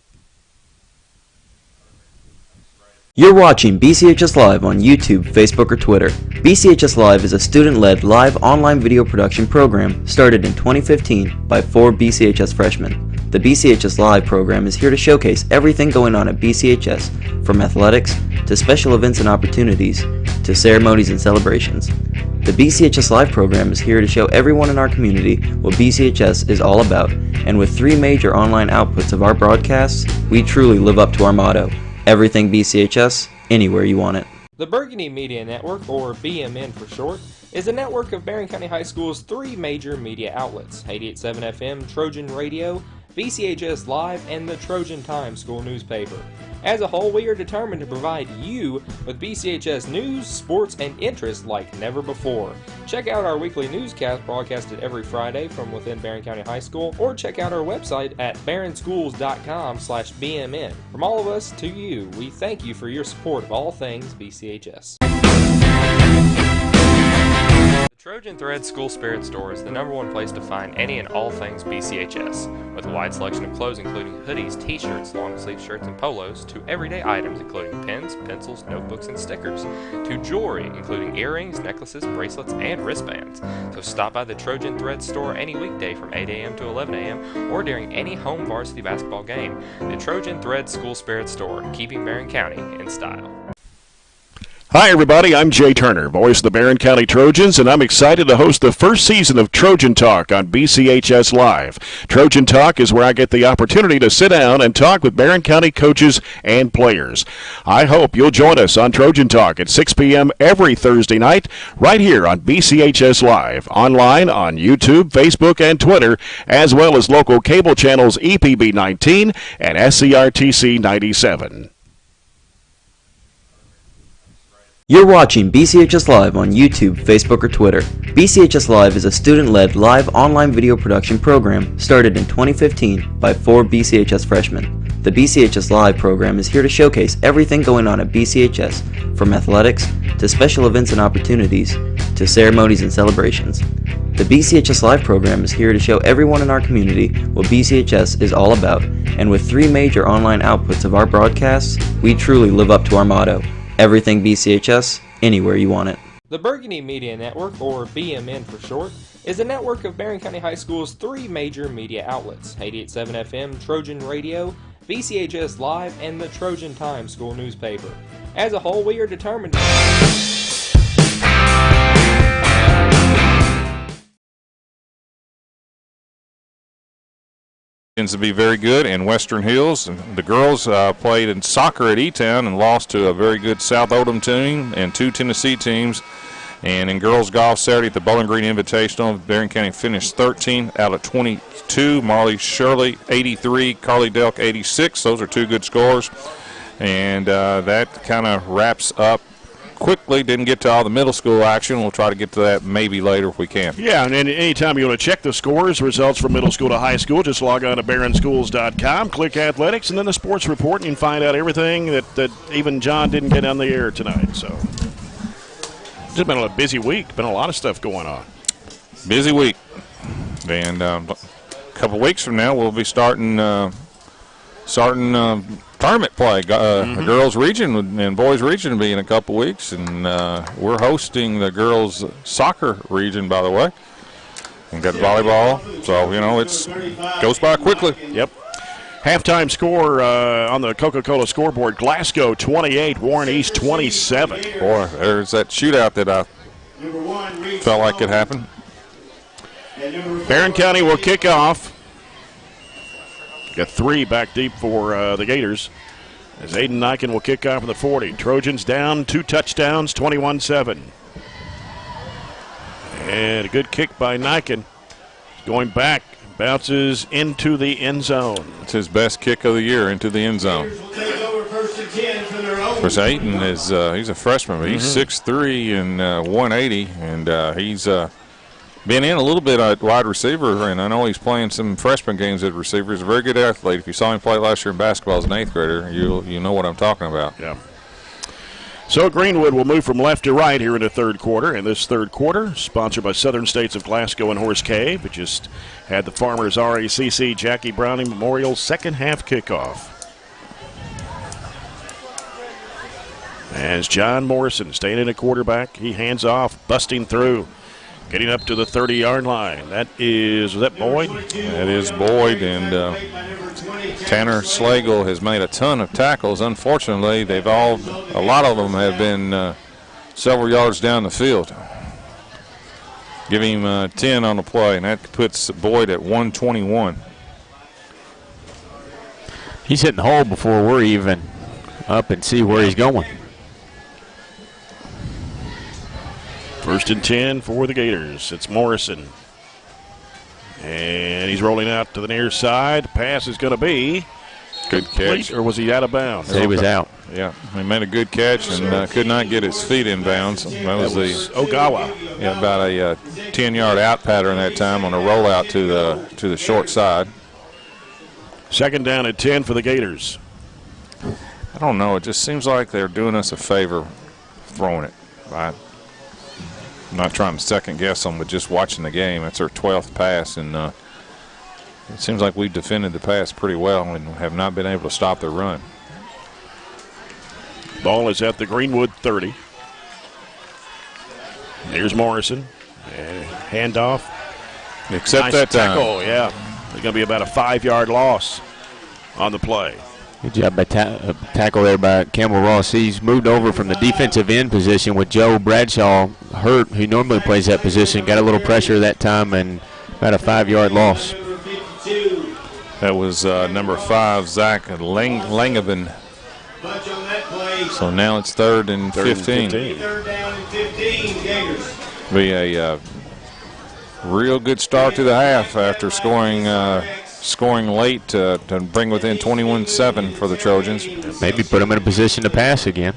You're watching BCHS Live on YouTube, Facebook, or Twitter. BCHS Live is a student-led live online video production program started in 2015 by 4 BCHS freshmen. The BCHS Live program is here to showcase everything going on at BCHS, from athletics to special events and opportunities to ceremonies and celebrations. The BCHS Live program is here to show everyone in our community what BCHS is all about, and with 3 major online outputs of our broadcasts, we truly live up to our motto: everything BCHS, anywhere you want it. The Burgundy Media Network, or BMN for short, is a network of Barren County High School's 3 major media outlets: 88.7 FM, Trojan Radio, BCHS Live, and the Trojan Times school newspaper. As a whole, we are determined to provide you with BCHS news, sports, and interest like never before. Check out our weekly newscast broadcasted every Friday from within Barren County High School, or check out our website at barrenschools.com/BMN. From all of us to you, we thank you for your support of all things BCHS. The Trojan Thread School Spirit Store is the #1 place to find any and all things BCHS, with a wide selection of clothes including hoodies, t-shirts, long-sleeve shirts, and polos, to everyday items including pens, pencils, notebooks, and stickers, to jewelry including earrings, necklaces, bracelets, and wristbands. So stop by the Trojan Thread Store any weekday from 8 a.m. to 11 a.m. or during any home varsity basketball game. The Trojan Thread School Spirit Store, keeping Barren County in style. Hi, everybody. I'm Jay Turner, voice of the Barren County Trojans, and I'm excited to host the first season of Trojan Talk on BCHS Live. Trojan Talk is where I get the opportunity to sit down and talk with Barren County coaches and players. I hope you'll join us on Trojan Talk at 6 p.m. every Thursday night, right here on BCHS Live, online on YouTube, Facebook, and Twitter, as well as local cable channels EPB 19 and SCRTC 97. You're watching BCHS Live on YouTube, Facebook, or Twitter. BCHS Live is a student-led live online video production program started in 2015 by 4 BCHS freshmen. The BCHS Live program is here to showcase everything going on at BCHS, from athletics to special events and opportunities to ceremonies and celebrations. The BCHS Live program is here to show everyone in our community what BCHS is all about, and with 3 major online outputs of our broadcasts, we truly live up to our motto: everything BCHS, anywhere you want it. The Burgundy Media Network, or BMN for short, is a network of Barren County High School's 3 major media outlets: 88.7 FM, Trojan Radio, BCHS Live, and the Trojan Times school newspaper. As a whole, we are determined to be very good in Western Hills. The girls played in soccer at E-Town and lost to a very good South Oldham team and 2 Tennessee teams. And in girls golf Saturday at the Bowling Green Invitational, Barren County finished 13 out of 22. Marley Shirley 83, Carly Delk 86. Those are 2 good scores. And that kind of wraps up quickly. Didn't get to all the middle school action. We'll try to get to that maybe later if we can. Yeah, and anytime you want to check the scores, results from middle school to high school, just log on to barrenschools.com, click athletics, and then the sports report, and you can find out everything that even John didn't get on the air tonight. So it's been a busy week. Been a lot of stuff going on. Busy week. And a couple weeks from now, we'll be starting tournament play. The girls region and boys region will be in a couple weeks, and we're hosting the girls soccer region, by the way. And got volleyball, so it's goes by quickly. Yep. Halftime score on the Coca-Cola scoreboard: Glasgow 28, Warren East 27. Boy, there's that shootout that I felt like could happen. Barren County will kick off. Got 3 back deep for the Gators, as Aiden Niken will kick off in the 40. Trojans down 2 touchdowns, 21-7. And a good kick by Niken. Going back, bounces into the end zone. It's his best kick of the year, into the end zone. Will take over 1st and 10 from their own course, Ayton is he's a freshman, but he's 6'3" and 180, and he's been in a little bit at wide receiver, and I know he's playing some freshman games at receiver. He's a very good athlete. If you saw him play last year in basketball as an 8th grader, you know what I'm talking about. Yeah. So Greenwood will move from left to right here in the third quarter. And this third quarter, sponsored by Southern States of Glasgow and Horse Cave. It just had the Farmers RACC Jackie Browning Memorial second half kickoff. As John Morrison staying in a quarterback, he hands off, busting through, getting up to the 30-yard line. Was that Boyd? That is Boyd, and Tanner Slagle has made a ton of tackles. Unfortunately, a lot of them have been several yards down the field. Give him 10 on the play, and that puts Boyd at 121. He's hitting the hole before we're even up and see where he's going. 1st and 10 for the Gators. It's Morrison. And he's rolling out to the near side. Pass is going to be good catch. Or was he out of bounds? He was out. Yeah, he made a good catch and could not get his feet in bounds. That was Ogawa. Yeah, about a 10-yard out pattern that time on a rollout to the short side. 2nd down at 10 for the Gators. I don't know. It just seems like they're doing us a favor throwing it. I'm not trying to second guess them, but just watching the game, it's our 12th pass, and it seems like we've defended the pass pretty well and have not been able to stop the run. Ball is at the Greenwood 30. Here's Morrison. And handoff. Except nice that tackle, time. yeah. It's going to be about a 5-yard loss on the play. Good job by tackle there by Campbell Ross. He's moved over from the defensive end position with Joe Bradshaw hurt, who normally plays that position. Got a little pressure that time and about a 5-yard loss. That was number 5, Zach Langevin. So now it's 3rd and 15. 3rd down and 15, Gators. Be a real good start to the half after scoring late to bring within 21-7 for the Trojans. Maybe put them in a position to pass again.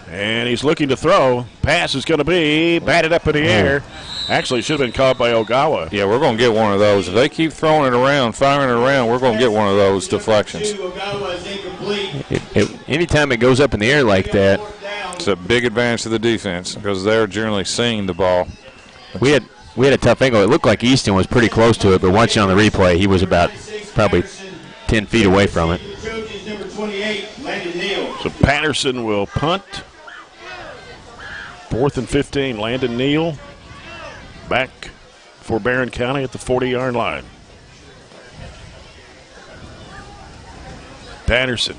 And he's looking to throw. Pass is going to be batted up in the air. Actually, should have been caught by Ogawa. Yeah, we're going to get one of those. If they keep throwing it around, firing it around, we're going to get one of those deflections. Anytime it goes up in the air like that, it's a big advantage to the defense because they're generally seeing the ball. We had a tough angle. It looked like Easton was pretty close to it, but watching on the replay, he was about probably 10 feet away from it. So Patterson will punt. 4th and 15, Landon Neal back for Barren County at the 40-yard line. Patterson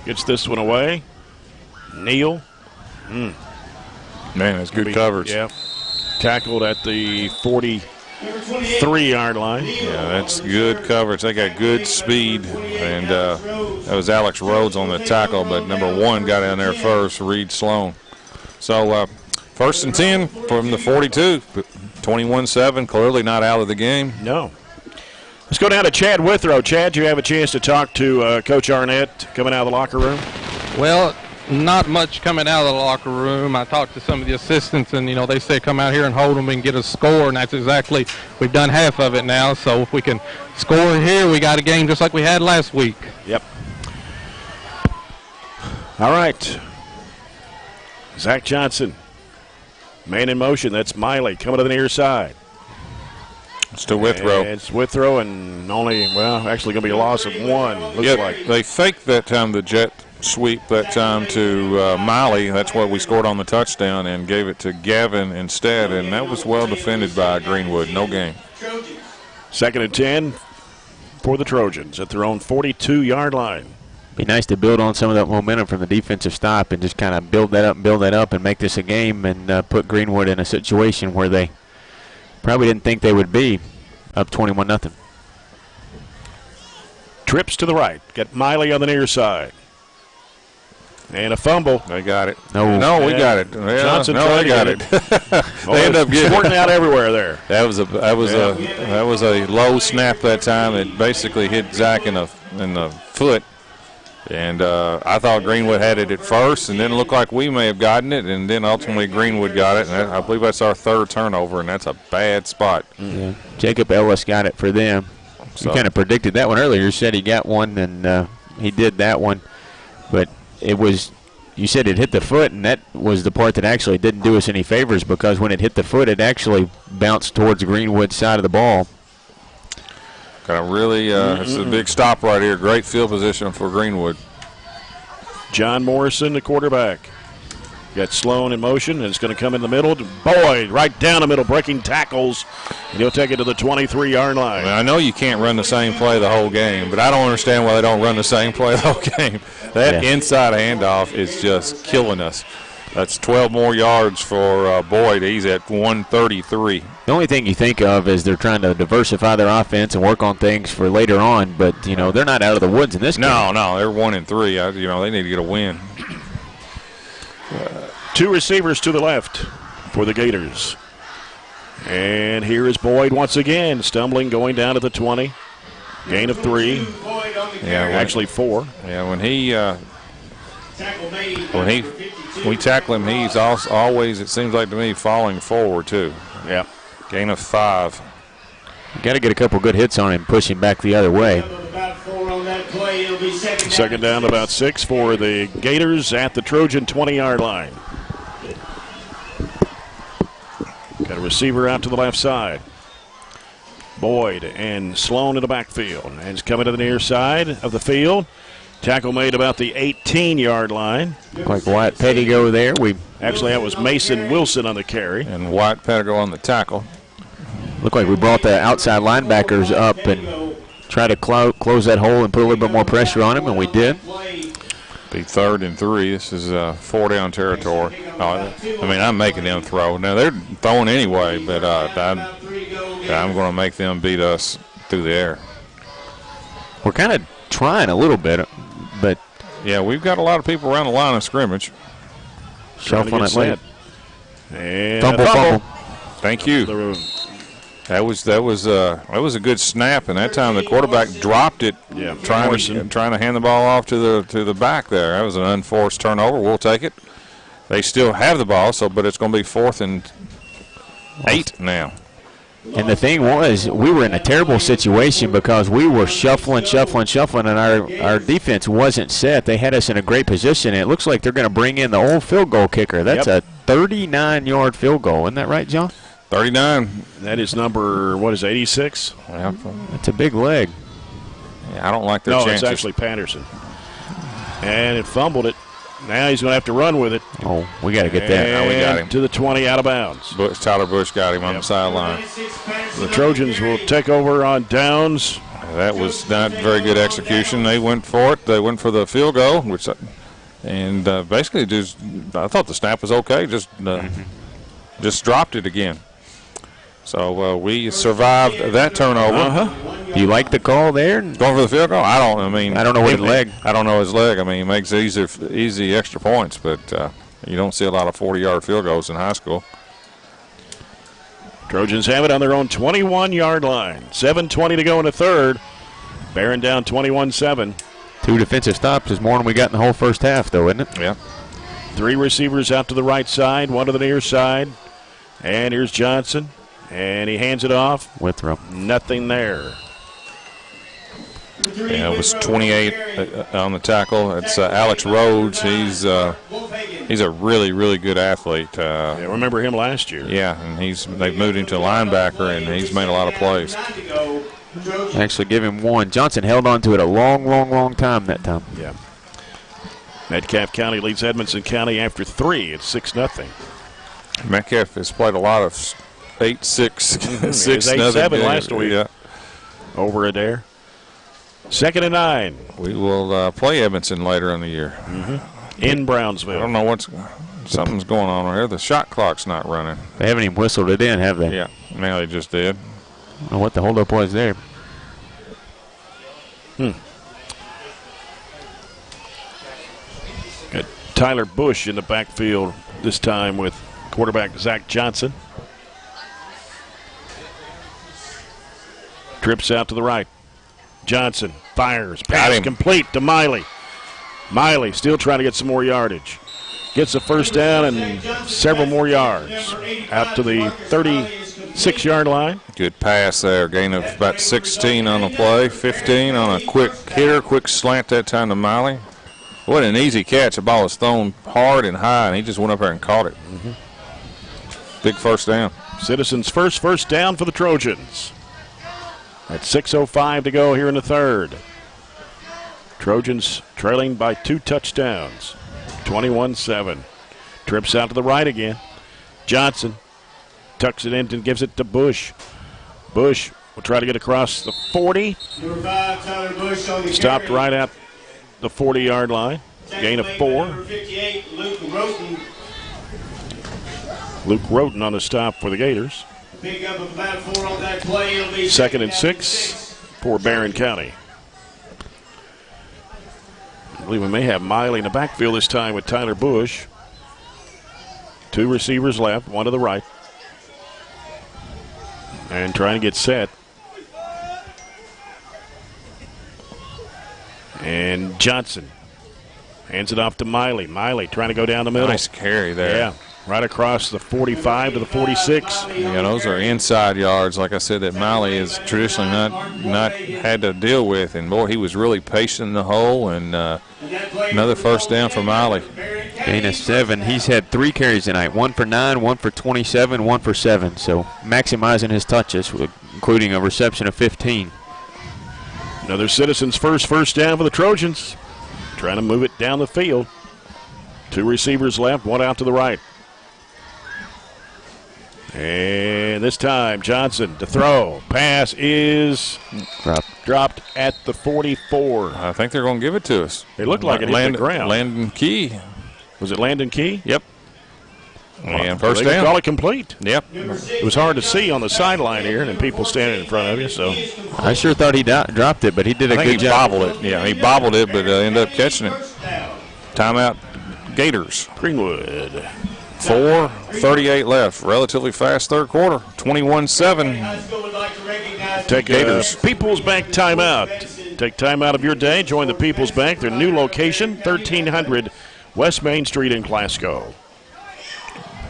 gets this one away. Neal. Man, that's good coverage. Yeah. Tackled at the 43-yard line. Yeah, that's good coverage. They got good speed, and that was Alex Rhodes on the tackle, but number 1 got down there first, Reed Sloan. So 1st and 10 from the 42, 21-7, clearly not out of the game. No. Let's go down to Chad Withrow. Chad, you have a chance to talk to Coach Arnett coming out of the locker room? Well, not much coming out of the locker room. I talked to some of the assistants, and, they say come out here and hold them and get a score, and that's exactly, we've done half of it now. So if we can score here, we got a game just like we had last week. Yep. All right. Zach Johnson, man in motion. That's Miley coming to the near side. It's to Withrow. And it's Withrow, and actually going to be a loss of 1. Looks like they faked that time the jet sweep that time to Miley. That's what we scored on the touchdown, and gave it to Gavin instead, and that was well defended by Greenwood. No gain. 2nd and 10 for the Trojans at their own 42-yard line. Be nice to build on some of that momentum from the defensive stop and just kind of build that up and make this a game and put Greenwood in a situation where they probably didn't think they would be up 21-0. Trips to the right. Got Miley on the near side. And a fumble. They got it. No, we got it. Yeah, Johnson they got it. They end up getting working out everywhere there. That was a low snap that time. It basically hit Zach in the foot, And I thought Greenwood had it at first, and then it looked like we may have gotten it, and then ultimately Greenwood got it. And I believe that's our third turnover, and that's a bad spot. Yeah. Jacob Ellis got it for them. So. You kind of predicted that one earlier. You said he got one, and he did that one. But it was, you said it hit the foot, and that was the part that actually didn't do us any favors, because when it hit the foot, it actually bounced towards Greenwood's side of the ball. Got a really, it's a big stop right here. Great field position for Greenwood. John Morrison, the quarterback. Got Sloan in motion, and it's going to come in the middle. Boyd right down the middle, breaking tackles. And he'll take it to the 23-yard line. I know you can't run the same play the whole game, but I don't understand why they don't run the same play the whole game. That inside handoff is just killing us. That's 12 more yards for Boyd. He's at 133. The only thing you think of is they're trying to diversify their offense and work on things for later on, but, they're not out of the woods in this game. No, they're 1-3. They need to get a win. Two receivers to the left for the Gators. And here is Boyd once again, stumbling, going down to the 20. Gain of 3. Yeah, actually 4. Yeah, when we tackle him, he's always, it seems like to me, falling forward too. Yeah. Gain of 5. You got to get a couple good hits on him, push him back the other way. Second down, about 6 for the Gators at the Trojan 20-yard line. Got a receiver out to the left side. Boyd and Sloan in the backfield. And he's coming to the near side of the field. Tackle made about the 18-yard line. Like Wyatt Pettigo there. Actually, that was Mason Wilson on the carry. And Wyatt Pettigo on the tackle. Looked like we brought the outside linebackers up and tried to close that hole and put a little bit more pressure on him, and we did. Be 3rd and 3. This is 4-down territory. I'm making them throw. Now, they're throwing anyway, but I'm going to make them beat us through the air. We're kind of trying a little bit, but yeah, we've got a lot of people around the line of scrimmage. Shuffling it late. And fumble. Thank you. That was a good snap, and that time the quarterback dropped it. Yeah, trying to hand the ball off to the back there. That was an unforced turnover. We'll take it. They still have the ball, but it's going to be 4th and 8 now. And the thing was, we were in a terrible situation because we were shuffling, and our defense wasn't set. They had us in a great position, and it looks like they're going to bring in the old field goal kicker. That's a 39-yard field goal. Isn't that right, John? 39. That is number, 86? Yeah. That's a big leg. Yeah, I don't like their chances. No, it's actually Patterson. And it fumbled it. Now he's going to have to run with it. Oh, we got to get that. Now we got him. To the 20, out of bounds. Tyler Busch got him on the sideline. The Trojans will take over on downs. That was not very good execution. They went for it. They went for the field goal, and basically I thought the snap was okay. Just dropped it again. So we survived that turnover. Do you like the call there? Going for the field goal? I don't know what his leg. I don't know his leg. He makes easy extra points, but you don't see a lot of 40-yard field goals in high school. Trojans have it on their own 21-yard line. 7:20 to go in the third. Barren down 21-7. 2 defensive stops is more than we got in the whole first half, though, isn't it? Yeah. 3 receivers out to the right side, 1 to the near side. And here's Johnson. And he hands it off. Withrow. Nothing there. Yeah, it was 28 on the tackle. It's Alex Rhodes. He's a really, really good athlete. I remember him last year. Yeah, and they've moved him to a linebacker, and he's made a lot of plays. Actually, give him 1. Johnson held on to it a long time that time. Yeah. Metcalfe County leads Edmonson County after 3. It's 6-0. Metcalfe has played a lot of 8-6, 6-7 last week. Yeah. Over Adair. 2nd and 9. We will play Edmonson later in the year. In Brownsville. I don't know something's going on here. The shot clock's not running. They haven't even whistled it in, have they? Yeah, now they just did. I don't know what the holdup was there. Got Tyler Busch in the backfield this time with quarterback Zach Johnson. Trips out to the right. Johnson fires. Pass complete to Miley. Miley still trying to get some more yardage. Gets a first down and several more yards. Out to the 36-yard line. Good pass there. Gain of about 16 on the play, 15 on a quick hitter, quick slant that time to Miley. What an easy catch. The ball was thrown hard and high, and he just went up there and caught it. Big first down. Citizens' first down for the Trojans. At 6:05 to go here in the third. Trojans trailing by 2 touchdowns, 21-7. Trips out to the right again. Johnson tucks it in and gives it to Busch. Busch will try to get across the 40. Number 5, Tyler Busch on the Stopped carry. right at the 40-yard line. Gain of 4. Number 58, Luke Roten. Luke Roten on the stop for the Gators. Pick up of about 4 on that play. It'll be Second and 6 for Barren County. I believe we may have Miley in the backfield this time with Tyler Busch. 2 receivers left, 1 to the right. And trying to get set. And Johnson hands it off to Miley. Miley trying to go down the middle. Nice carry there. Yeah, right across the 45 to the 46. Yeah, those are inside yards, like I said, that Miley has traditionally not had to deal with. And, boy, he was really patient in the hole. And another first down for Miley. Gain of 7. He's had 3 carries tonight, 1 for 9, 1 for 27, 1 for 7. So maximizing his touches, including a reception of 15. Another Citizens' first down for the Trojans. Trying to move it down the field. 2 receivers left, 1 out to the right. And this time, Johnson to throw. Pass is dropped at the 44. I think they're going to give it to us. It looked like it hit the ground. Landon Key. Was it Landon Key? Yep. And first they down. Call it complete. Yep. It was hard to see on the sideline here, and people standing in front of you. So I sure thought he dropped it, but he did a good job. He bobbled it. Yeah, he bobbled it, but ended up catching it. Timeout, Gators. Greenwood. 4:38 left. Relatively fast third quarter. 21-7. Take Gators. People's Bank timeout. Take time out of your day. Join the People's Bank. Their new location, 1300 West Main Street in Glasgow.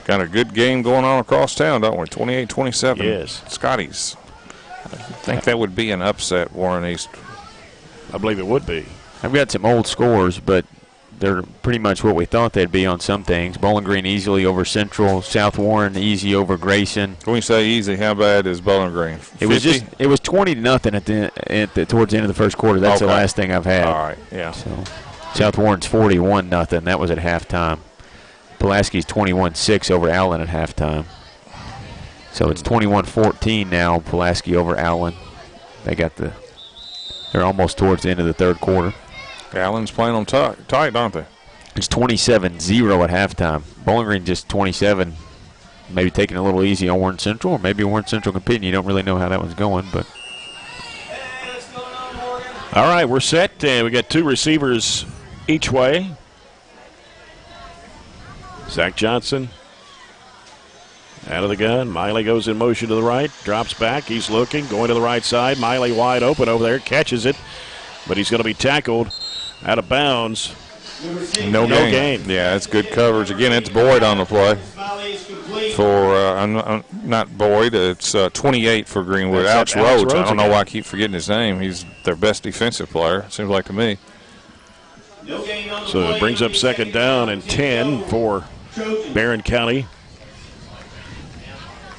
Got a good game going on across town, don't we? 28-27. Yes. Scotty's. I think that would be an upset, Warren East. I believe it would be. I've got some old scores, but they're pretty much what we thought they'd be on some things. Bowling Green easily over Central. South Warren easy over Grayson. When you say easy, how bad is Bowling Green? 50? It was 20-0 towards the end of the first quarter. That's the last thing I've had. All right, yeah. So South Warren's 41-0. That was at halftime. Pulaski's 21-6 over Allen at halftime. So it's 21-14 now. Pulaski over Allen. They're almost towards the end of the third quarter. Allen's playing on tight, aren't they? It's 27-0 at halftime. Bowling Green just 27. Maybe taking a little easy on Warren Central, or maybe Warren Central competing. You don't really know how that one's going, but. All right, we're set. We got 2 receivers each way. Zach Johnson out of the gun. Miley goes in motion to the right, drops back. He's looking, going to the right side. Miley wide open over there, catches it, but he's going to be tackled out of bounds. No gain. Yeah, that's good coverage. Again, it's Boyd on the play. For not Boyd, it's 28 for Greenwood. Alex Rhodes. I don't know why I keep forgetting his name. He's their best defensive player, seems like to me. So it brings up second down and 10 for Barren County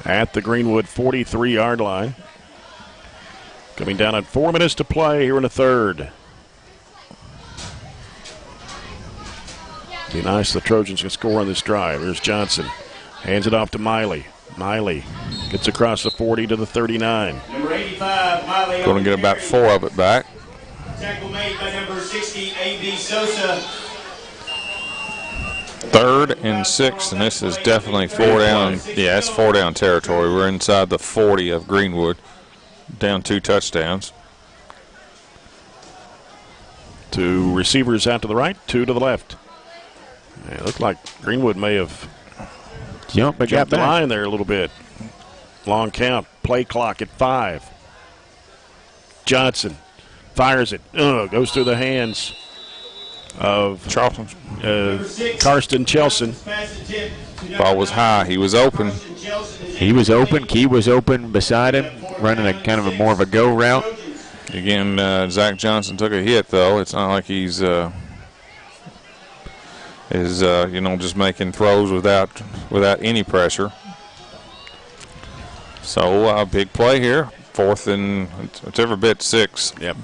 at the Greenwood 43-yard line. Coming down at 4 minutes to play here in the third. Be nice if the Trojans can score on this drive. Here's Johnson. Hands it off to Miley. Miley gets across the 40 to the 39. Number 85, Miley. Going to get about 4 of it back. Tackle made by number 60, A.B. Sosa. 3rd and 6, and this is definitely 4 down. Yeah, it's 4 down territory. We're inside the 40 of Greenwood. Down 2 touchdowns. 2 receivers out to the right, 2 to the left. It looked like Greenwood may have jumped the line there a little bit. Long count, play clock at 5. Johnson fires it, goes through the hands of Charlton. Karsten Chelson. Ball was high. He was open. He was open. Key was open beside him, running a kind of more of a go route. Again, Zach Johnson took a hit, though. It's not like he's just making throws without any pressure. So big play here. 4th and it's every bit 6. Yep.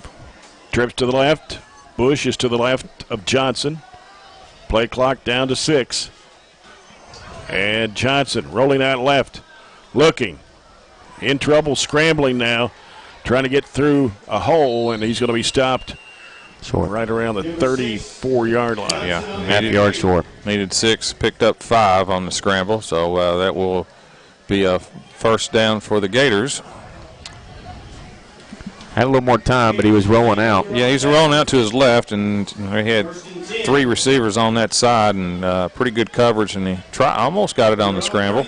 Trips to the left. Busch is to the left of Johnson. Play clock down to 6. And Johnson rolling out left. Looking. In trouble, scrambling now. Trying to get through a hole, and he's going to be stopped right around the 34-yard line. Yeah, half yard short. Needed 6, picked up 5 on the scramble, so that will be a first down for the Gators. Had a little more time, but he was rolling out. Yeah, he's rolling out to his left, and he had 3 receivers on that side, and pretty good coverage, and he almost got it on the scramble.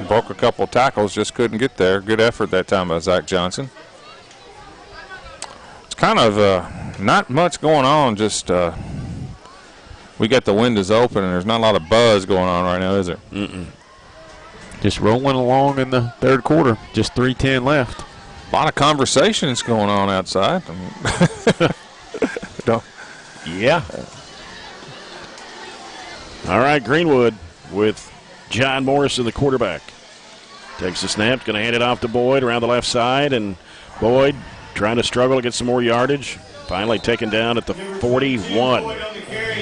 Broke a couple tackles, just couldn't get there. Good effort that time by Zach Johnson. It's kind of not much going on, just we got the windows open, and there's not a lot of buzz going on right now, is there? Mm-mm. Just rolling along in the third quarter. Just 3:10 left. A lot of conversations going on outside. Yeah. All right, Greenwood with John Morrison, the quarterback. Takes the snap, going to hand it off to Boyd around the left side, and Boyd trying to struggle to get some more yardage. Finally taken down at the 41.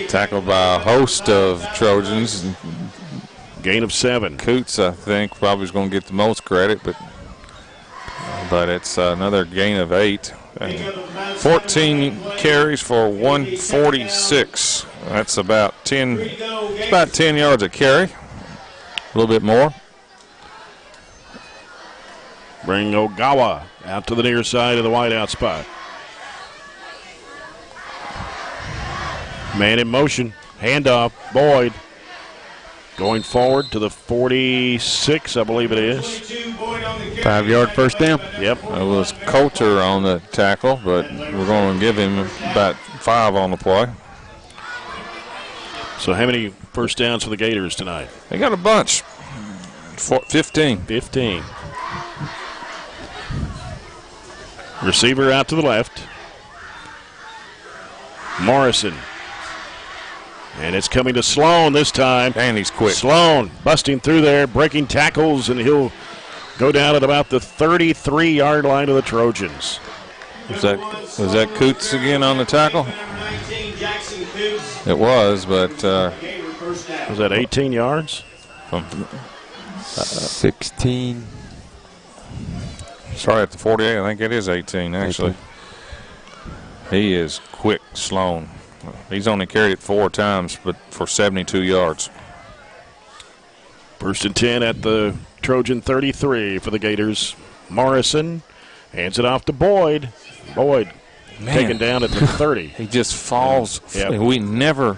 Tackled by a host of Trojans. Gain of 7. Coots, I think, probably is going to get the most credit, but it's another gain of 8. 14 carries for 146. That's about 10 yards a carry. A little bit more. Bring Ogawa out to the near side of the wideout spot. Man in motion. Handoff. Boyd going forward to the 46, I believe it is. 5-yard first down. Yep. It was Coulter on the tackle, but we're going to give him about 5 on the play. So how many first downs for the Gators tonight? They got a bunch. 15. 15. Receiver out to the left. Morrison. And it's coming to Sloan this time. And he's quick. Sloan busting through there, breaking tackles, and he'll go down at about the 33-yard line of the Trojans. Was that Coots again on the tackle? It was, but was that 18 yards? 16. Sorry, at the 48. I think it is 18, actually. 18. He is quick, Sloan. He's only carried it 4 times, but for 72 yards. First and 10 at the Trojan 33 for the Gators. Morrison hands it off to Boyd. Boyd taken down at the 30. He just falls. Yep. We never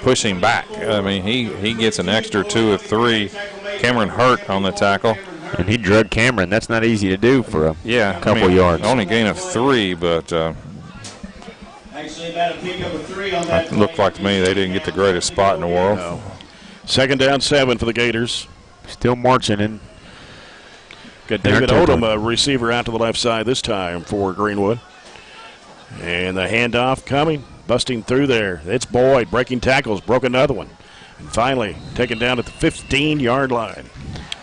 push him back. I mean, he gets an extra 2 or 3. Cameron Hurt on the tackle. And he drug Cameron. That's not easy to do for a couple yards. Only gain of 3, but it looked like to me they didn't get the greatest spot in the world. No. Second down 7 for the Gators. Still marching in. Got David Odom, a receiver out to the left side this time for Greenwood. And the handoff coming, busting through there. It's Boyd breaking tackles, broke another one. And finally taken down at the 15-yard line.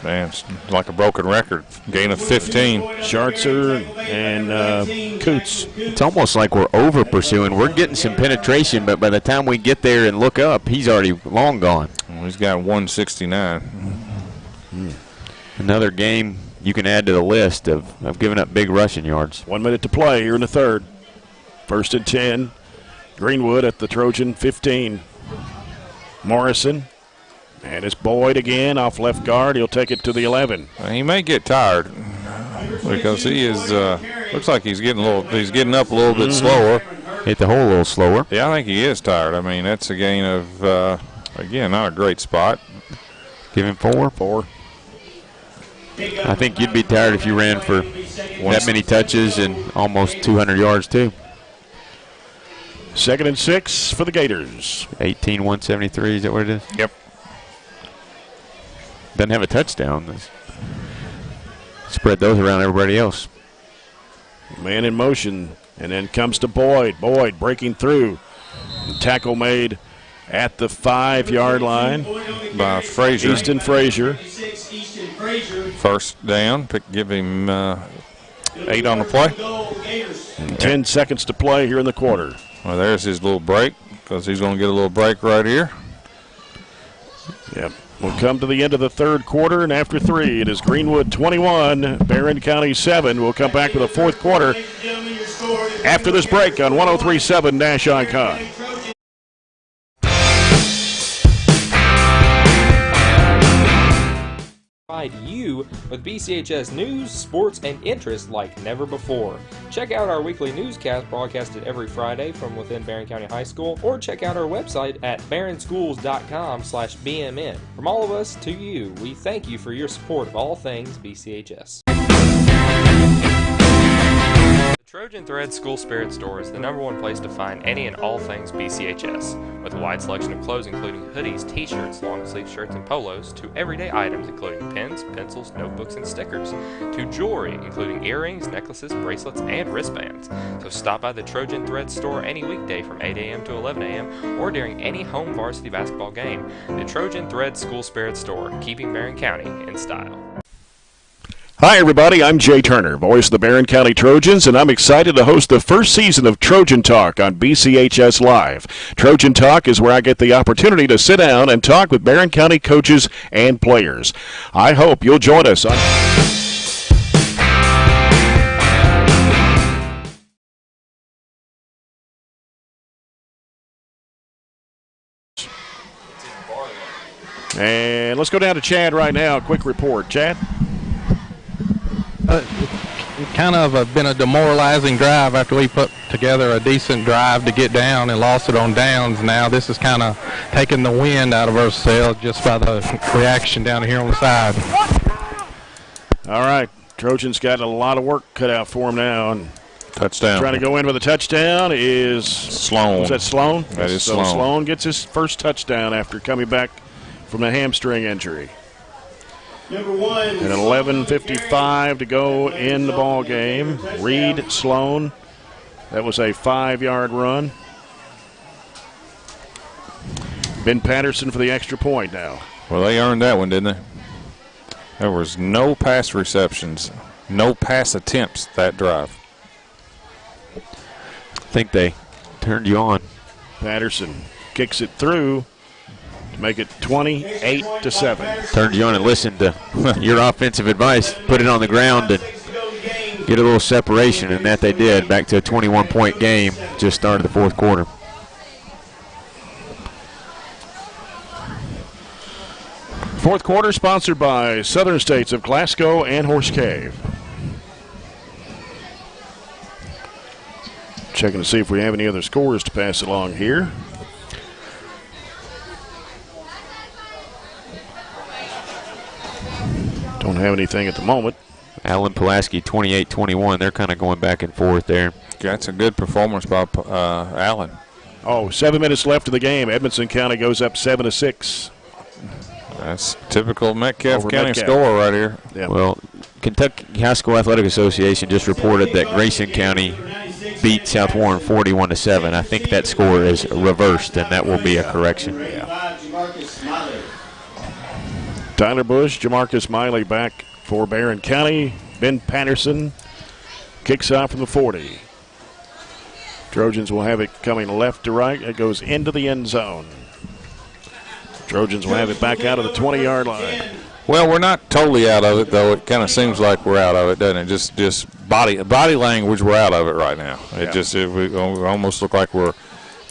Man, it's like a broken record. Gain of 15. Schartzer and Coots. It's almost like we're over pursuing. We're getting some penetration, but by the time we get there and look up, he's already long gone. Well, he's got 169. Another game you can add to the list of giving up big rushing yards. 1 minute to play here in the third. First and 10. Greenwood at the Trojan 15. Morrison. And it's Boyd again off left guard. He'll take it to the 11. He may get tired because he is. Looks like he's getting up a little bit slower. Hit the hole a little slower. Yeah, I think he is tired. I mean, that's a gain of again not a great spot. Give him 4. 4. I think you'd be tired if you ran for that many touches and almost 200 yards too. 2nd and 6 for the Gators. 18-173, is that what it is? Yep. Doesn't have a touchdown. Spread those around everybody else. Man in motion, and then comes to Boyd. Boyd breaking through. Tackle made at the 5-yard line by Frazier. Easton Frazier. First down. Give him 8 on the play. And 10 seconds to play here in the quarter. Well, there's his little break, because he's going to get a little break right here. Yep. We'll come to the end of the third quarter, and after 3, it is Greenwood 21, Barren County 7. We'll come back with the fourth quarter after this break on 103.7 Nash Icon. Provide you with BCHS news, sports, and interest like never before. Check out our weekly newscast broadcasted every Friday from within Barren County High School, or check out our website at barrenschools.com/BMN. From all of us to you, we thank you for your support of all things BCHS. The Trojan Thread School Spirit Store is the #1 place to find any and all things BCHS, with a wide selection of clothes including hoodies, t-shirts, long-sleeve shirts, and polos, to everyday items including pens, pencils, notebooks, and stickers, to jewelry including earrings, necklaces, bracelets, and wristbands. So stop by the Trojan Thread Store any weekday from 8 a.m. to 11 a.m. or during any home varsity basketball game. The Trojan Thread School Spirit Store, keeping Barren County in style. Hi, everybody. I'm Jay Turner, voice of the Barren County Trojans, and I'm excited to host the first season of Trojan Talk on BCHS Live. Trojan Talk is where I get the opportunity to sit down and talk with Barren County coaches and players. I hope you'll join us on... And let's go down to Chad right now. Quick report. Chad? Kind of been a demoralizing drive after we put together a decent drive to get down and lost it on downs. Now this is kind of taking the wind out of our sails just by the reaction down here on the side. All right. Trojans got a lot of work cut out for them now. And touchdown. Trying to go in with a touchdown is Sloan. Is that Sloan? That is so Sloan. Sloan gets his first touchdown after coming back from a hamstring injury. Number 1. And 11:55 to go in the ball game. Reed Sloan. That was a 5-yard run. Ben Patterson for the extra point now. Well, they earned that one, didn't they? There was no pass receptions, no pass attempts that drive. I think they turned you on. Patterson kicks it through to make it 28-7. Turned you on and listened to your offensive advice. Put it on the ground and get a little separation, and that they did. Back to a 21-point game. Just started the fourth quarter. Fourth quarter sponsored by Southern States of Glasgow and Horse Cave. Checking to see if we have any other scores to pass along here. Don't have anything at the moment. Alan Pulaski, 28-21. They're kind of going back and forth there. That's a good performance by Allen. Oh, 7 minutes left of the game. Edmonson County goes up 7-6. That's typical Metcalf Over County Metcalf. score right here. Yeah. Well, Kentucky High School Athletic Association just reported that Grayson County beat South Warren 41-7. I think that score is reversed, and that will be a correction. Yeah. Tyler Busch, Jamarcus Miley back for Barren County. Ben Patterson kicks off from the 40. Trojans will have it coming left to right. It goes into the end zone. Trojans will have it back out of the 20-yard line. Well, we're not totally out of it, though. It kind of seems like we're out of it, doesn't it? Just body language, we're out of it right now. We almost look like we're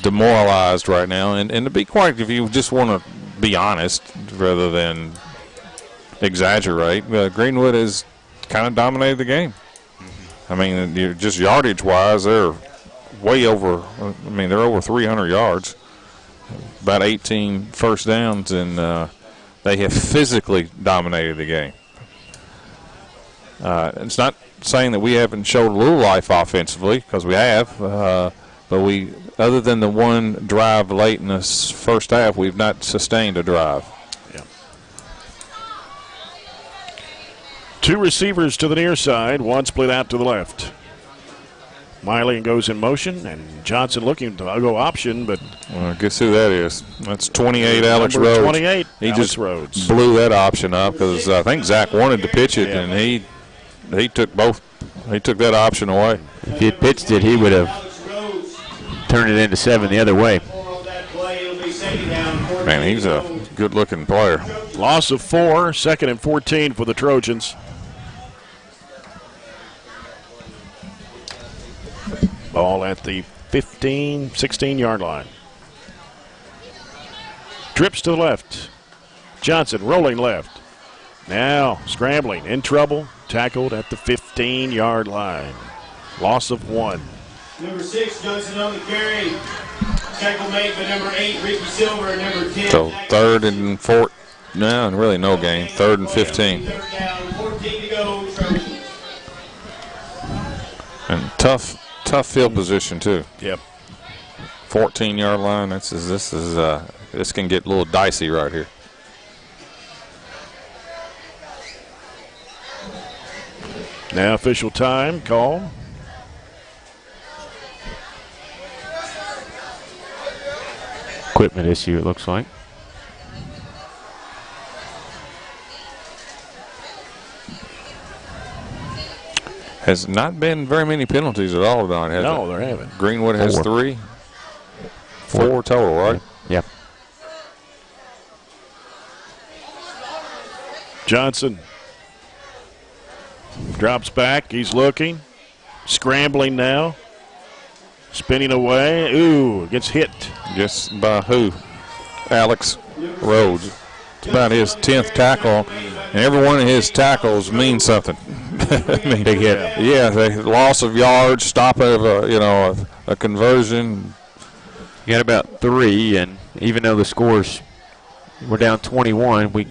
demoralized right now. And to be quite, if you just want to be honest rather than exaggerate, Greenwood has kind of dominated the game. I mean, just yardage-wise, they're way over. I mean, they're over 300 yards, about 18 first downs, and they have physically dominated the game. It's not saying that we haven't showed a little life offensively, because we have, but other than the one drive late in this first half, we've not sustained a drive. Yeah. 2 receivers to the near side, 1 split out to the left. Miley goes in motion, and Johnson looking to go option, but guess who that is? That's 28, Alex number Rhodes. 28, he Alex just Rhodes. blew that option up because I think Zach wanted to pitch it, and he took both. He took that option away. If he had pitched it, he would have turned it into 7 the other way. Man, he's a good-looking player. Loss of 4, 2nd and 14 for the Trojans. Ball at the 15, 16-yard line. Trips to the left. Johnson rolling left. Now scrambling, in trouble, tackled at the 15-yard line. Loss of 1. Number 6, Johnson on the carry. Tackle made by number 8, Ricky Silver, and number 10. So 3rd and 4, no, really no gain. 3rd and 15. 3rd down, 14 to go, Trojans. And tough field position too. Yep. 14-yard line. This can get a little dicey right here. Now official time call. Equipment issue, it looks like. Has not been very many penalties at all tonight, has it? No, there haven't. Greenwood has 4. 3. 4 total, right? Yep. Johnson drops back. He's looking. Scrambling now. Spinning away. Ooh, gets hit. Just by who? Alex Rhodes. It's about his 10th tackle, and every one of his tackles means something. I mean, big hit. Yeah, the loss of yards, stop of a conversion. You got about 3, and even though the scores we're down 21, we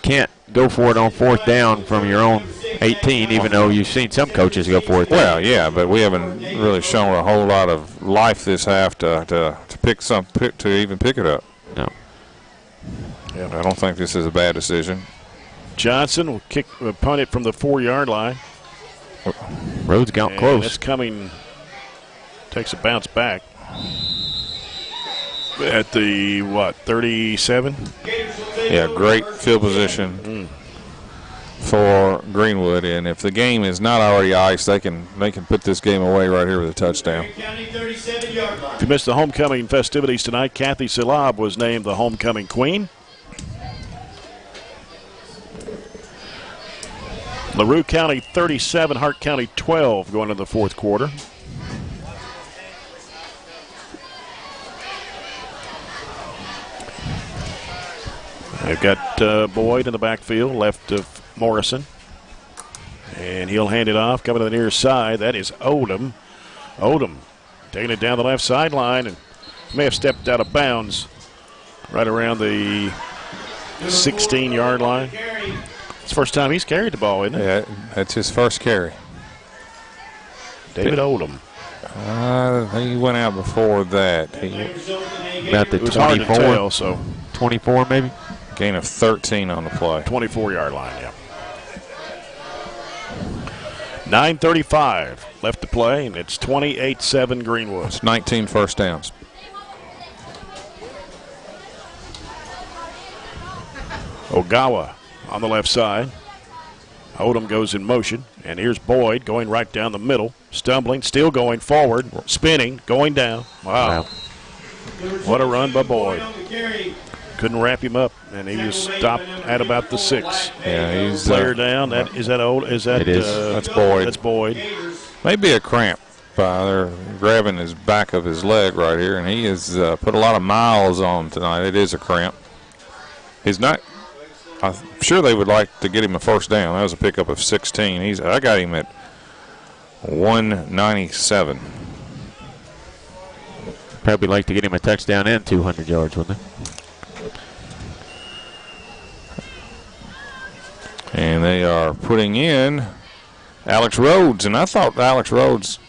can't go for it on 4th down from your own 18, even though you've seen some coaches go for it. Well, yeah, but we haven't really shown a whole lot of life this half to even pick it up. No. Yeah, I don't think this is a bad decision. Johnson will punt it from the 4-yard line. Rhodes got close. It's coming. Takes a bounce back. At the, 37? Yeah, great field position for Greenwood. And if the game is not already iced, they can put this game away right here with a touchdown. If you missed the homecoming festivities tonight, Kathy Silab was named the homecoming queen. LaRue County 37, Hart County 12 going into the 4th quarter. They've got Boyd in the backfield, left of Morrison. And he'll hand it off, coming to the near side. That is Odom. Odom taking it down the left sideline and may have stepped out of bounds right around the 16-yard line. It's the first time he's carried the ball, isn't it? Yeah, that's his first carry. David Odom. He went out before that. About the it was hard to 24. tell, so 24 maybe? Gain of 13 on the play. 24-yard line, yeah. 9:35 left to play, and it's 28-7 Greenwood. It's 19 first downs. Ogawa on the left side. Odom goes in motion, and here's Boyd going right down the middle, stumbling, still going forward, spinning, going down. Wow. What a run by Boyd. Couldn't wrap him up, and he was stopped at about the 6. Yeah, he's player down. That is that old? Is that? It is. That's Boyd. That's Boyd. Maybe a cramp. They're grabbing his back of his leg right here, and he has put a lot of miles on tonight. It is a cramp. He's not. I'm sure they would like to get him a first down. That was a pickup of 16. I got him at 197. Probably like to get him a touchdown and 200 yards, wouldn't they? And they are putting in Alex Rhodes. And I thought Alex Rhodes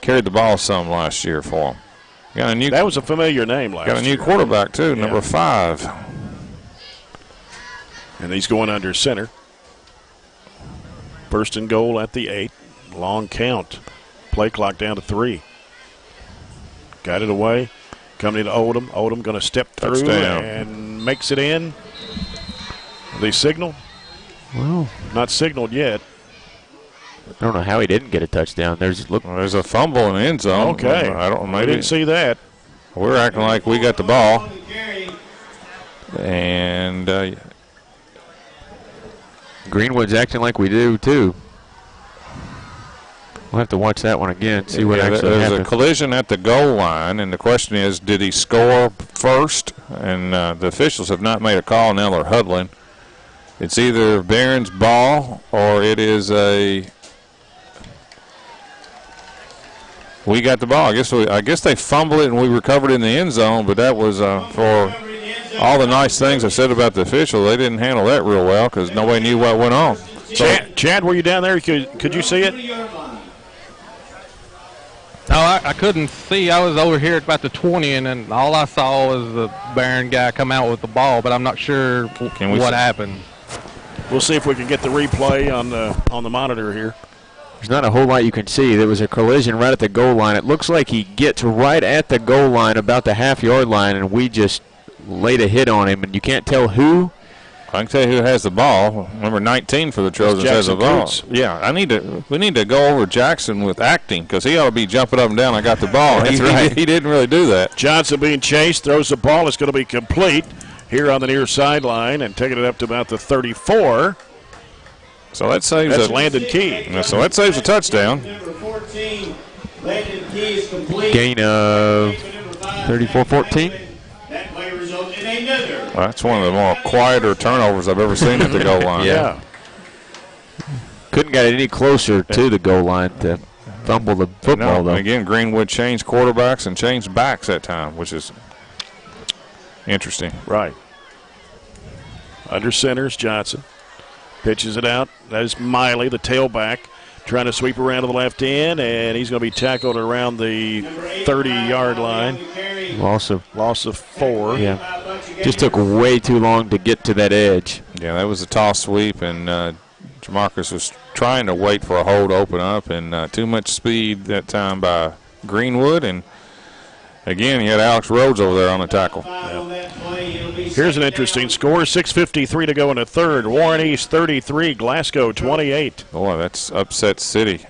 carried the ball some last year for him. That was a familiar name last year. Got a new quarterback, too, number 5. And he's going under center. First and goal at the 8. Long count. Play clock down to 3. Got it away. Coming to Odom. Odom going to step through and makes it in. They signal? Well, not signaled yet. I don't know how he didn't get a touchdown. There's a fumble in the end zone. Okay. I didn't see that. We're acting like we got the ball. And Greenwood's acting like we do, too. We'll have to watch that one again, see what actually happened. There's a collision at the goal line, and the question is, did he score first? And the officials have not made a call. Now they're huddling. It's either Barron's ball or it is we got the ball. I guess they fumbled it and we recovered it in the end zone, but that was for all the nice things I said about the official. They didn't handle that real well because nobody knew what went on. Chad, were you down there? Could you see it? No, I couldn't see. I was over here at about the 20, and then all I saw was the Barren guy come out with the ball, but I'm not sure what happened. We'll see if we can get the replay on the monitor here. There's not a whole lot you can see. There was a collision right at the goal line. It looks like he gets right at the goal line, about the half-yard line, and we just laid a hit on him, and you can't tell who. I can tell you who has the ball. Number 19 for the Trojans has the ball. Coots. Yeah, we need to go over Jackson with acting because he ought to be jumping up and down. I got the ball. That's right. He didn't really do that. Johnson being chased, throws the ball. It's going to be complete here on the near sideline and taking it up to about the 34. So that saves That's Landon Key. So that saves a touchdown. Gain of 34-14. Well, that's one of the more quieter turnovers I've ever seen at the goal line. Yeah. Couldn't get any closer to the goal line to fumble the football, though. Again, Greenwood changed quarterbacks and changed backs that time, which is interesting. Right. Under center is Johnson. Pitches it out. That is Miley, the tailback, trying to sweep around to the left end, and he's going to be tackled around the 30-yard line. Loss of 4. Yeah. Just took way too long to get to that edge. Yeah, that was a toss sweep, and Jamarcus was trying to wait for a hole to open up, and too much speed that time by Greenwood. And, again, he had Alex Rhodes over there on the tackle. Yeah. Here's an interesting score. 6:53 to go in the third. Warren East 33, Glasgow 28. Boy, that's upset city.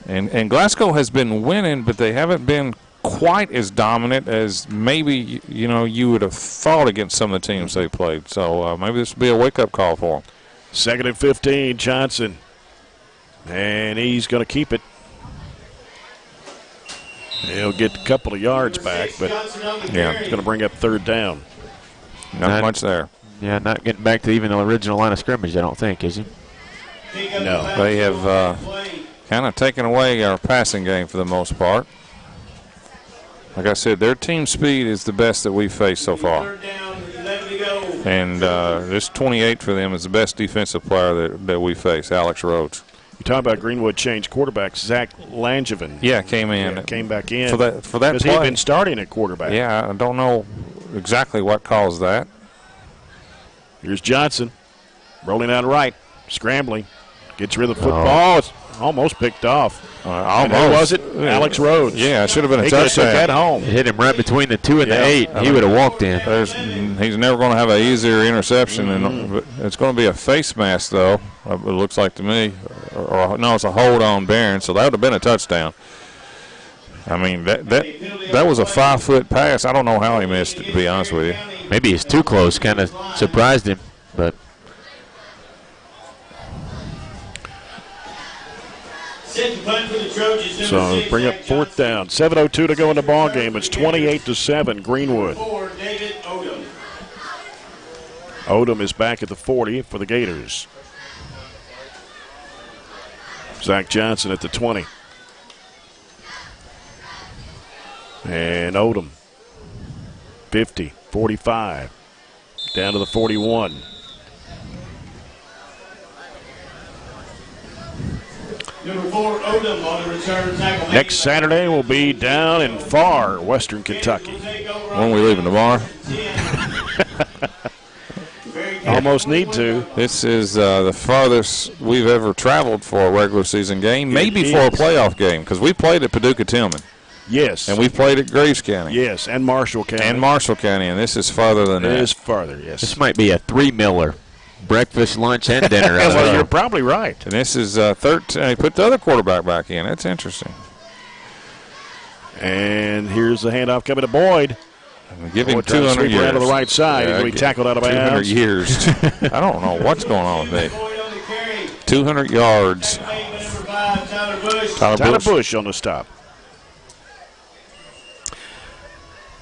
And Glasgow has been winning, but they haven't been quite as dominant as maybe you would have thought against some of the teams they played. So maybe this will be a wake-up call for them. 2nd and 15, Johnson. And he's going to keep it. He'll get a couple of yards back, but yeah, it's going to bring up 3rd down. Not much there. Yeah, not getting back to even the original line of scrimmage, I don't think, is he? No. They have kind of taken away our passing game for the most part. Like I said, their team speed is the best that we've faced so far. And this 28 for them is the best defensive player that we face, Alex Rhodes. You talk about Greenwood changed quarterbacks. Zach Langevin. Yeah, came in. Yeah, came back in. For that because play. He had been starting at quarterback. Yeah, I don't know exactly what caused that. Here's Johnson. Rolling out right. Scrambling. Gets rid of the football. It's almost picked off. Almost. Who was it? Alex Rhodes. Yeah, it should have been a he touchdown. He took that home. It hit him right between the 2 and the 8. He would have walked in. He's never going to have an easier interception. And it's going to be a face mask, though, it looks like to me. Or no, it's a hold on Barren, so that would have been a touchdown. I mean, that was a 5-foot pass. I don't know how he missed it, to be honest with you. Maybe he's too close, kind of surprised him, but. So bring up 4th down. 7:02 to go in the ball game. It's 28-7. Greenwood. Odom is back at the 40 for the Gators. Zach Johnson at the 20. And Odom, 50, 45, down to the 41. Number 4, Odom on the return tackle. Next Saturday will be down in far western Kentucky. When we leaving tomorrow? Almost need to. This is the farthest we've ever traveled for a regular season game, maybe for a playoff game, because we played at Paducah-Tillman. Yes. And we played at Graves County. Yes, and Marshall County. And this is farther than that. It is farther, yes. This might be a 3-miller. Breakfast, lunch, and dinner. Well, you're probably right. And this is 13. Put the other quarterback back in. That's interesting. And here's the handoff coming to Boyd. Give him 200 years. Out of the right side. He's going to be tackled out of bounds. 200 years. I don't know what's going on with me. 200 yards. Tyler Busch on the stop.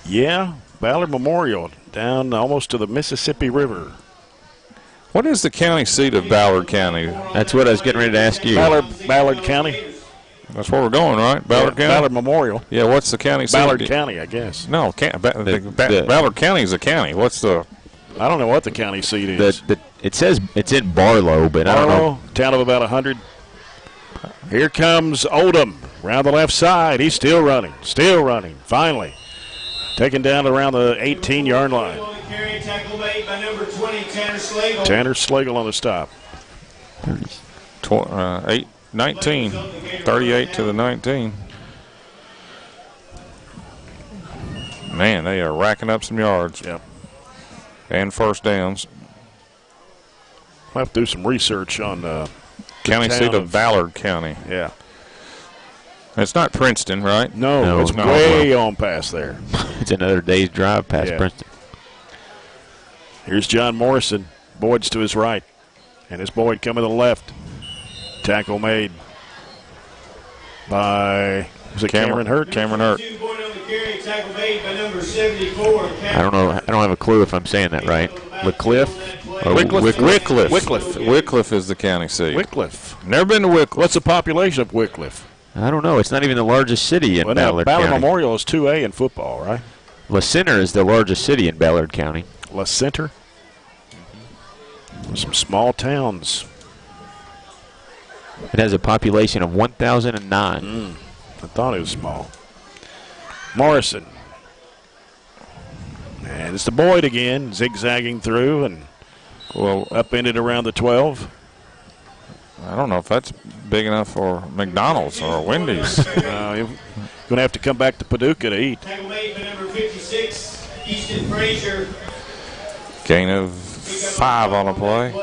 Yeah, Ballard Memorial down almost to the Mississippi River. What is the county seat of Ballard County? That's what I was getting ready to ask you. Ballard County. That's where we're going, right? Ballard County? Ballard Memorial. Yeah, what's the county seat? Ballard County, I guess. No, Ballard County is a county. What's the... I don't know what the county seat is. It says it's in Barlow, but I don't know. Town of about 100. Here comes Odom around the left side. He's still running, finally. Taken down around the 18-yard line. Tanner Slagle on the stop. 19, 38 to the 19. Man, they are racking up some yards. Yep. And first downs. We'll have to do some research on the county seat of Ballard County. Yeah. It's not Princeton, right? No, it's way on past there. It's another day's drive past Princeton. Here's John Morrison. Boyd's to his right. And it's Boyd coming to the left. Tackle made by Cameron Hurt? Cameron Hurt. I don't know. I don't have a clue if I'm saying that right. Wycliffe is the county seat. Wycliffe. Never been to Wycliffe. What's the population of Wycliffe? I don't know. It's not even the largest city in Ballard County. County. Memorial is 2A in football, right? La Center is the largest city in Ballard County. La Center? Some small towns. It has a population of 1,009. I thought it was small. Morrison. And it's the Boyd again, zigzagging through and upended around the 12. I don't know if that's big enough for McDonald's or Wendy's. You're going to have to come back to Paducah to eat. Tackle made by number 56, Easton Frazier. Gain of 5 on a play.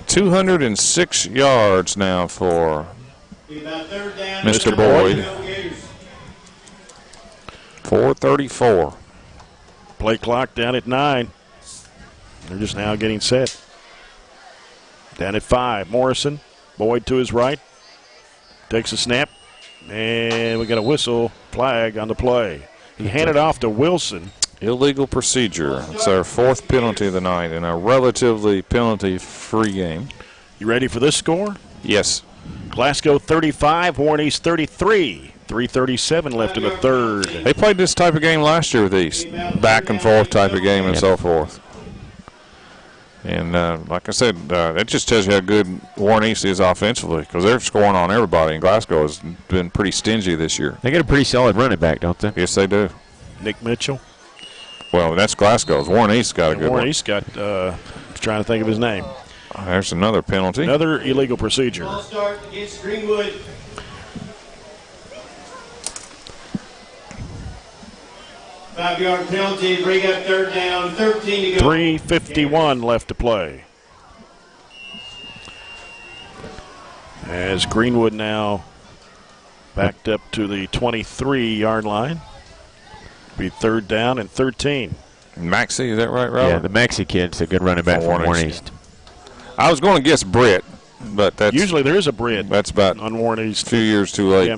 206 yards now for Mr. Boyd. 4:34. Play clock down at 9. They're just now getting set. Down at 5. Morrison. Boyd to his right. Takes a snap. And we got a whistle flag on the play. He handed off to Wilson. Illegal procedure. It's our 4th penalty of the night in a relatively penalty-free game. You ready for this score? Yes. Glasgow 35, Warren East 33. 3:37 left in the third. They played this type of game last year with East. Back and forth type of game and so forth. And like I said, it just tells you how good Warren East is offensively because they're scoring on everybody. And Glasgow has been pretty stingy this year. They got a pretty solid running back, don't they? Yes, they do. Nick Mitchell. Well, that's Glasgow's. Warren East got a good one. Warren East got, trying to think of his name. There's another penalty. Another illegal procedure. Ball start against Greenwood. Five-yard penalty, bring up third down, 13 to go. 3:51 left to play. As Greenwood now backed up to the 23-yard line. Be third down and 13. Maxey, is that right, Robert? Yeah, the Maxey kid's a good running back from Warren East. I was going to guess Britt, but that's usually there is a Britt. That's about on Warren East. 2 years too late. Yeah.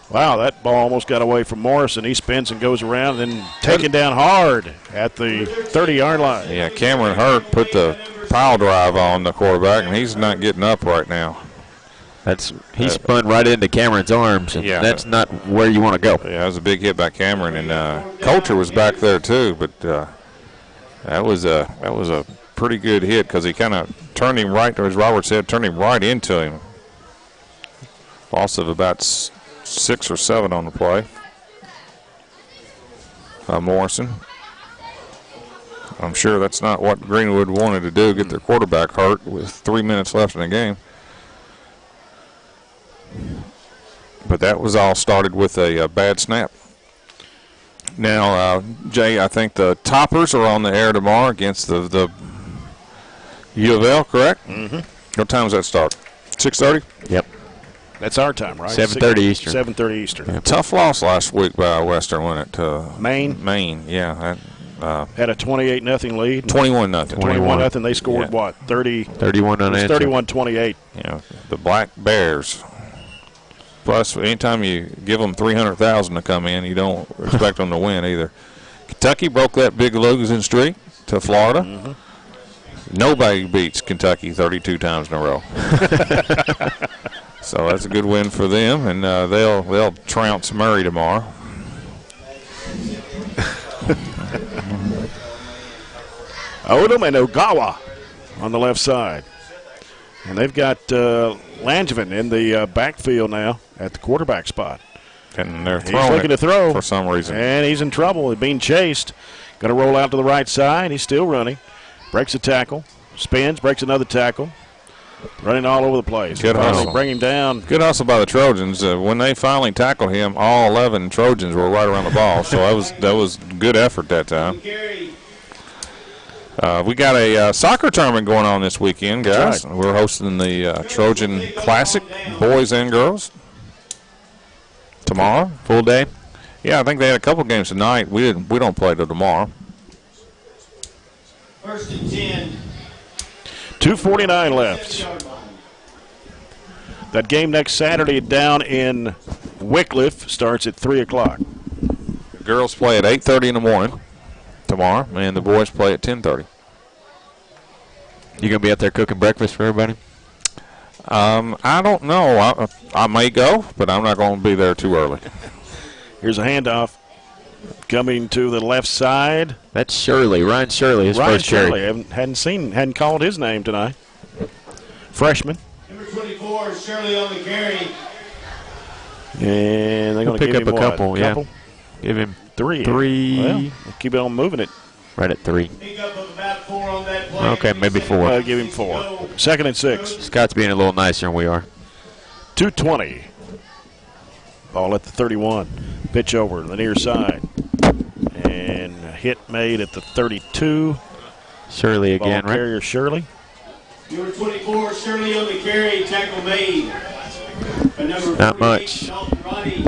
Wow, that ball almost got away from Morrison. He spins and goes around, and then taken down hard at the 30-yard line. Yeah, Cameron Hurt put the pile drive on the quarterback, and he's not getting up right now. He spun right into Cameron's arms, and that's not where you want to go. Yeah, that was a big hit by Cameron, and Coulter was back there too, but that was a pretty good hit because he kind of turned him right, or as Robert said, turned him right into him. Loss of about 6 or 7 on the play. Morrison. I'm sure that's not what Greenwood wanted to do, get their quarterback hurt with 3 minutes left in the game. But that was all started with a bad snap. Now, Jay, I think the Toppers are on the air tomorrow against the U of L, correct? Mm-hmm. What time does that start? 6:30? Yep. That's our time, right? 7:30 Eastern. 7:30 Eastern. Yeah. Tough loss last week by Western, wasn't it? Maine. Maine, yeah. Had a 28-0 lead. 21-0. 21-0. They scored, what, 30? 31 unanswered. 31-28. Yeah, the Black Bears. Plus, anytime you give them $300,000 to come in, you don't expect them to win either. Kentucky broke that big losing streak to Florida. Mm-hmm. Nobody beats Kentucky 32 times in a row. So that's a good win for them, and they'll trounce Murray tomorrow. Odom and Ogawa on the left side. And they've got Langevin in the backfield now at the quarterback spot. And they're He's throwing looking to throw for some reason. And he's in trouble. He's being chased. Going to roll out to the right side. He's still running. Breaks a tackle. Spins. Breaks another tackle. Running all over the place. Good hustle. Bring him down. Good hustle by the Trojans. When they finally tackled him, all 11 Trojans were right around the ball. So that was good effort that time. We got a soccer tournament going on this weekend, guys. Right. We're hosting the Trojan Classic, boys and girls, tomorrow. Full day? Yeah, I think they had a couple games tonight. We don't play till tomorrow. 1st and 10. 2:49 left. That game next Saturday down in Wycliffe starts at 3 o'clock. The girls play at 8:30 in the morning tomorrow, and the boys play at 10:30. You gonna be out there cooking breakfast for everybody? I don't know. I may go, but I'm not going to be there too early. Here's a handoff coming to the left side. That's Shirley, Ryan Shirley, his Ryan first carry. Shirley. Hadn't called his name tonight. Freshman. Number 24, Shirley on the carry. And they're going to pick give up him a what? couple, yeah. Give him 3. 3. Well, keep it on moving it. Right at 3. Pick up of about 4 on that play. Okay, maybe 4. Give him 4. 2nd and 6. Scott's being a little nicer than we are. 2:20. Ball at the 31. Pitch over to the near side. And a hit made at the 32. Shirley again, Ball right? carrier Shirley. Number 24, Shirley on the carry. Tackle made. By number Not 48, much. Dalton Roddy.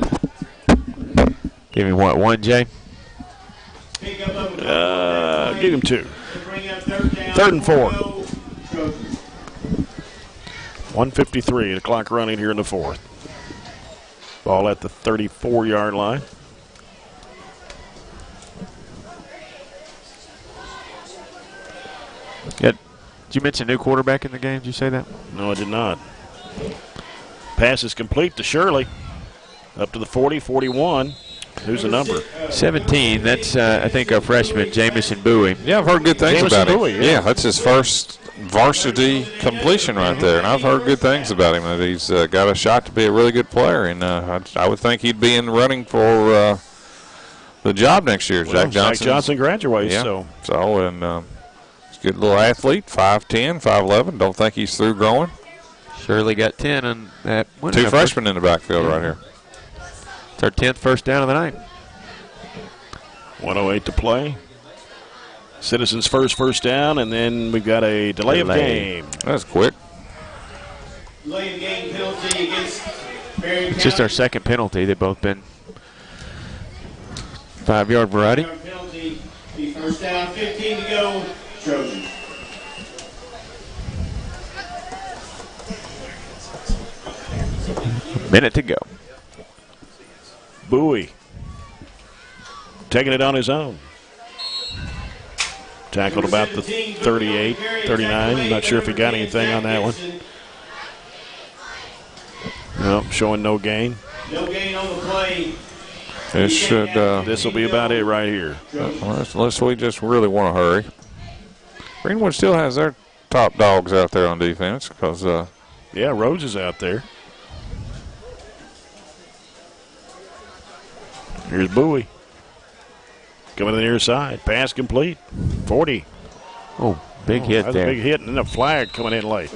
Give him what, 1, Jay? Pick up of Give him 2. to bring up 3rd down. 3rd and 4. Trojans. 1:53. The clock running here in the 4th. Ball at the 34-yard line. Did you mention new quarterback in the game? Did you say that? No, I did not. Pass is complete to Shirley. Up to the 40, 41. Who's the number? 17. That's, I think, our freshman, Jamison Bowie. Yeah, I've heard good things Jamison about him. Bowie, Yeah, that's his first varsity completion right there, and I've heard good things about him. That he's got a shot to be a really good player, and I would think he'd be in the running for the job next year. Well, Jack Johnson graduates, yeah. so. And he's a good little athlete, 5'10", 5'11". Don't think he's through growing. Shirley got 10 on that one. 2 freshmen in the backfield right here. It's our 10th first down of the night. 1:08 to play. Citizens first down, and then we've got a delay of game. That's quick. Delay of game penalty against Barren It's just our second penalty. They've both been 5-yard variety. Penalty, the 1st down, 15 to go. Trojans. Minute to go. Bowie taking it on his own. Tackled about the 38, 39. I'm not sure if he got anything on that one. No, showing no gain. No gain on the play. This should. This will be about it right here. Unless we just really want to hurry. Greenwood still has their top dogs out there on defense because. Yeah, Rhodes is out there. Here's Bowie. Coming to the near side. Pass complete. 40. Oh, big hit that's there. A big hit, and then a flag coming in late.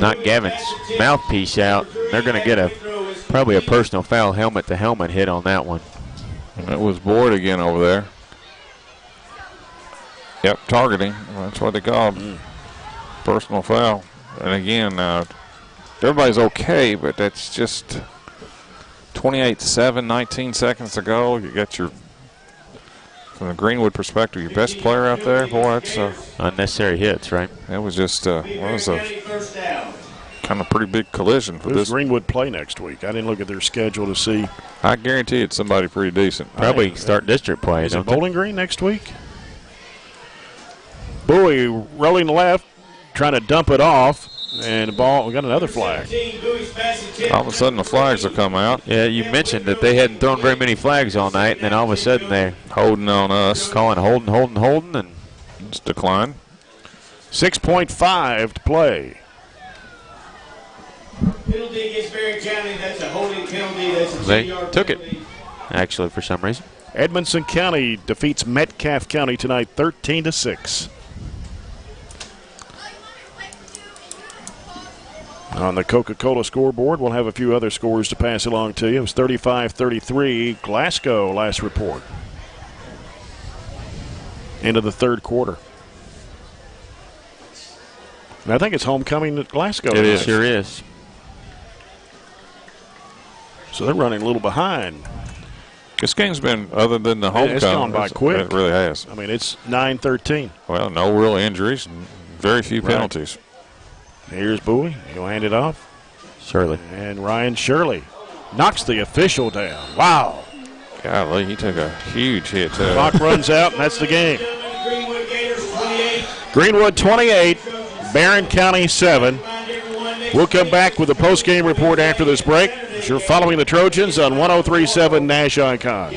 Knocked Gavin's mouthpiece out. They're going to get probably a personal foul, helmet-to-helmet hit on that one. And it was Boyd again over there. Yep, targeting. That's what they call it. Personal foul. And again, everybody's okay, but that's just 28-7, 19 seconds to go. You got your, from the Greenwood perspective, your best player out there. Boy, that's unnecessary hits, right? That was just was a kind of pretty big collision for this. Greenwood play next week? I didn't look at their schedule to see. I guarantee it's somebody pretty decent. Probably start district play. Is it Bowling Green next week? Bowie rolling left, trying to dump it off, and the ball, we got another flag. All of a sudden the flags will come out. Yeah, you mentioned that they hadn't thrown very many flags all night, and then all of a sudden they're holding on us. Calling holding, and it's declined. 6.5 to play. Penalty against Barren County, that's a holding penalty. That's a they 2-yard took penalty. it, actually, for some reason. Edmonson County defeats Metcalfe County tonight 13-6. On the Coca-Cola scoreboard, we'll have a few other scores to pass along to you. It was 35-33, Glasgow last report. Into the third quarter. And I think it's homecoming at Glasgow. It is. Sure is. So they're running a little behind. This game's been, other than the homecoming, it's gone by quick. It really has. I mean, it's 9-13. Well, no real injuries, very few penalties. Here's Bowie. He'll hand it off. Shirley. And Ryan Shirley knocks the official down. Wow. Golly, he took a huge hit, too. Clock runs out, and that's the game. Greenwood 28, Barren County 7. We'll come back with a post-game report after this break. You're following the Trojans on 103.7 Nash Icon.